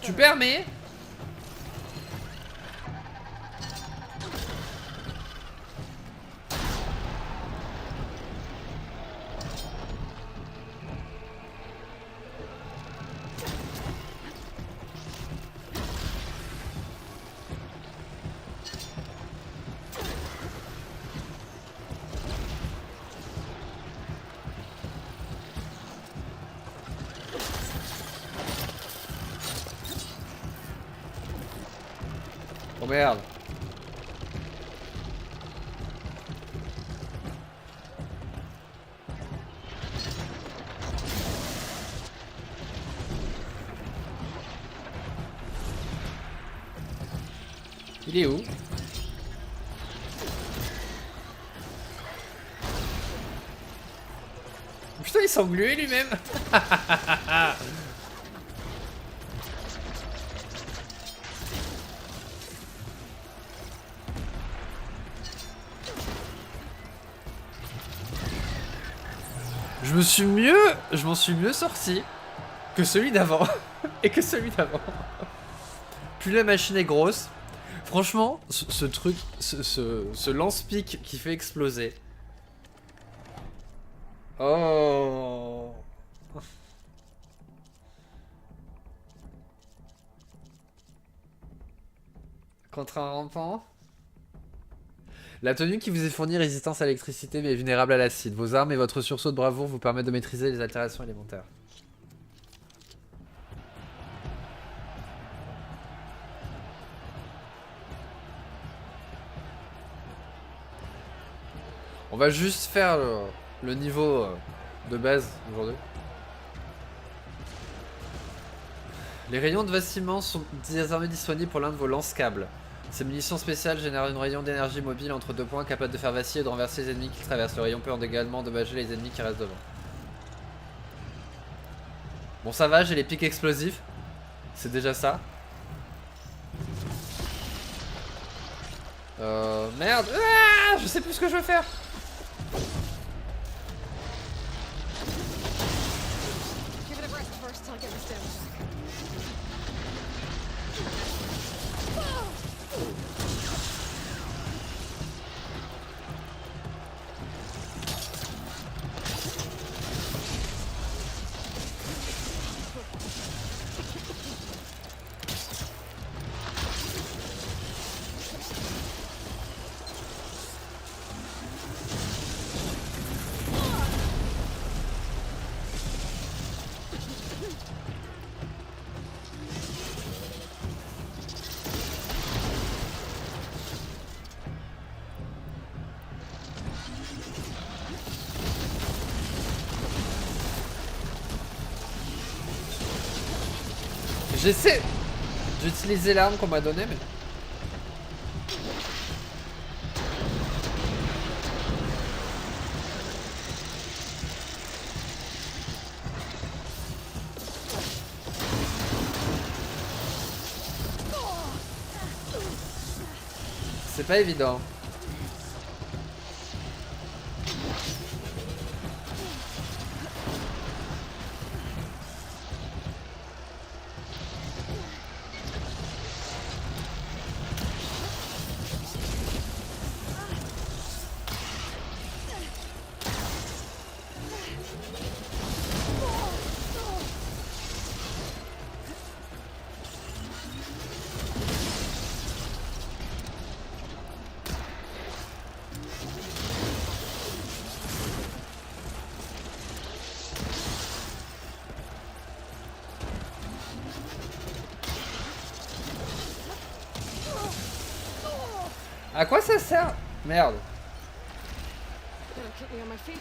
Tu permets? Oh merde. Il est où? Putain, il s'est englué lui-même. Je m'en suis mieux sorti que celui d'avant. Et que celui d'avant. Plus la machine est grosse. Franchement, ce truc, ce lance-pique qui fait exploser. Oh. Contre un rampant. La tenue qui vous est fournie résistance à l'électricité mais vulnérable à l'acide. Vos armes et votre sursaut de bravoure vous permettent de maîtriser les altérations élémentaires. On va juste faire le niveau de base aujourd'hui. Les rayons de vacillement sont désormais disponibles pour l'un de vos lance-câbles. Ces munitions spéciales génèrent un rayon d'énergie mobile entre 2 points capable de faire vaciller et de renverser les ennemis qui traversent. Le rayon peut également endommager les ennemis qui restent devant. Bon, ça va, j'ai les pics explosifs. C'est déjà ça. Merde. Ah, je sais plus ce que je veux faire. Just till I get my stamina back. J'essaie d'utiliser l'arme qu'on m'a donnée, mais... C'est pas évident. À quoi ça sert? Merde. That'll keep me on my feet.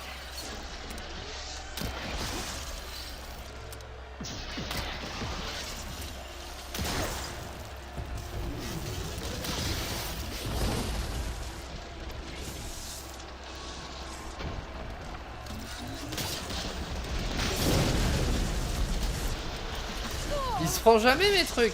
Ils se font jamais mes trucs.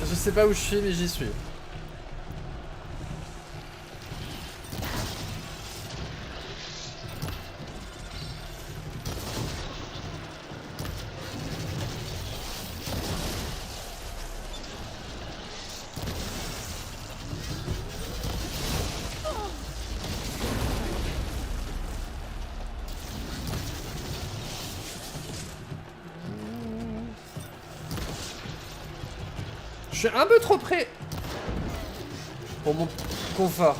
Je sais pas où je suis, mais j'y suis. Je suis un peu trop près pour mon confort.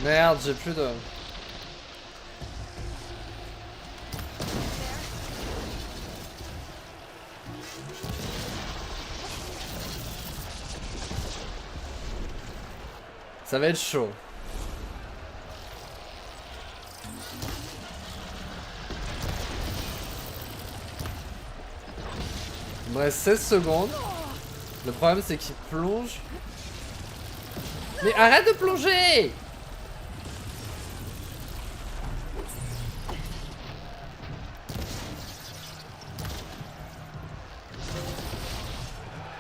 Merde, j'ai plus de... Ça va être chaud. Il me reste 16 secondes. Le problème c'est qu'il plonge. Mais arrête de plonger!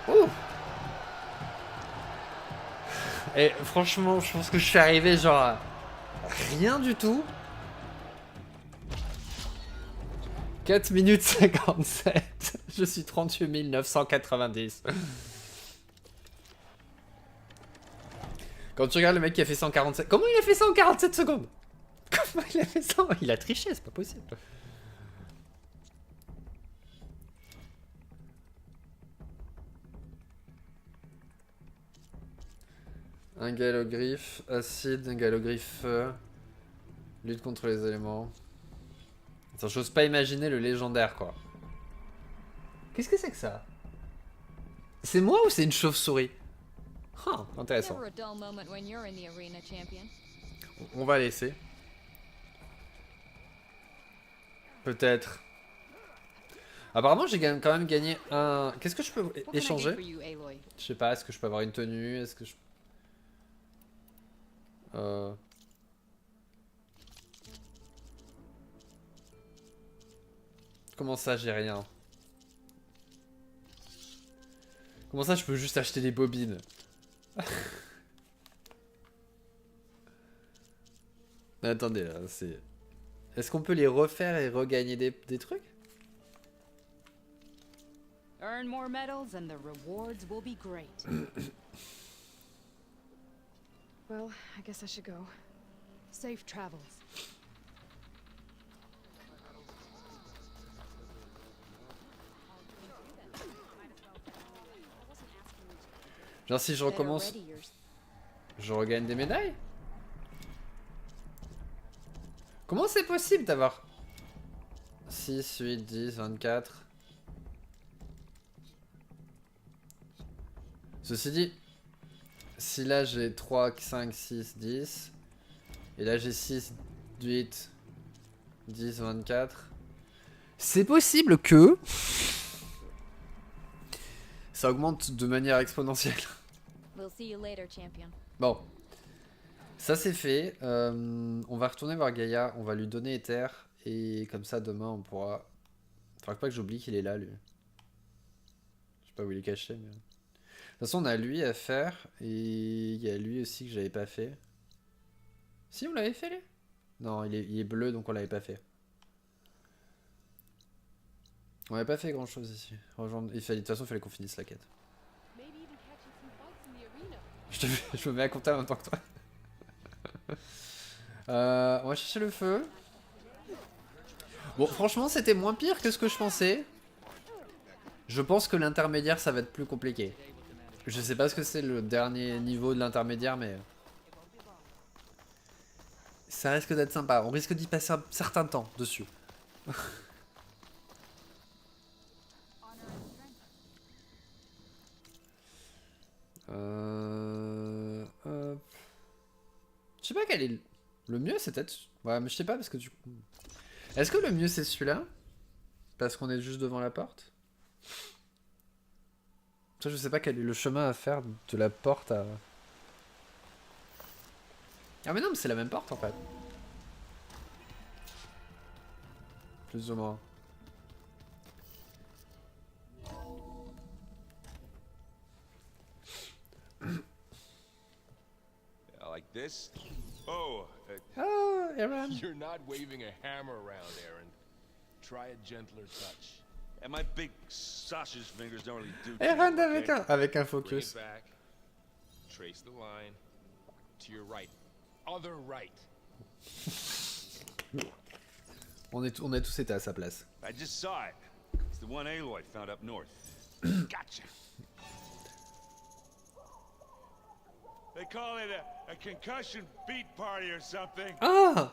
Ouh! Et franchement, je pense que je suis arrivé genre à rien du tout. 4 minutes 57. Je suis 38 990. Quand tu regardes le mec qui a fait 147... Comment il a fait ça en 47 secondes? Comment il a fait ça? Il a triché, c'est pas possible. Un galogriffe, acide, un galogriffe feu. Lutte contre les éléments. Attends, j'ose pas imaginer le légendaire, quoi. Qu'est-ce que c'est que ça? C'est moi ou c'est une chauve-souris? Ah, intéressant. Never a dull moment when you're in the arena, champion. On va laisser. Peut-être. Apparemment, j'ai quand même gagné un... Qu'est-ce que je peux échanger? Je sais pas, est-ce que je peux avoir une tenue? Est-ce que je... Comment ça, j'ai rien? Comment ça, je peux juste acheter des bobines? Mais attendez, là, c'est... Est-ce qu'on peut les refaire et regagner des trucs? Earn more medals and the rewards will be great. Well, I guess I should go. Safe travels. Genre si je recommence, je regagne des médailles? Comment c'est possible d'avoir 6, 8, 10, 24? Ceci dit, si là j'ai 3, 5, 6, 10, et là j'ai 6, 8, 10, 24, c'est possible que ça augmente de manière exponentielle. We'll see you later, champion. Bon, ça c'est fait. On va retourner voir Gaïa, on va lui donner Ether, et comme ça demain on pourra... Faudra pas que j'oublie qu'il est là, lui. Je sais pas où il est caché, mais... De toute façon, on a lui à faire, et il y a lui aussi que j'avais pas fait. Si, on l'avait fait, lui? Non, il est bleu, donc on l'avait pas fait. On n'avait pas fait grand chose ici. Rejoindre... De toute façon, il fallait qu'on finisse la quête. Je me mets à compter en même temps que toi. On va chercher le feu. Bon, franchement, c'était moins pire que ce que je pensais. Je pense que l'intermédiaire, ça va être plus compliqué. Je sais pas ce que c'est le dernier niveau de l'intermédiaire, mais... Ça risque d'être sympa. On risque d'y passer un certain temps dessus. Je sais pas quel est le mieux, c'est peut-être... Ouais, mais je sais pas parce que du coup... Est-ce que le mieux c'est celui-là? Parce qu'on est juste devant la porte? Ça, je sais pas quel est le chemin à faire de la porte à... Ah mais non, mais c'est la même porte en fait. Plus ou moins. Like this? Oh, oh, Aaron. You're not waving a hammer around, Aaron. Try a gentler touch. And my big sausage fingers don't really do. Aaron avec un focus. Bring it back. Trace the line to your right. Other right. On a tous été à sa place. I just saw it. It's the one Aloy found up north. Gotcha. They call it a concussion beat party or something. Ah!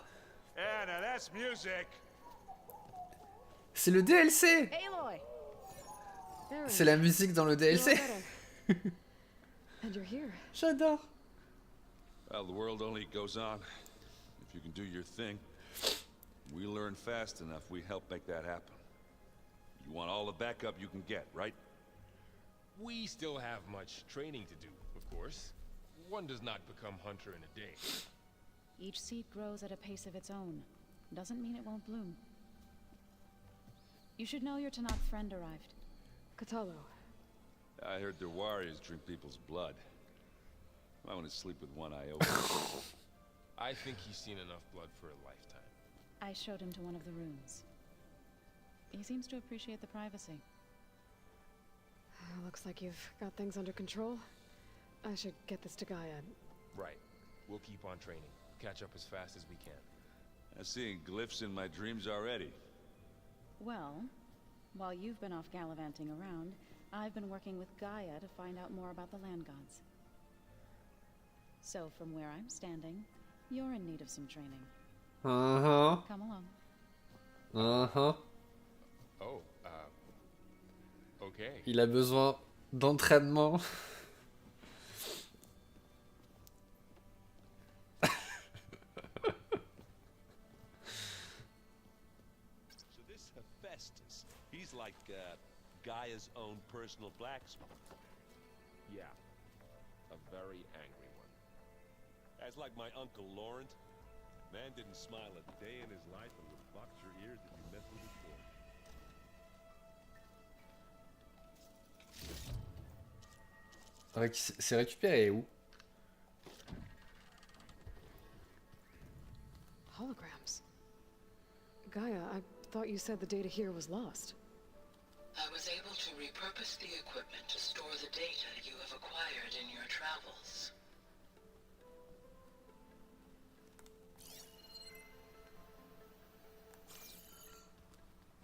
Yeah, now that's music. C'est le DLC! Aloy! C'est la musique dans le DLC. And you're here. J'adore. Well, the world only goes on if you can do your thing. We learn fast enough, we help make that happen. You want all the backup you can get, right? We still have much training to do, of course. One does not become hunter in a day. Each seed grows at a pace of its own. Doesn't mean it won't bloom. You should know your Tanakh friend arrived. Hekarro. I heard their warriors drink people's blood. I want to sleep with one eye open. I think he's seen enough blood for a lifetime. I showed him to one of the rooms. He seems to appreciate the privacy. Looks like you've got things under control. I should get this to Gaia. Right. We'll keep on training. Catch up as fast as we can. I'm seeing glyphs in my dreams already. Well, while you've been off gallivanting around, I've been working with Gaia to find out more about the land gods. So from where I'm standing, you're in need of some training. Uh-huh. Come along. Uh-huh. Oh, okay. Il a besoin d'entraînement. So this Hephaestus, he's like Gaia's own personal blacksmith. Yeah. A very angry one. That's like my Uncle Laurent. Man didn't smile a day in his life and would box your ears if you messed with his boy. C'est récupéré où? Holograms. Gaia, I thought you said the data here was lost. I was able to repurpose the equipment to store the data you have acquired in your travels.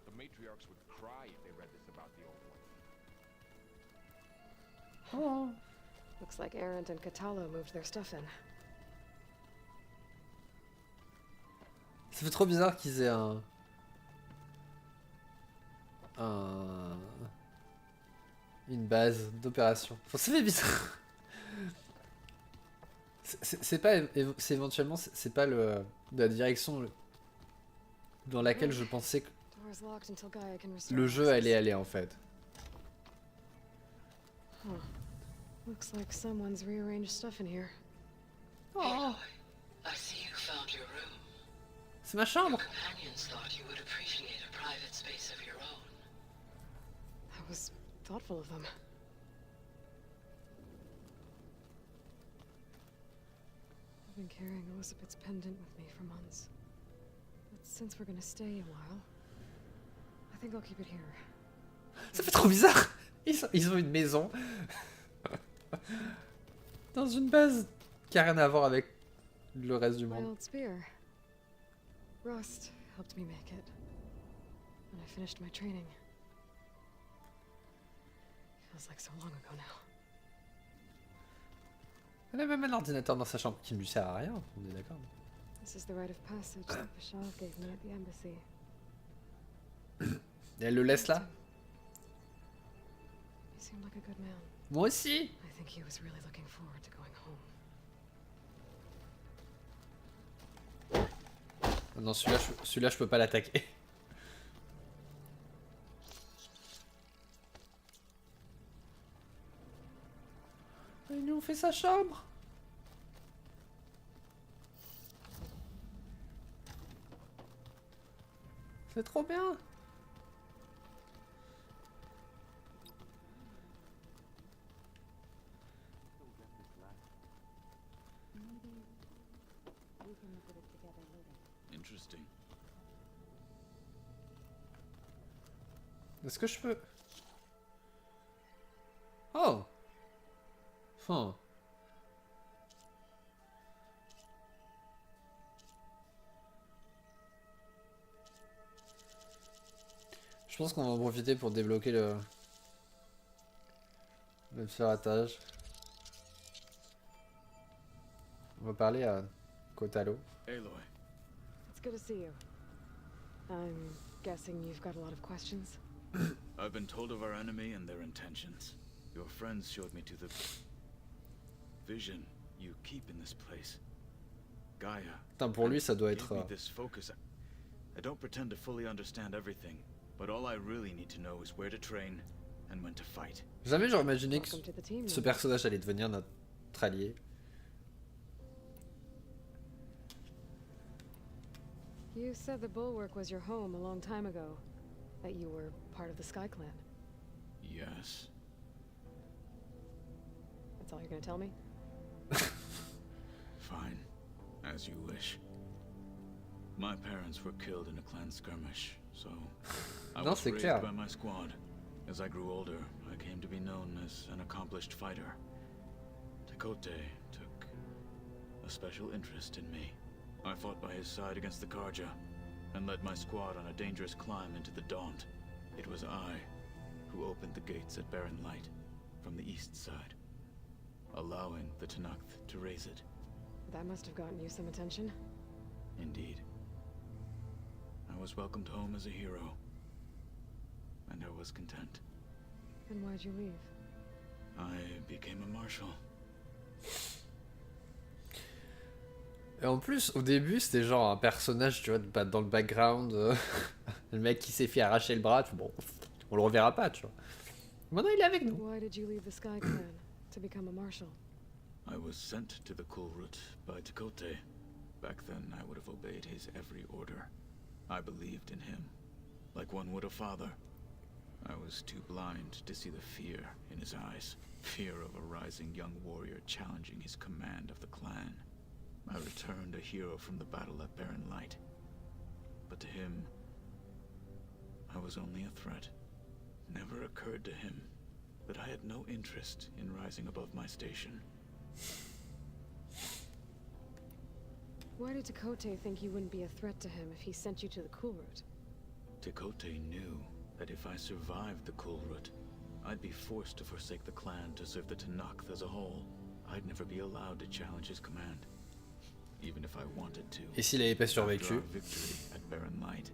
The matriarchs would cry if they read this about the old one. Oh. Looks like Erend and Hekarro moved their stuff in. Ça fait trop bizarre qu'ils aient une base d'opération. Enfin, ça fait bizarre. C'est pas, c'est éventuellement, c'est pas la direction dans laquelle je pensais que le jeu allait aller en fait. Huh. Looks like someone's rearranged stuff in here. Aloy, I see you found your room. C'est ma chambre. Your companions thought you would appreciate a private space of your own. That was thoughtful of them. I've been carrying Elizabeth's pendant with me for months. But since we're gonna stay a while, I think I'll keep it here. Ça fait trop bizarre. Ils ont une maison dans une base qui a rien à voir avec le reste du My monde. old spear. Rust helped me make it. When I finished my training. Feels like so long ago now. Elle a même un ordinateur dans sa chambre qui ne lui sert à rien, on est d'accord. This is the rite of passage that Bashar gave me at the embassy. Et elle le laisse là? He seemed like a good man. Moi aussi. I think he was really looking forward to going home. Ah non, celui-là je peux pas l'attaquer. Il nous fait sa chambre. C'est trop bien. Interesting. Est-ce que je peux... Oh. Je pense qu'on va en profiter pour débloquer le piratage. On va parler à Kotalo. Aloy. It's good to see you. I'm guessing you've got a lot of questions? I've been told of our enemy and their intentions. Your friends showed me to the vision you keep in this place. Gaia. Putain, pour lui, ça doit Gave être... me this focus. I don't pretend to fully understand everything, but all I really need to know is where to train and when to fight. Jamais j'aurais imaginé que ce personnage allait devenir notre allié. You said the Bulwark was your home a long time ago. That you were part of the Sky Clan. Yes. That's all you're gonna tell me? Fine. As you wish. My parents were killed in a clan skirmish, so I was raised by my squad. As I grew older, I came to be known as an accomplished fighter. Tekote took a special interest in me. I fought by his side against the Karja, and led my squad on a dangerous climb into the Daunt. It was I who opened the gates at Barren Light from the east side, allowing the Tenakth to raise it. That must have gotten you some attention. Indeed. I was welcomed home as a hero, and I was content. And why'd you leave? I became a marshal. Et en plus, au début, c'était genre un personnage, tu vois, dans le background, le mec qui s'est fait arracher le bras, tu vois, bon, on le reverra pas, tu vois. Maintenant, il est avec nous. Why did you leave the Sky Clan to become a marshal? I was sent to the Kulrut by Tekote. Back then, I would have obeyed his every order. I believed in him, like one would a father. I was too blind to see the fear in his eyes. Fear of a rising young warrior challenging his command of the clan. I returned a hero from the battle at Barren Light. But to him, I was only a threat. Never occurred to him that I had no interest in rising above my station. Why did Tekote think you wouldn't be a threat to him if he sent you to the Kulrut? Tekote knew that if I survived the Kulrut, I'd be forced to forsake the clan to serve the Tenakth as a whole. I'd never be allowed to challenge his command, even if I wanted to. Et s'il avait pas survécu? After our victory at Barren Light,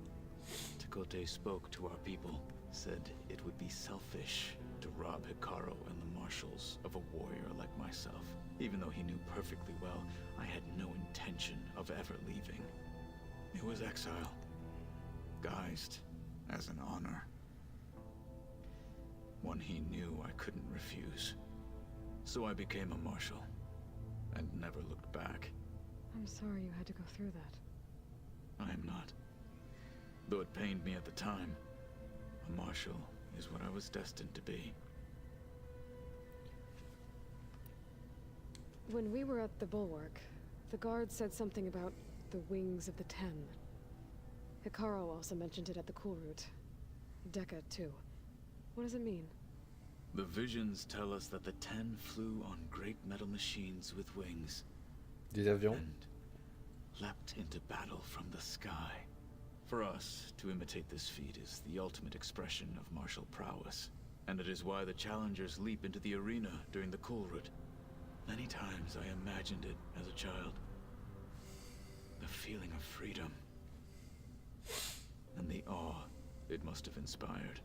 Tekote spoke to our people, said it would be selfish to rob Hekarro and the marshals of a warrior like myself. Even though he knew perfectly well, I had no intention of ever leaving. It was exile, guised as an honor. One he knew I couldn't refuse. So I became a marshal, and never looked back. I'm sorry you had to go through that. I am not. Though it pained me at the time, a marshal is what I was destined to be. When we were at the Bulwark, the guard said something about the Wings of the Ten. Hekarro also mentioned it at the Kulrut. Dekka, too. What does it mean? The visions tell us that the Ten flew on great metal machines with wings. Des avions. And leapt into battle from the sky. For us, to imitate this feat is the ultimate expression of martial prowess. And it is why the challengers leap into the arena during the Kulrut. Many times I imagined it as a child. The feeling of freedom. And the awe it must have inspired.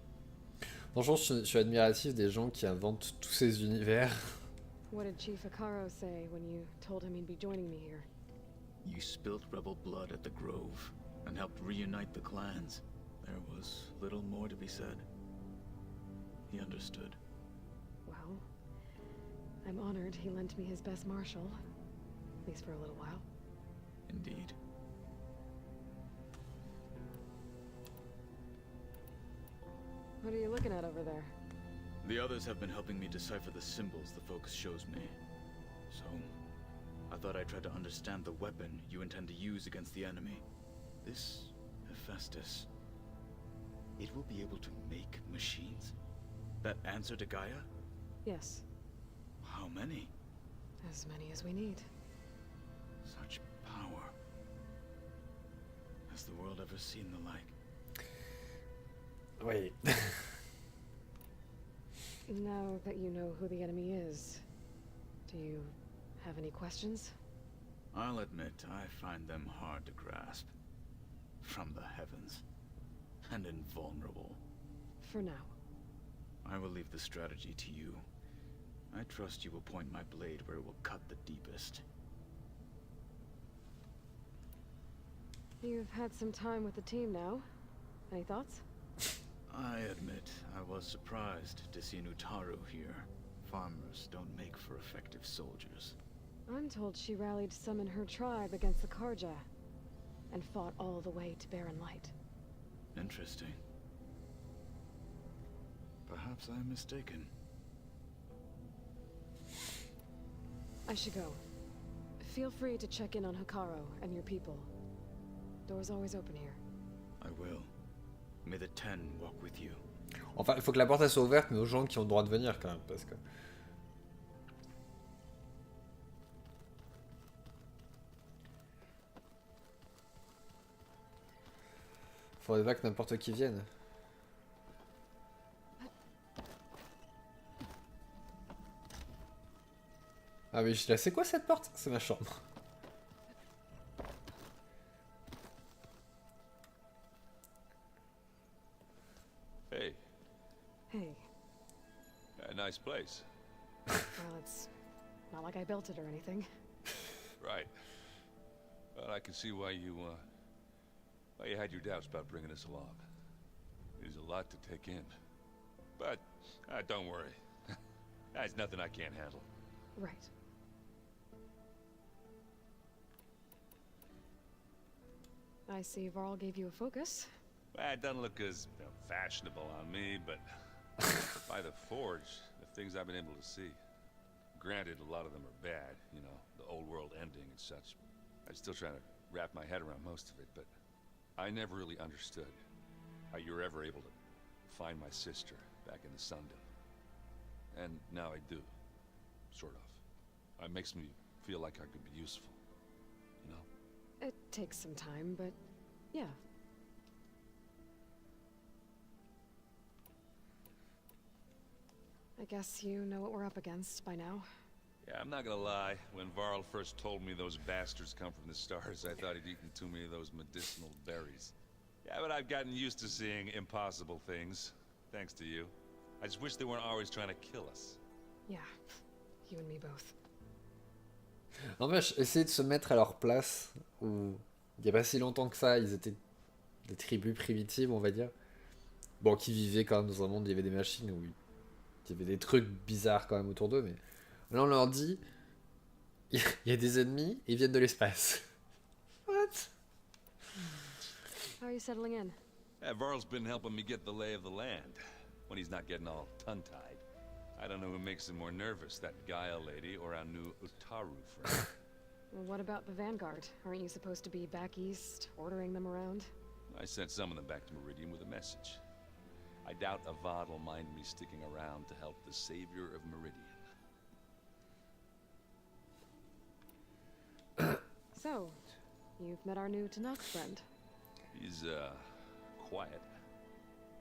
Franchement, je suis admiratif des gens qui inventent tous ces univers. What did Chief Hekarro say when you told him he'd be joining me here? You spilt rebel blood at the Grove and helped reunite the clans. There was little more to be said. He understood. Well, I'm honored he lent me his best marshal. At least for a little while. Indeed. What are you looking at over there? The others have been helping me decipher the symbols the focus shows me. So, I thought I'd try to understand the weapon you intend to use against the enemy. This Hephaestus, it will be able to make machines that answer to Gaia? Yes. How many? As many as we need. Such power. Has the world ever seen the like? Wait. Now that you know who the enemy is, do you have any questions? I'll admit, I find them hard to grasp. From the heavens. And invulnerable. For now. I will leave the strategy to you. I trust you will point my blade where it will cut the deepest. You've had some time with the team now. Any thoughts? I admit, I was surprised to see Hekarro here. Farmers don't make for effective soldiers. I'm told she rallied some in her tribe against the Karja, and fought all the way to Barren Light. Interesting. Perhaps I'm mistaken. I should go. Feel free to check in on Hekarro and your people. Door's always open here. I will. May the Ten walk with you. Enfin, il faut que la porte elle soit ouverte, mais aux gens qui ont le droit de venir quand même, parce que... Faudrait pas que n'importe qui vienne. Ah oui, je là, c'est quoi cette porte? C'est ma chambre. Hey. Hey. A nice place. Well, it's not like I built it or anything. Right. Well, I can see why you had your doubts about bringing us along. There's a lot to take in. But, don't worry. That's nothing I can't handle. Right. I see Varl gave you a focus. Well, it doesn't look as fashionable on me, but by the Forge, the things I've been able to see. Granted, a lot of them are bad, you know, the old world ending and such. I'm still trying to wrap my head around most of it, but I never really understood how you were ever able to find my sister back in the Sundom. And now I do, sort of. It makes me feel like I could be useful, you know? It takes some time, but yeah. I guess you know what we're up against by now. Yeah, I'm not gonna lie. When Varl first told me those bastards come from the stars, I thought he'd eaten too many of those medicinal berries. Yeah, but I've gotten used to seeing impossible things, thanks to you. I just wish they weren't always trying to kill us. Yeah, you and me both. N'empêche, essayer de se mettre à leur place, où il n'y a pas si longtemps que ça, ils étaient des tribus primitives, on va dire. Bon, qui vivaient quand même dans un monde où il y avait des machines, où il y avait des trucs bizarres quand même autour d'eux, mais là on leur dit, il y a des ennemis, et ils viennent de l'espace. What? How are you settling in? Yeah, Varl's been helping me get the lay of the land, when he's not getting all tongue-tied. I don't know who makes him more nervous, that Gaia lady or our new Utaru friend. Well, what about the Vanguard? Aren't you supposed to be back east, ordering them around? I sent some of them back to Meridian with a message. I doubt Avad will mind me sticking around to help the savior of Meridian. So, you've met our new Tanakh friend. He's, quiet.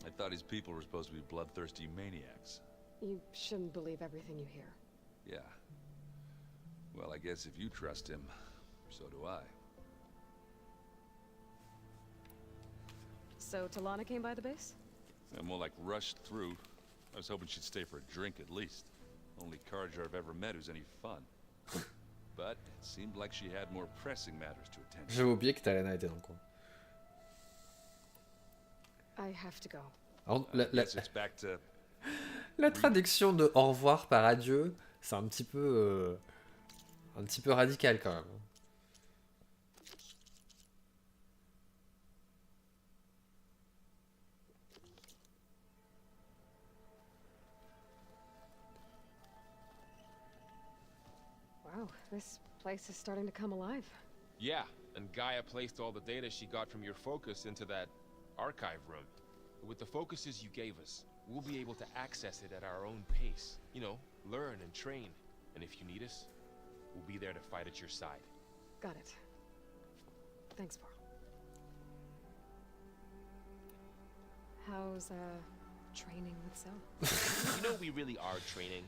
I thought his people were supposed to be bloodthirsty maniacs. You shouldn't believe everything you hear. Yeah. Well, I guess if you trust him, so do I. So, Talana came by the base? I'm more like rushed through. I was hoping she'd stay for a drink at least. Only Karja I've ever met who's any fun. But it seemed like she had more pressing matters to attend to. J'avais oublié que Talana était dans le coin. I have to go. Alors, It's back to... la traduction de au revoir par adieu, c'est un petit peu radical quand même. Wow, this place is starting to come alive. Yeah, and Gaia placed all the data she got from your focus into that archive room. With the focuses you gave us, we'll be able to access it at our own pace. You know, learn and train. And if you need us, we'll be there to fight at your side. Got it. Thanks, Varl. How's, training with Cell? You know we really are training.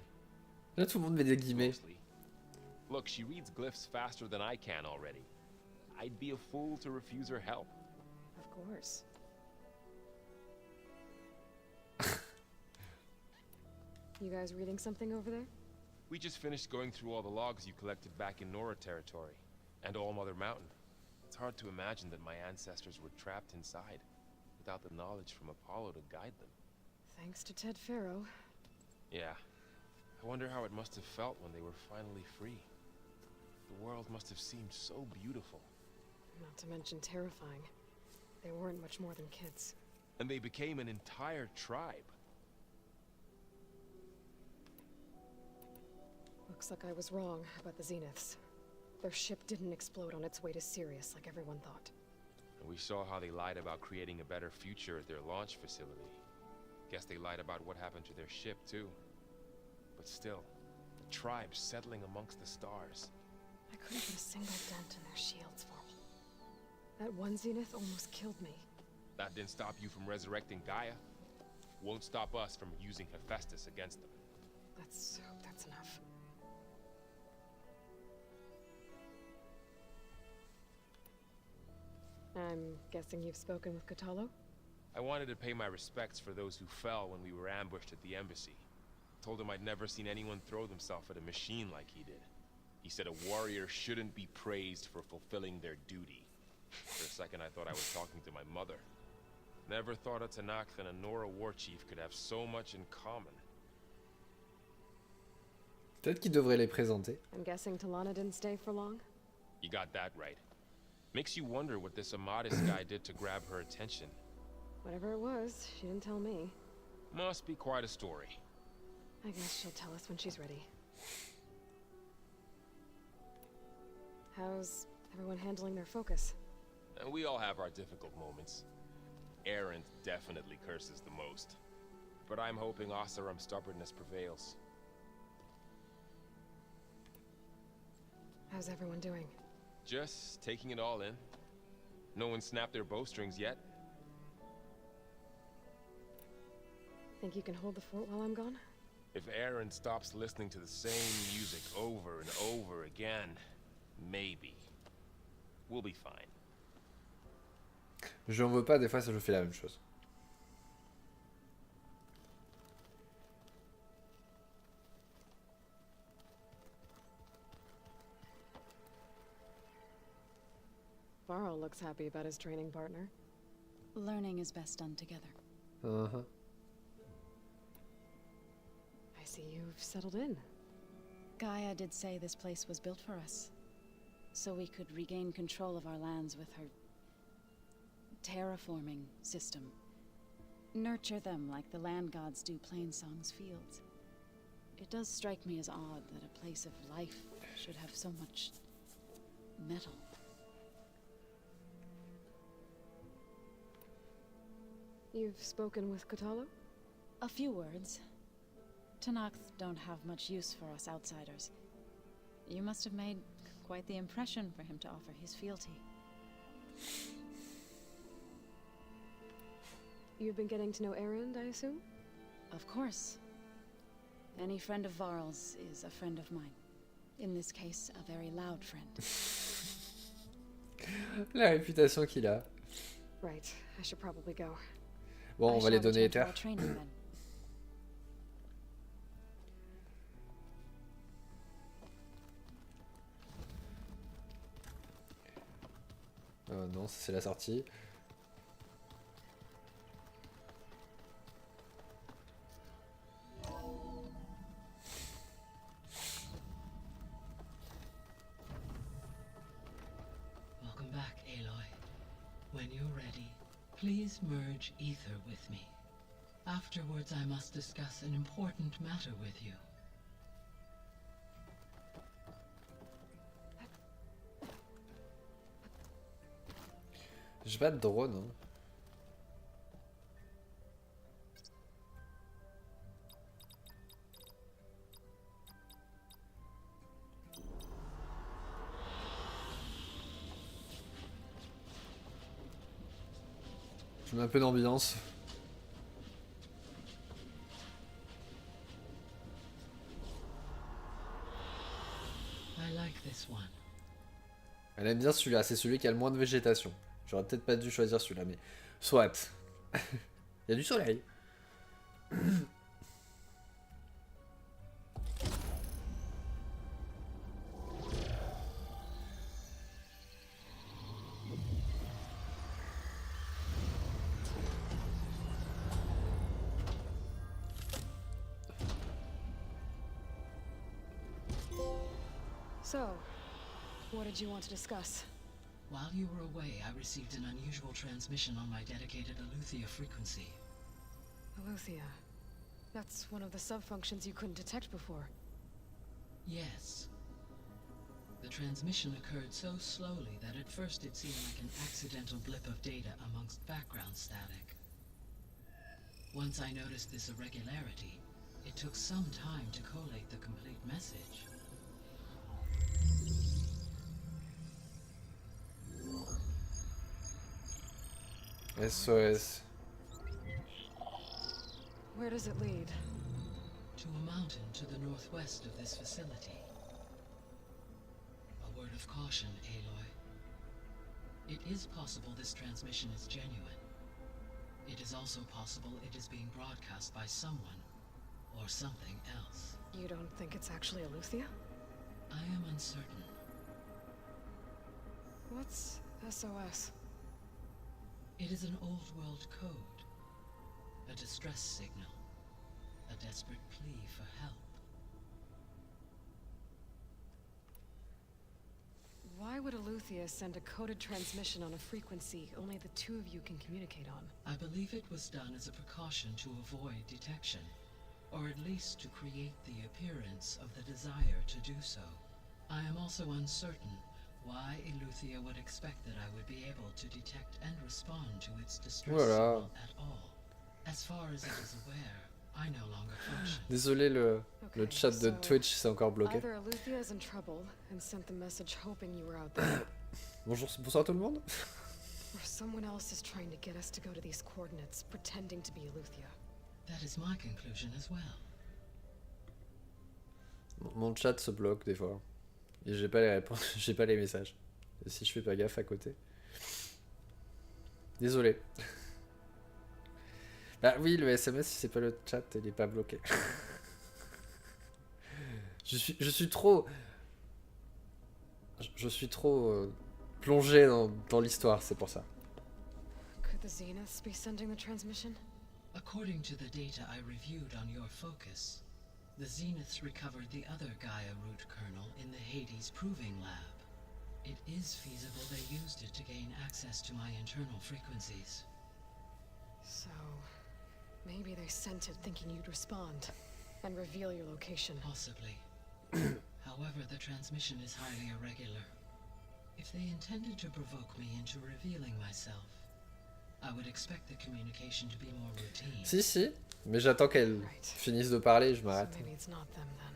Là, tout le monde met des guillemets. Mostly. Look, she reads glyphs faster than I can already. I'd be a fool to refuse her help. Of course. You guys reading something over there? We just finished going through all the logs you collected back in Nora territory, and All Mother Mountain. It's hard to imagine that my ancestors were trapped inside, without the knowledge from Apollo to guide them. Thanks to Ted Faro. Yeah. I wonder how it must have felt when they were finally free. The world must have seemed so beautiful. Not to mention terrifying. They weren't much more than kids. And they became an entire tribe. Looks like I was wrong about the Zeniths. Their ship didn't explode on its way to Sirius like everyone thought. And we saw how they lied about creating a better future at their launch facility. Guess they lied about what happened to their ship, too. But still, the tribe settling amongst the stars. I couldn't get a single dent in their shields for me. That one Zenith almost killed me. That didn't stop you from resurrecting Gaia. Won't stop us from using Hephaestus against them. Let's hope that's enough. I'm guessing you've spoken with Kotallo? I wanted to pay my respects for those who fell when we were ambushed at the embassy. Told him I'd never seen anyone throw themselves at a machine like he did. He said a warrior shouldn't be praised for fulfilling their duty. For a second I thought I was talking to my mother. Never thought a Tanakh and a Nora war chief could have so much in common. Peut-être qu'il devrait les présenter. I'm guessing Talana didn't stay for long? You got that right. Makes you wonder what this Amadis guy did to grab her attention. Whatever it was, she didn't tell me. Must be quite a story. I guess she'll tell us when she's ready. How's everyone handling their focus? And we all have our difficult moments. Errant definitely curses the most. But I'm hoping Oseram's stubbornness prevails. How's everyone doing? Just taking it all in. No one snapped their bowstrings yet. Think you can hold the fort while I'm gone? If Aaron stops listening to the same music over and over again, maybe. We'll be fine. Je n'en veux pas, des fois ça je fais la même chose. Varl looks happy about his training partner. Learning is best done together. Uh-huh. I see you've settled in. Gaia did say this place was built for us, so we could regain control of our lands with her terraforming system. Nurture them like the land gods do Plainsong's fields. It does strike me as odd that a place of life should have so much metal. You've spoken with Kotallo? A few words. Tanakh don't have much use for us outsiders. You must have made quite the impression for him to offer his fealty. You've been getting to know Erend, I assume? Of course. Any friend of Varl's is a friend of mine. In this case, a very loud friend. La réputation qu'il a. Right, I should probably go. Bon, on va les donner les terres. Non, ça c'est la sortie. Welcome back, Aloy. When you're ready, please merge ether with me. Afterwards, I must discuss an important matter with you. J'ai pas de drone. Hein. Je mets un peu d'ambiance. I like this one. Elle aime bien celui-là, c'est celui qui a le moins de végétation. J'aurais peut-être pas dû choisir celui-là, mais soit. Il y a du soleil. So, what did you want to discuss? While you were away, I received an unusual transmission on my dedicated Aletheia frequency. Aletheia. That's one of the sub-functions you couldn't detect before. Yes. The transmission occurred so slowly that at first it seemed like an accidental blip of data amongst background static. Once I noticed this irregularity, it took some time to collate the complete message. SOS. Where does it lead? To a mountain to the northwest of this facility. A word of caution, Aloy. It is possible this transmission is genuine. It is also possible it is being broadcast by someone or something else. You don't think it's actually Aletheia? I am uncertain. What's SOS? It is an old world code. A distress signal. A desperate plea for help. Why would Aletheia send a coded transmission on a frequency only the two of you can communicate on? I believe it was done as a precaution to avoid detection, or at least to create the appearance of the desire to do so. I am also uncertain why Aletheia would expect that I would be able to detect and respond to its distress signal at all. As far as it is aware, I no longer function. Désolé, le chat de Twitch c'est encore bloqué. Either Aletheia is in trouble and sent the message hoping you were out there. Bonjour, bonsoir tout le monde. Or someone else is trying to get us to go to these coordinates, pretending to be Aletheia. That is my conclusion as well. Mon chat se bloque des fois. Et j'ai pas les réponses, j'ai pas les messages. Et si je fais pas gaffe à côté. Désolé. Bah oui, le SMS, si c'est pas le chat, il est pas bloqué. Je suis trop plongé dans l'histoire, c'est pour ça. Could the Zeniths be sending the transmission? According to the data I reviewed on your focus, the Zeniths recovered the other Gaia root kernel in the Hades Proving Lab. It is feasible they used it to gain access to my internal frequencies. So, maybe they sent it thinking you'd respond and reveal your location. Possibly. However, the transmission is highly irregular. If they intended to provoke me into revealing myself, I would expect the communication to be more routine. Si, mais j'attends qu'elle finisse de parler, je m'arrête. So maybe it's not them then.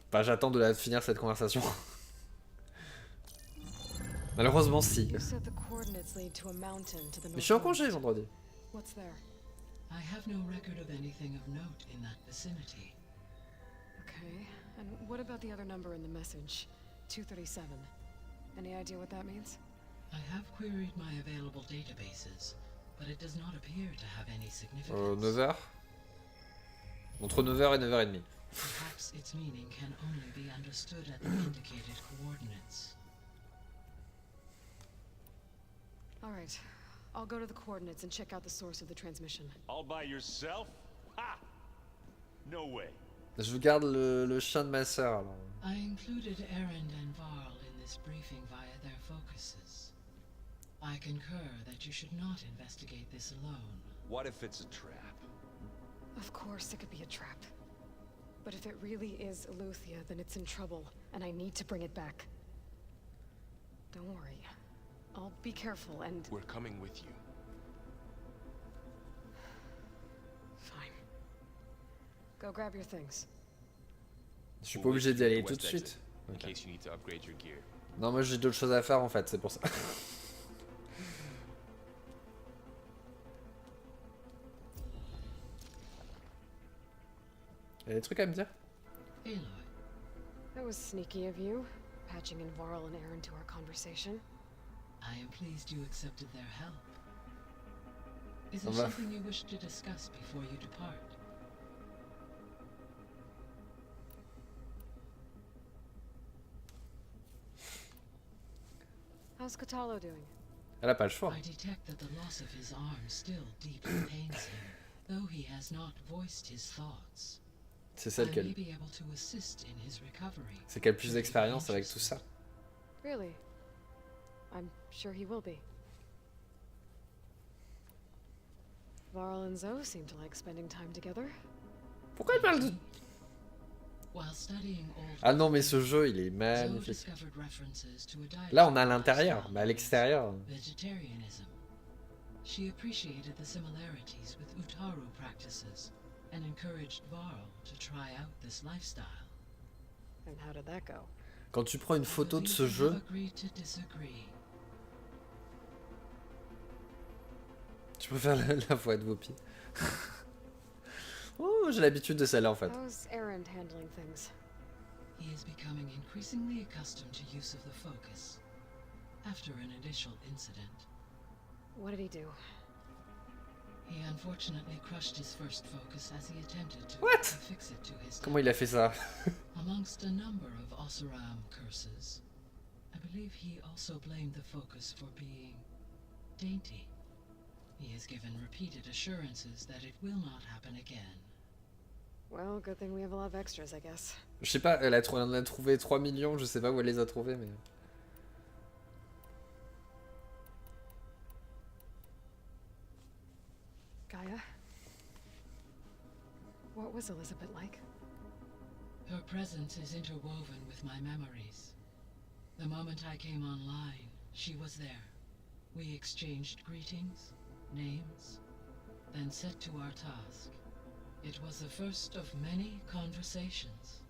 Enfin, j'attends de finir cette conversation. Malheureusement, si. You said the coordinates lead to a mountain to the Mais je suis en congé vendredi. What's there? I have no record of anything of note in that vicinity. Okay, and what about the other number in the message? 237. Any idea what that means? I have queried my available databases, but it does not appear to have any significance. 9h. Entre 9h et 9h30. Perhaps its meaning can only be understood at the indicated coordinates. All right, I'll go to the coordinates and check out the source of the transmission. All by yourself? Ha! No way. Je garde le chien de ma sœur alors. I included Erend and Varl in this briefing via their focuses. I concur that you should not investigate this alone. What if it's a trap? Of course it could be a trap. But if it really is Aletheia, then it's in trouble, and I need to bring it back. Don't worry. I'll be careful and... We're coming with you. Fine. Go grab your things. Je suis pas obligé d'y aller tout de suite. In case you need to upgrade your gear. Non, moi j'ai d'autres choses à faire en fait, c'est pour ça. Il y a des trucs à me dire? Aloy. That was sneaky of you, patching in Varl and Aaron to our conversation. I am pleased you accepted their help. Is there something you wish to discuss before you depart? How's Katalo doing? Elle a pas le choix. I detect that the loss of his arm still deeply pains him, though he has not voiced his thoughts. C'est celle I may be able to assist in his recovery. C'est qu'elle a plus d'expérience avec tout ça. Really? I'm sure he will be. Varl and Zoe seem to like spending time together. Pourquoi elle parle de... While studying old Ah non, mais ce jeu, il est magnifique. Là, on est à l'intérieur, mais à l'extérieur... Vegetarianism. She appreciated the similarities with Utaru practices and encouraged Varl to try out this lifestyle. And how did that go? Quand tu prends une photo de ce jeu... Tu préfères la voix de Whoopi. Oh, j'ai l'habitude de celle-là en fait. How's Aaron handling things? He is becoming increasingly accustomed to use of the focus after an initial incident. What did he do? He unfortunately crushed his first focus as he attempted to fix it to his Comment il a fait ça? Amongst a number of Oseram curses, I believe he also blamed the focus for being dainty. He has given repeated assurances that it will not happen again. Well, good thing we have a lot of extras, I guess. Je sais pas, elle en a trouvé 3 millions, je sais pas où elle les a trouvés, mais... Gaia? What was Elizabeth like? Her presence is interwoven with my memories. The moment I came online, she was there. We exchanged greetings, names, then set to our task. It was the first of many conversations.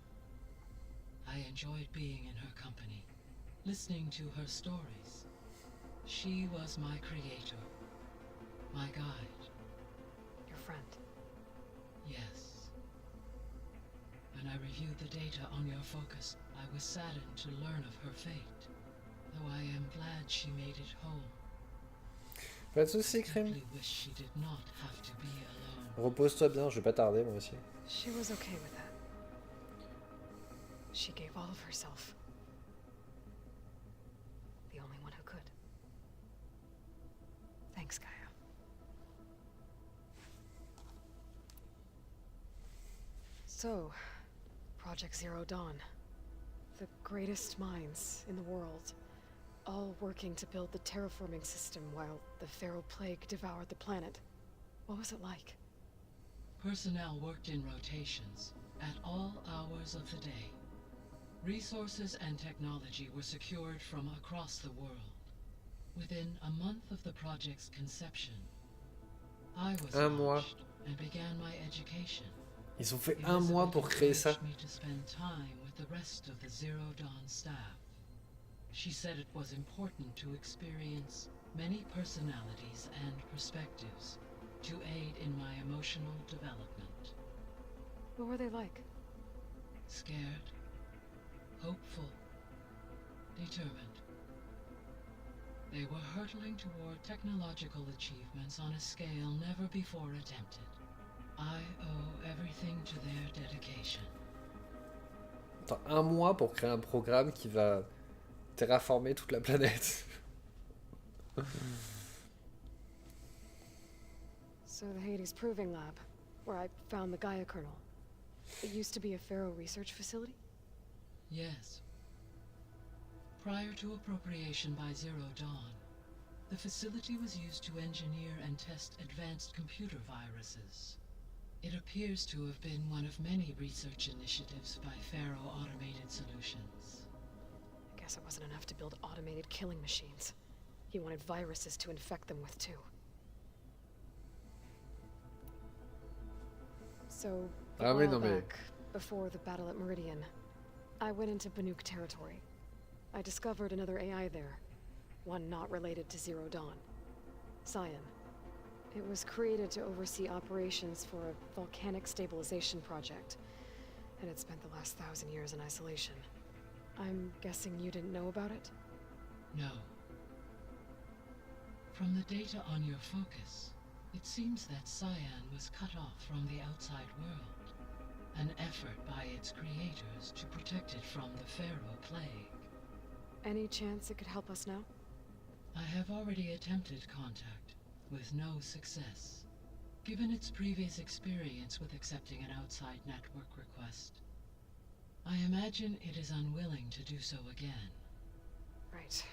I enjoyed being in her company, listening to her stories. She was my creator, my guide. Your friend? Yes. When I reviewed the data on your focus, I was saddened to learn of her fate, though I am glad she made it home. Pas de soucis, Crime. Wish she did not have to be alone. Repose-toi bien, je vais pas tarder moi aussi. She was okay with that. She gave all of herself. The only one who could. Thanks, Gaia. So, Project Zero Dawn. The greatest minds in the world. All working to build the terraforming system while the Feral Plague devoured the planet. What was it like? Personnel worked in rotations, at all hours of the day. Resources and technology were secured from across the world. Within a month of the project's conception, I was launched and began my education. Ils ont fait un mois pour créer ça. Me to spend time with the rest of the Zero Dawn staff. She said it was important to experience many personalities and perspectives to aid in my emotional development. What were they like? Scared, hopeful, determined. They were hurtling toward technological achievements on a scale never before attempted. I owe everything to their dedication. Attends, un mois pour créer un programme qui va terraformer toute la planète. So the Hades Proving Lab, where I found the Gaia kernel. It used to be a Pharaoh research facility? Yes. Prior to appropriation by Zero Dawn, the facility was used to engineer and test advanced computer viruses. It appears to have been one of many research initiatives by Pharaoh Automated Solutions. I guess it wasn't enough to build automated killing machines. He wanted viruses to infect them with too. So, a while back, before the battle at Meridian, I went into Banuk territory. I discovered another AI there, one not related to Zero Dawn. Cyan. It was created to oversee operations for a volcanic stabilization project, and it spent the last 1,000 years in isolation. I'm guessing you didn't know about it? No. From the data on your focus, it seems that Cyan was cut off from the outside world. An effort by its creators to protect it from the Pharaoh plague. Any chance it could help us now? I have already attempted contact, with no success. Given its previous experience with accepting an outside network request, I imagine it is unwilling to do so again. Right.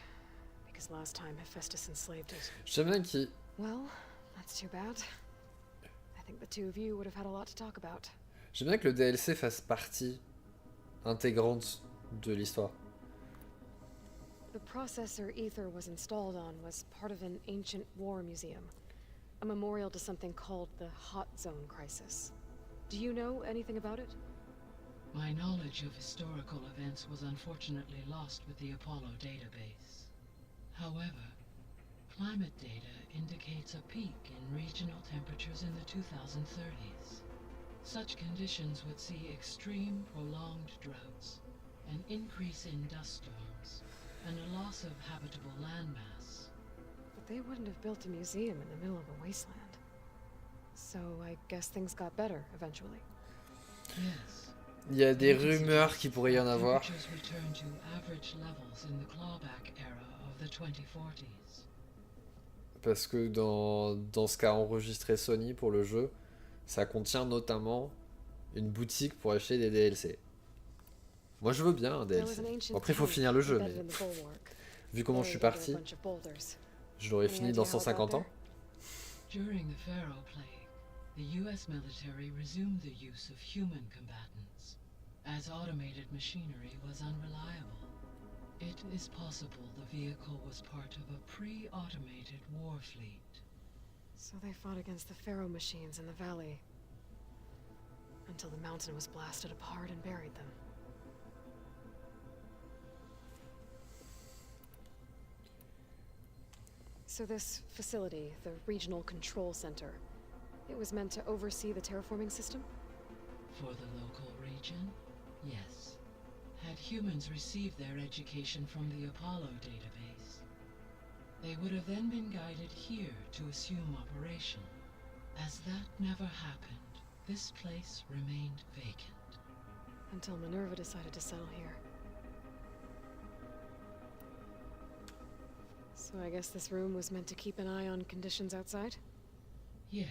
Because last time Hephaestus enslaved it. J'aime bien qu'il... Well, that's too bad. I think the two of you would have had a lot to talk about. J'aime bien que le DLC fasse partie intégrante de l'histoire. The processor Ether was installed on was part of an ancient war museum. A memorial to something called the Hot Zone Crisis. Do you know anything about it? My knowledge of historical events was unfortunately lost with the Apollo database. However, climate data indicates a peak in regional temperatures in the 2030s. Such conditions would see extreme, prolonged droughts, an increase in dust storms, and a loss of habitable landmass. But they wouldn't have built a museum in the middle of a wasteland. So I guess things got better eventually. Yes. Il y a des rumeurs qu'il pourrait y en avoir. Temperatures return to average levels in the clawback era of the 2040s. Parce que dans ce qu'a enregistré Sony pour le jeu, ça contient notamment une boutique pour acheter des DLC. Moi je veux bien un DLC. Bon, après il faut finir le jeu, mais vu comment je suis parti, je l'aurais fini dans 150 ans. During the Pharaoh plague, the US military resumed the use of human combatants, as automated machinery was unreliable. It is possible the vehicle was part of a pre-automated war fleet. So they fought against the Pharaoh machines in the valley, until the mountain was blasted apart and buried them. So this facility, the Regional Control Center, it was meant to oversee the terraforming system? For the local region, yes. Had humans received their education from the Apollo database, they would have then been guided here to assume operation. As that never happened, this place remained vacant. Until Minerva decided to settle here. So I guess this room was meant to keep an eye on conditions outside? Yes.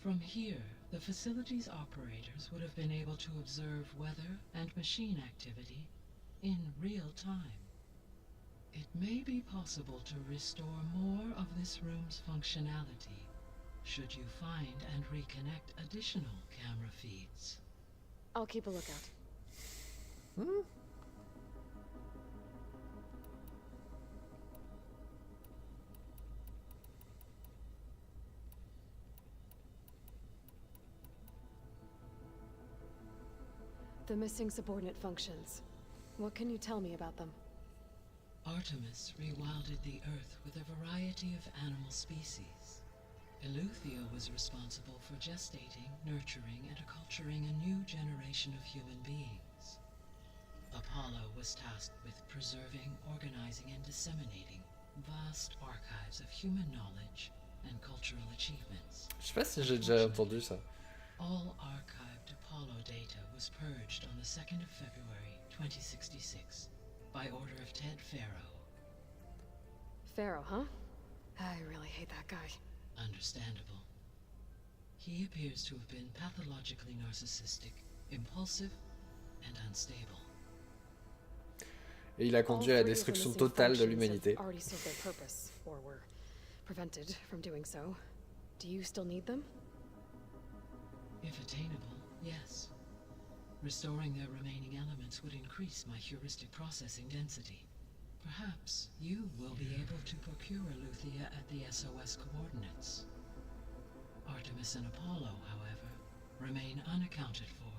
From here, the facility's operators would have been able to observe weather and machine activity in real time. It may be possible to restore more of this room's functionality, should you find and reconnect additional camera feeds. I'll keep a lookout. The missing subordinate functions. What can you tell me about them? Artemis rewilded the Earth with a variety of animal species. Eleuthia was responsible for gestating, nurturing, and acculturating a new generation of human beings. Apollo was tasked with preserving, organizing, and disseminating vast archives of human knowledge and cultural achievements. Je sais pas si j'ai déjà entendu ça. All archived Apollo data was purged on the 2nd of February, 2066, by order of Ted Pharaoh. Pharaoh, huh? I really hate that guy. Understandable. He appears to have been pathologically narcissistic, impulsive, and unstable. Et il a conduit à la destruction totale de l'humanité. Already served their purpose, or were prevented from doing so. Do you still need them? If attainable, yes. Restoring their remaining elements would increase my heuristic processing density. Perhaps you will be able to procure Eleuthia at the SOS coordinates. Artemis and Apollo, however, remain unaccounted for.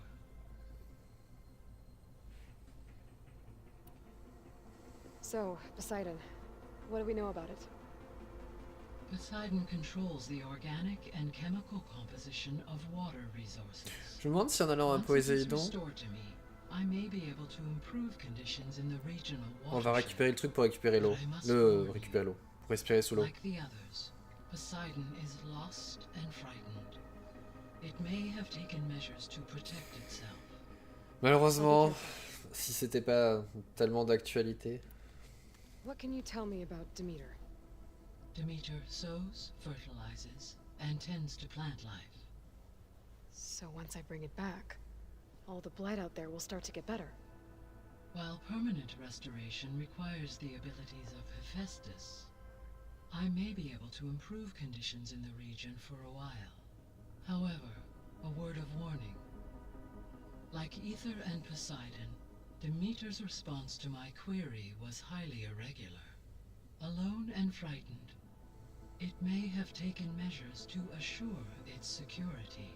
So, Poseidon, what do we know about it? Poseidon controls the organic and chemical composition of water resources. Je me demande si en allant à Poséidon, I may be able to improve conditions in the regional On va watershed. récupérer le truc pour récupérer l'eau. Récupérer l'eau. Pour respirer sous l'eau. Like the others, Poseidon is lost and frightened. It may have taken measures to protect itself. Malheureusement, si c'était pas tellement d'actualité. What can you tell me about Demeter? Demeter sows, fertilizes, and tends to plant life. So once I bring it back, all the blight out there will start to get better. While permanent restoration requires the abilities of Hephaestus, I may be able to improve conditions in the region for a while. However, a word of warning. Like Ether and Poseidon, Demeter's response to my query was highly irregular. Alone and frightened, it may have taken measures to assure its security.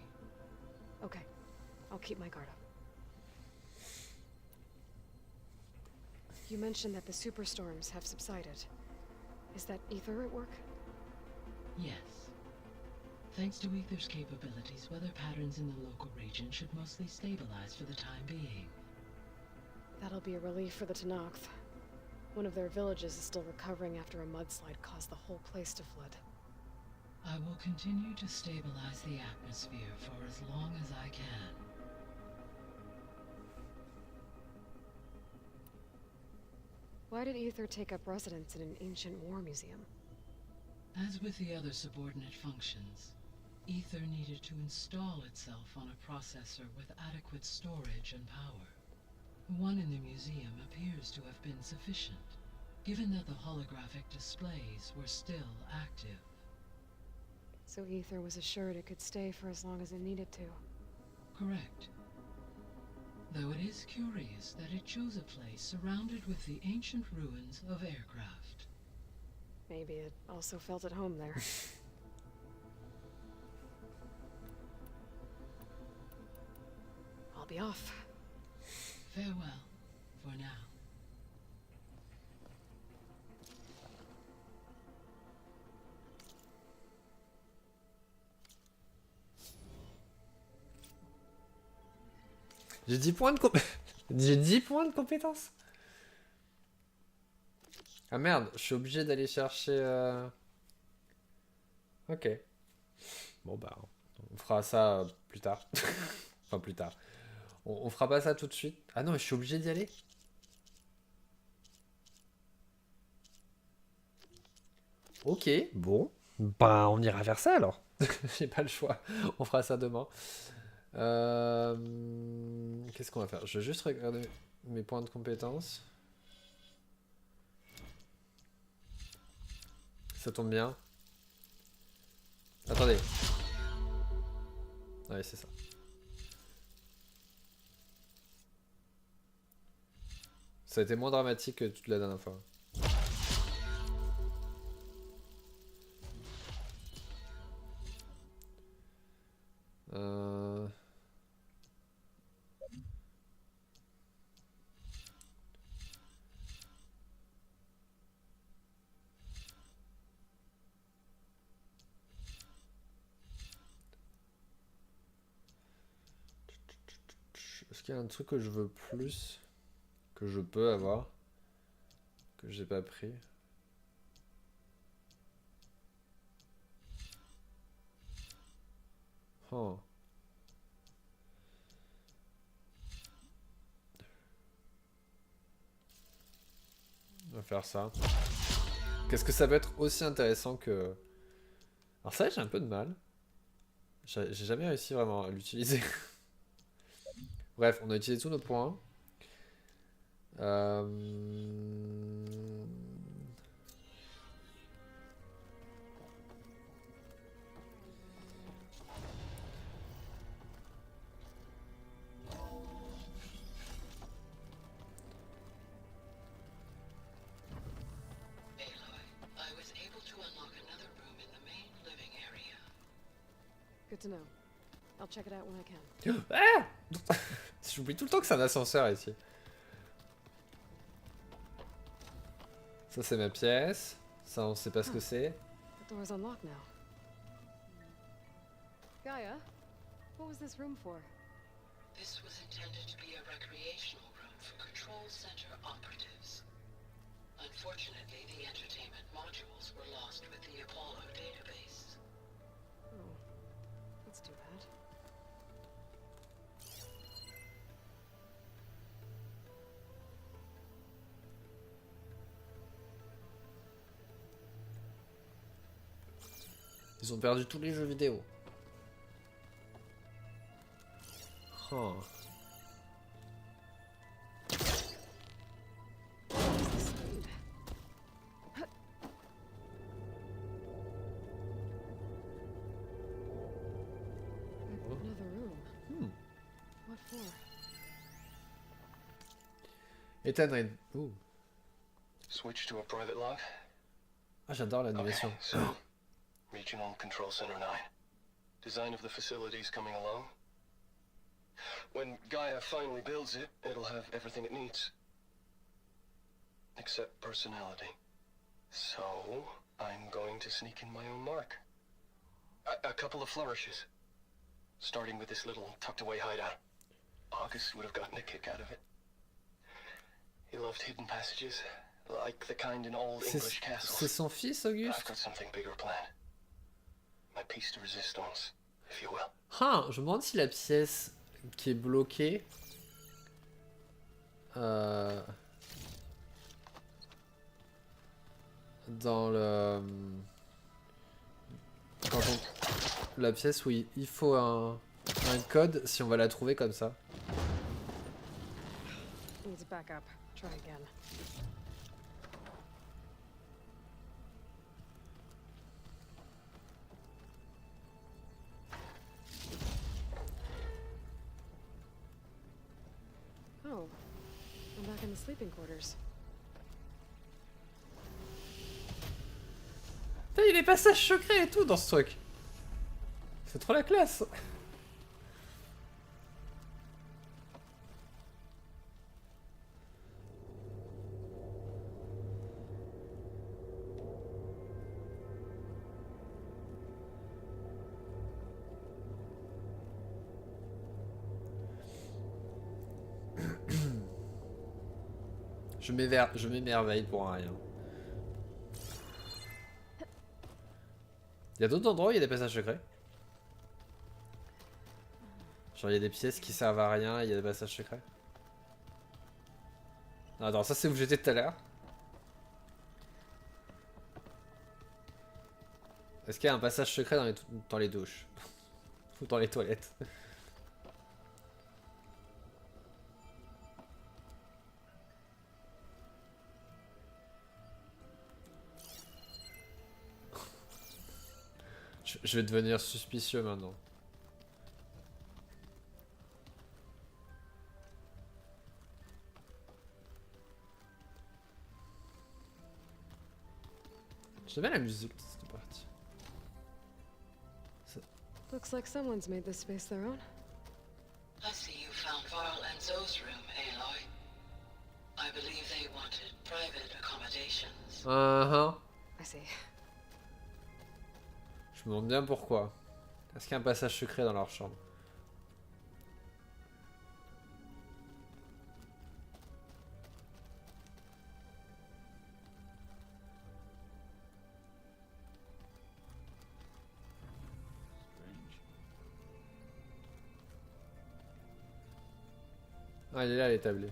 Okay, I'll keep my guard up. You mentioned that the superstorms have subsided. Is that Ether at work? Yes. Thanks to Ether's capabilities, weather patterns in the local region should mostly stabilize for the time being. That'll be a relief for the Tenakth. One of their villages is still recovering after a mudslide caused the whole place to flood. I will continue to stabilize the atmosphere for as long as I can. Why did Ether take up residence in an ancient war museum? As with the other subordinate functions, Ether needed to install itself on a processor with adequate storage and power. One in the museum appears to have been sufficient, given that the holographic displays were still active. So Ether was assured it could stay for as long as it needed to. Correct. Though it is curious that it chose a place surrounded with the ancient ruins of aircraft. Maybe it also felt at home there. I'll be off. Farewell, for now. J'ai 10 points de J'ai 10 points de compétence. Ah merde, je suis obligé d'aller chercher... Ok. Bon bah, on fera ça plus tard. Enfin plus tard. On fera pas ça tout de suite. Ah non, mais je suis obligé d'y aller. Ok, bon. Bah on ira faire ça alors. J'ai pas le choix. On fera ça demain. Qu'est-ce qu'on va faire? Je vais juste regarder mes points de compétence. Ça tombe bien. Attendez. Ouais, c'est ça. Ça a été moins dramatique que toute la dernière fois. Est-ce qu'il y a un truc que je veux plus, que je peux avoir, que j'ai pas pris? Oh. On va faire ça. Qu'est-ce que ça peut être aussi intéressant que... Alors ça, j'ai un peu de mal. J'ai jamais réussi vraiment à l'utiliser. Bref, on a utilisé tous nos points. Good to know. I'll check it out when I can. Ah! J'oublie tout le temps que c'est un ascenseur ici. Ça c'est ma pièce. Ça on sait pas ce que c'est. The door's unlocked now. Gaia, what was this room for? This was intended to be a recreational room for control center operatives. Unfortunately, the entertainment modules were lost with the Apollo database. Oh, that's too bad. Ils ont perdu tous les jeux vidéo. Oh. Another room. Hmm. What for? Ethan. Ouh. Switch to a private log. Ah, j'adore l'animation. Okay, so, Regional Control Center 9. Design of the facilities coming along. When Gaia finally builds it, it'll have everything it needs. Except personality. So, I'm going to sneak in my own mark. A couple of flourishes. Starting with this little tucked-away hideout. August would have gotten a kick out of it. He loved hidden passages, like the kind in old English castles. C'est son fils, Auguste? I've got something bigger planned. My piece de résistance, if you will. Ah, je me demande si la pièce qui est bloquée... dans le... Quand on... La pièce où il faut un code, si on va la trouver comme ça. Needs backup. Try again. Oh, I'm back in the sleeping quarters. Putain, il y a des passages secrets et tout dans ce truc. C'est trop la classe. Je m'émerveille pour rien. Il y a d'autres endroits où il y a des passages secrets? Genre il y a des pièces qui servent à rien et il y a des passages secrets? Non, attends, ça c'est où j'étais tout à l'heure. Est-ce qu'il y a un passage secret dans les douches? Ou dans les toilettes? Je vais devenir suspicieux maintenant. J'aime bien la musique de cette partie. Looks like someone's made this space their own. I see you found Varl and Zoe's room, Aloy. I believe they wanted private accommodations. I see. Je me demande bien pourquoi. Est-ce qu'il y a un passage secret dans leur chambre? Ah, il est là l'établi.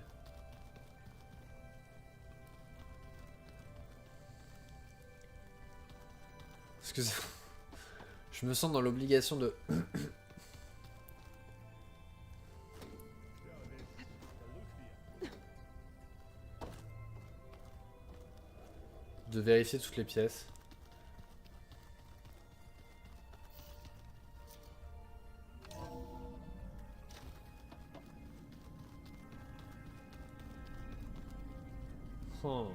Excusez-moi. Je me sens dans l'obligation de... de vérifier toutes les pièces. Oh.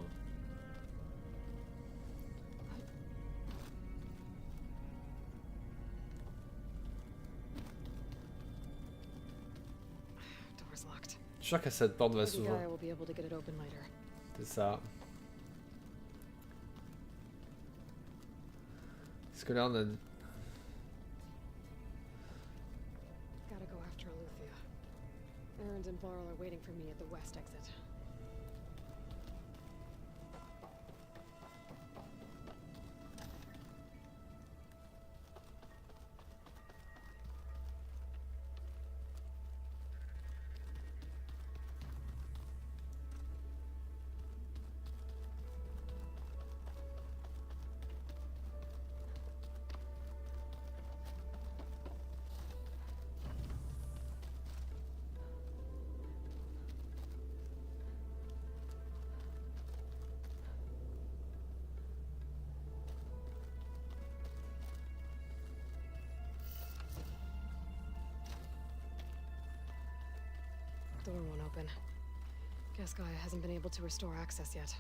Door's locked. Je suis sûr que cette porte va Maybe s'ouvrir. Gaia will be able to get it open later. C'est ça. Parce que là on a... Gotta go after Aloy. Burns and Varl are waiting for me at the west exit. Door won't open. Guess Gaia hasn't been able to restore access yet.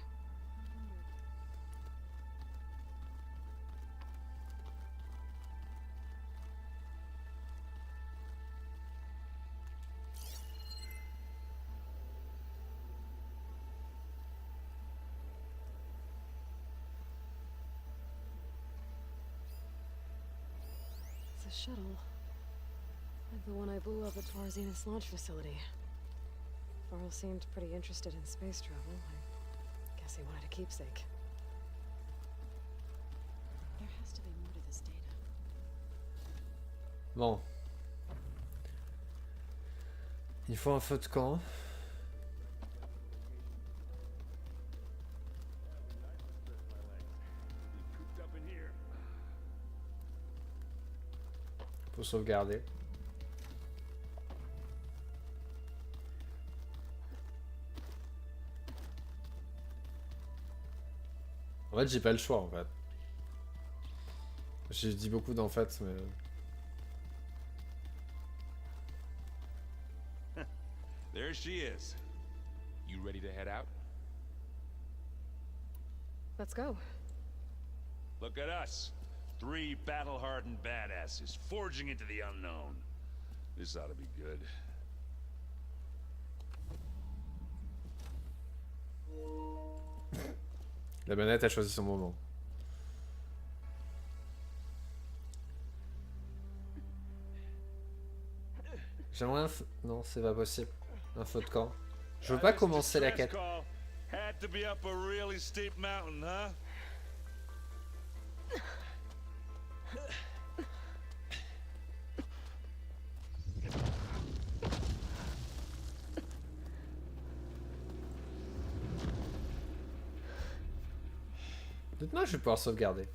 It's a shuttle. Like the one I blew up at Farzena's launch facility. Varl seemed pretty interested in space travel. I guess he wanted a keepsake. There has to be more to this data. Bon. Il faut un feu de camp. Faut sauvegarder. En fait, j'ai pas le choix en fait. J'ai dit beaucoup d'en fait, mais. There she is. You ready to head out? Let's go. Look at us. 3 battle-hardened badasses forging into the unknown. This ought to be good. La manette a choisi son moment. J'aimerais un feu... Non, c'est pas possible. Un feu de camp. Je veux pas commencer la quête. Had to be up a really steep mountain, huh? Maintenant, je vais pouvoir sauvegarder.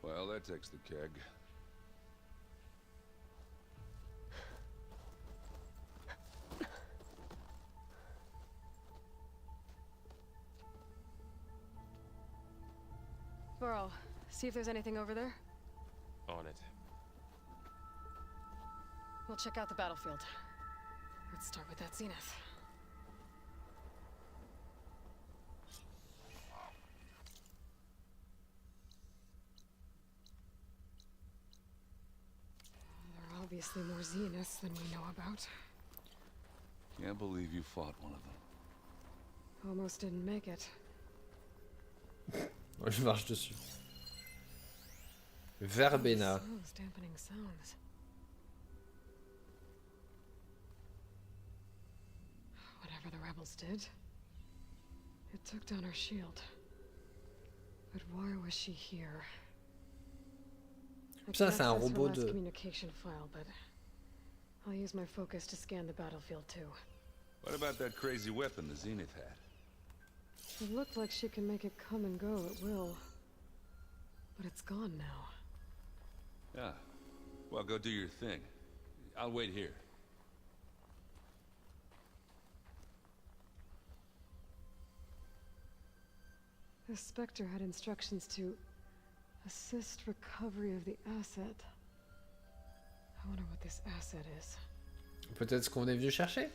Well, that takes the keg. Varl, see if there's anything over there. On it. We'll check out the battlefield. Let's start with that zenith. There are obviously more zeniths than we know about. Can't believe you fought one of them. Almost didn't make it. Je marche dessus. Verbena. Those dampening sounds. Whatever the rebels did, it took down her shield. But why was she here? Ça, c'est un robot de. Communication file, but I'll use my focus to scan the battlefield too. What about that crazy weapon the Zenith had? It looked like she can make it come and go at will. But it's gone now. Yeah. Well, go do your thing. I'll wait here. The Spectre had instructions to assist recovery of the asset. I wonder what this asset is. Peut-être ce qu'on est venu chercher?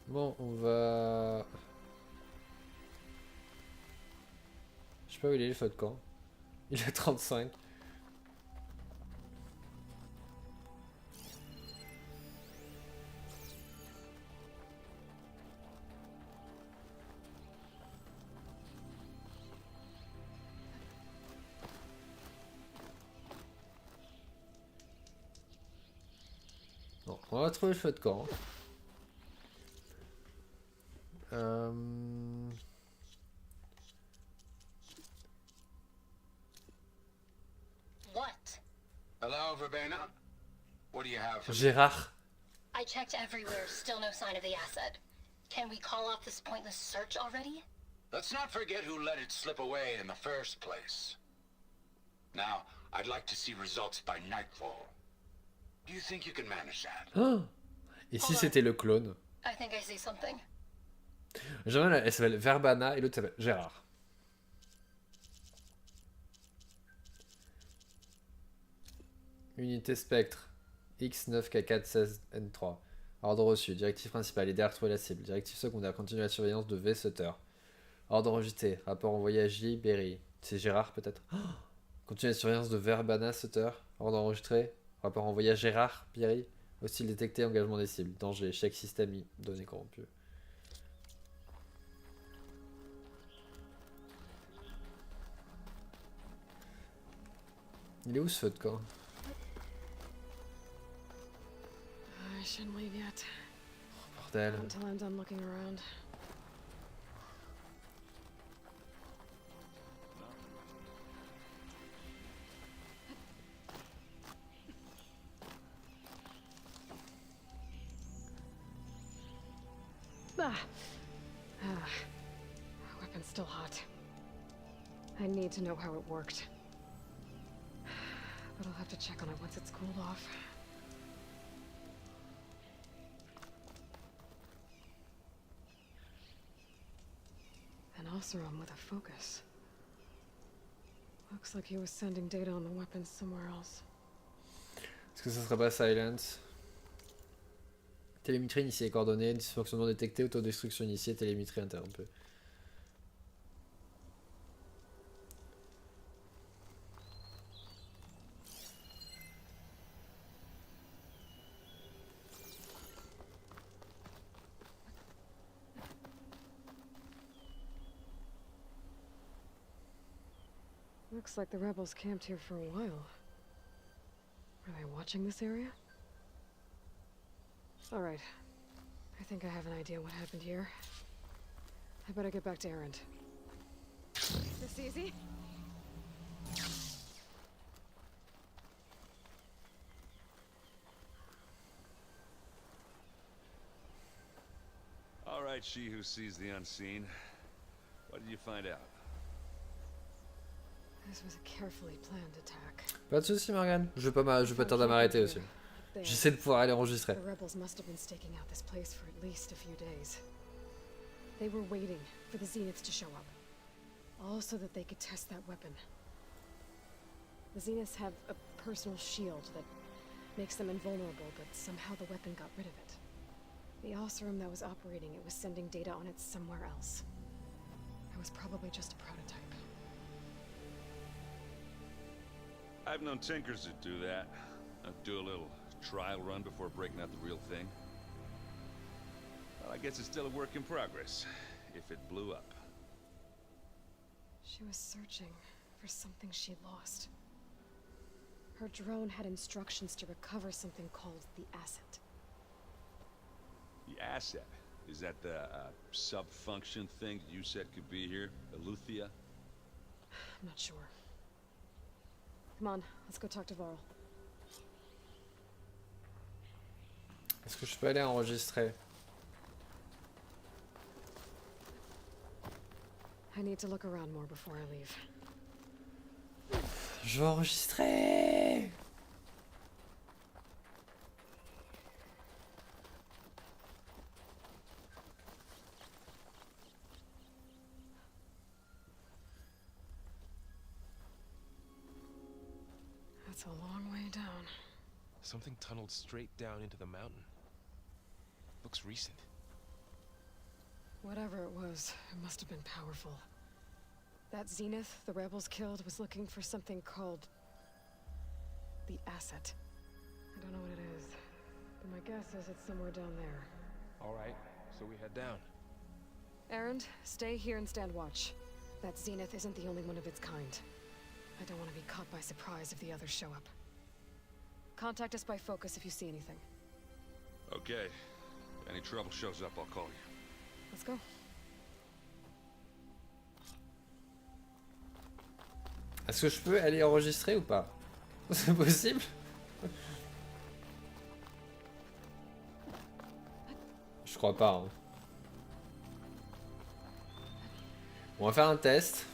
Bon, on va... Je sais pas où il est le feu de camp. Il est 35. Bon, on va trouver le feu de camp. What? Hello, Verbena. What do you have for me? Gérard. I checked everywhere, still no sign of the asset. Can we call off this pointless search already? Let's not forget who let it slip away in the first place. Now, I'd like to see results by nightfall. Do you think you can manage that? Oh. Et si c'était le clone? I think I see something. J'aimerais, elle s'appelle Verbana et l'autre s'appelle Gérard. Unité Spectre. X9K416N3. Ordre reçu. Directive principale. Aider à retrouver la cible. Directive secondaire. Continuer la surveillance de V. Sutter. Ordre enregistré. Rapport envoyé à J. Berry. C'est Gérard peut-être. Oh, continuer la surveillance de Verbana. Sutter. Ordre enregistré. Rapport envoyé à Gérard. Berry. Hostile détecté. Engagement des cibles. Danger. Chèque système I. Données corrompues. Il est où ce feu de camp? I shouldn't leave yet. Oh, bordel. Until I'm done looking around. Weapon's still hot. I need to know how it worked. But I'll have to check on it once it's cooled off. An Oseram with a focus. Looks like he was sending data on the weapons somewhere else. Est-ce que ça serait pas Silence? Télémétrie initiée, coordonnées, dysfonctionnement détecté, autodestruction initiée, télémétrie interrompue. Looks like the rebels camped here for a while. Are they watching this area? Alright. I think I have an idea what happened here. I better get back to Erend. This easy? All right, she who sees the unseen. What did you find out? This was a carefully planned attack. Pas de soucis, Morgane. Je vais pas tarder à m'arrêter aussi. J'essaie de pouvoir aller enregistrer. The rebels must have been staking out this place for at least a few days. They were waiting for the Zeniths to show up. All so that they could test that weapon. The Zeniths have a personal shield that makes them invulnerable, but somehow the weapon got rid of it. The Oseram that was operating it was sending data on it somewhere else. It was probably just a prototype. I've known tinkers that do that. Do a little trial run before breaking out the real thing. Well, I guess it's still a work in progress, if it blew up. She was searching for something she lost. Her drone had instructions to recover something called the asset. The asset? Is that the sub-function thing you said could be here? Eleuthia? I'm not sure. Come on, let's go talk to Varl. Est-ce que je peux aller enregistrer? I need to look around more before I leave. Je vais enregistrer. That's a long way down. Something tunneled straight down into the mountain. Looks recent. Whatever it was, it must have been powerful. That Zenith the rebels killed was looking for something called the asset. I don't know what it is, but my guess is it's somewhere down there. All right, so we head down. Erend, stay here and stand watch. That Zenith isn't the only one of its kind. I don't want to be caught by surprise if the others show up. Contact us by focus if you see anything. Okay. If any trouble shows up, I'll call you. Let's go. Est-ce que je peux aller enregistrer ou pas? C'est possible? Je crois pas. Hein. On va faire un test.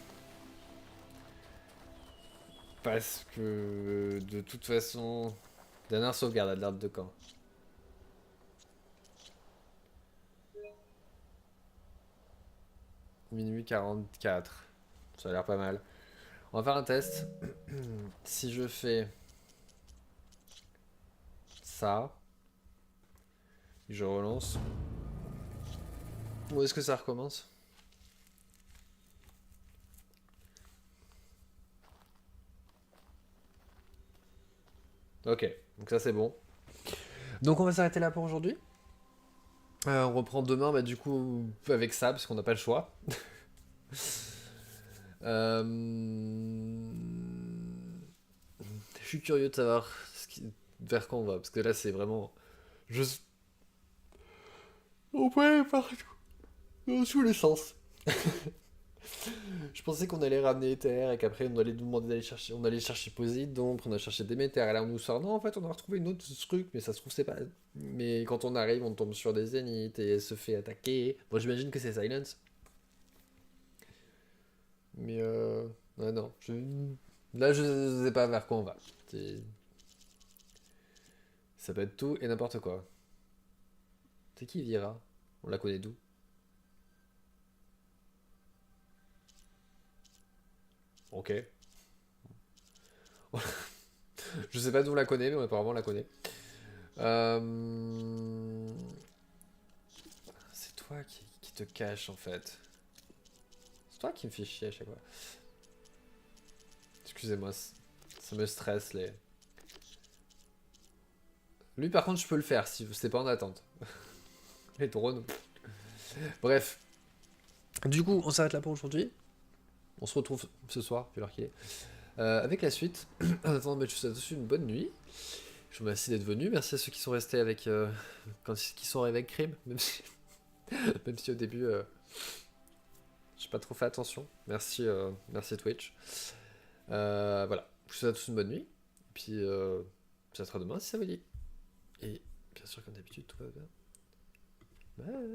Parce que de toute façon... Dernière sauvegarde à l'ordre de camp. Minuit 44. Ça a l'air pas mal. On va faire un test. Si je fais ça, je relance. Où est-ce que ça recommence? Ok, donc ça c'est bon. Donc on va s'arrêter là pour aujourd'hui. On reprend demain, bah, du coup, avec ça, parce qu'on n'a pas le choix. Je suis curieux de savoir vers quoi on va, parce que là c'est vraiment... On peut aller partout, dans tous les sens. Je pensais qu'on allait ramener Ether et qu'après on allait nous demander d'aller chercher, on allait chercher Poséidon, on a cherché Déméter, et là on nous sort, non en fait on a retrouvé une autre truc, mais ça se trouve c'est pas... Mais quand on arrive on tombe sur des zéniths et elle se fait attaquer. Bon j'imagine que c'est Silence. Mais ouais, non, là je sais pas vers quoi on va. Ça peut être tout et n'importe quoi. C'est qui Vira? On la connaît d'où? Ok. Je sais pas d'où on la connaît, mais apparemment on la connaît. C'est toi qui te cache en fait. C'est toi qui me fais chier à chaque fois. Excusez-moi, ça me stresse les... Lui par contre je peux le faire si c'est pas en attente. Les drones. Bref. Du coup on s'arrête là pour aujourd'hui. On se retrouve ce soir, vu l'heure qu'il est. Avec la suite. En attendant, je vous souhaite tous une bonne nuit. Je vous remercie d'être venus. Merci à ceux qui sont restés avec... qui sont arrivés avec Crime. Même si au début... j'ai pas trop fait attention. Merci, merci Twitch. Voilà. Je vous souhaite tous une bonne nuit. Et puis, peut-être à demain si ça vous dit. Et bien sûr, comme d'habitude, tout va bien. Bye.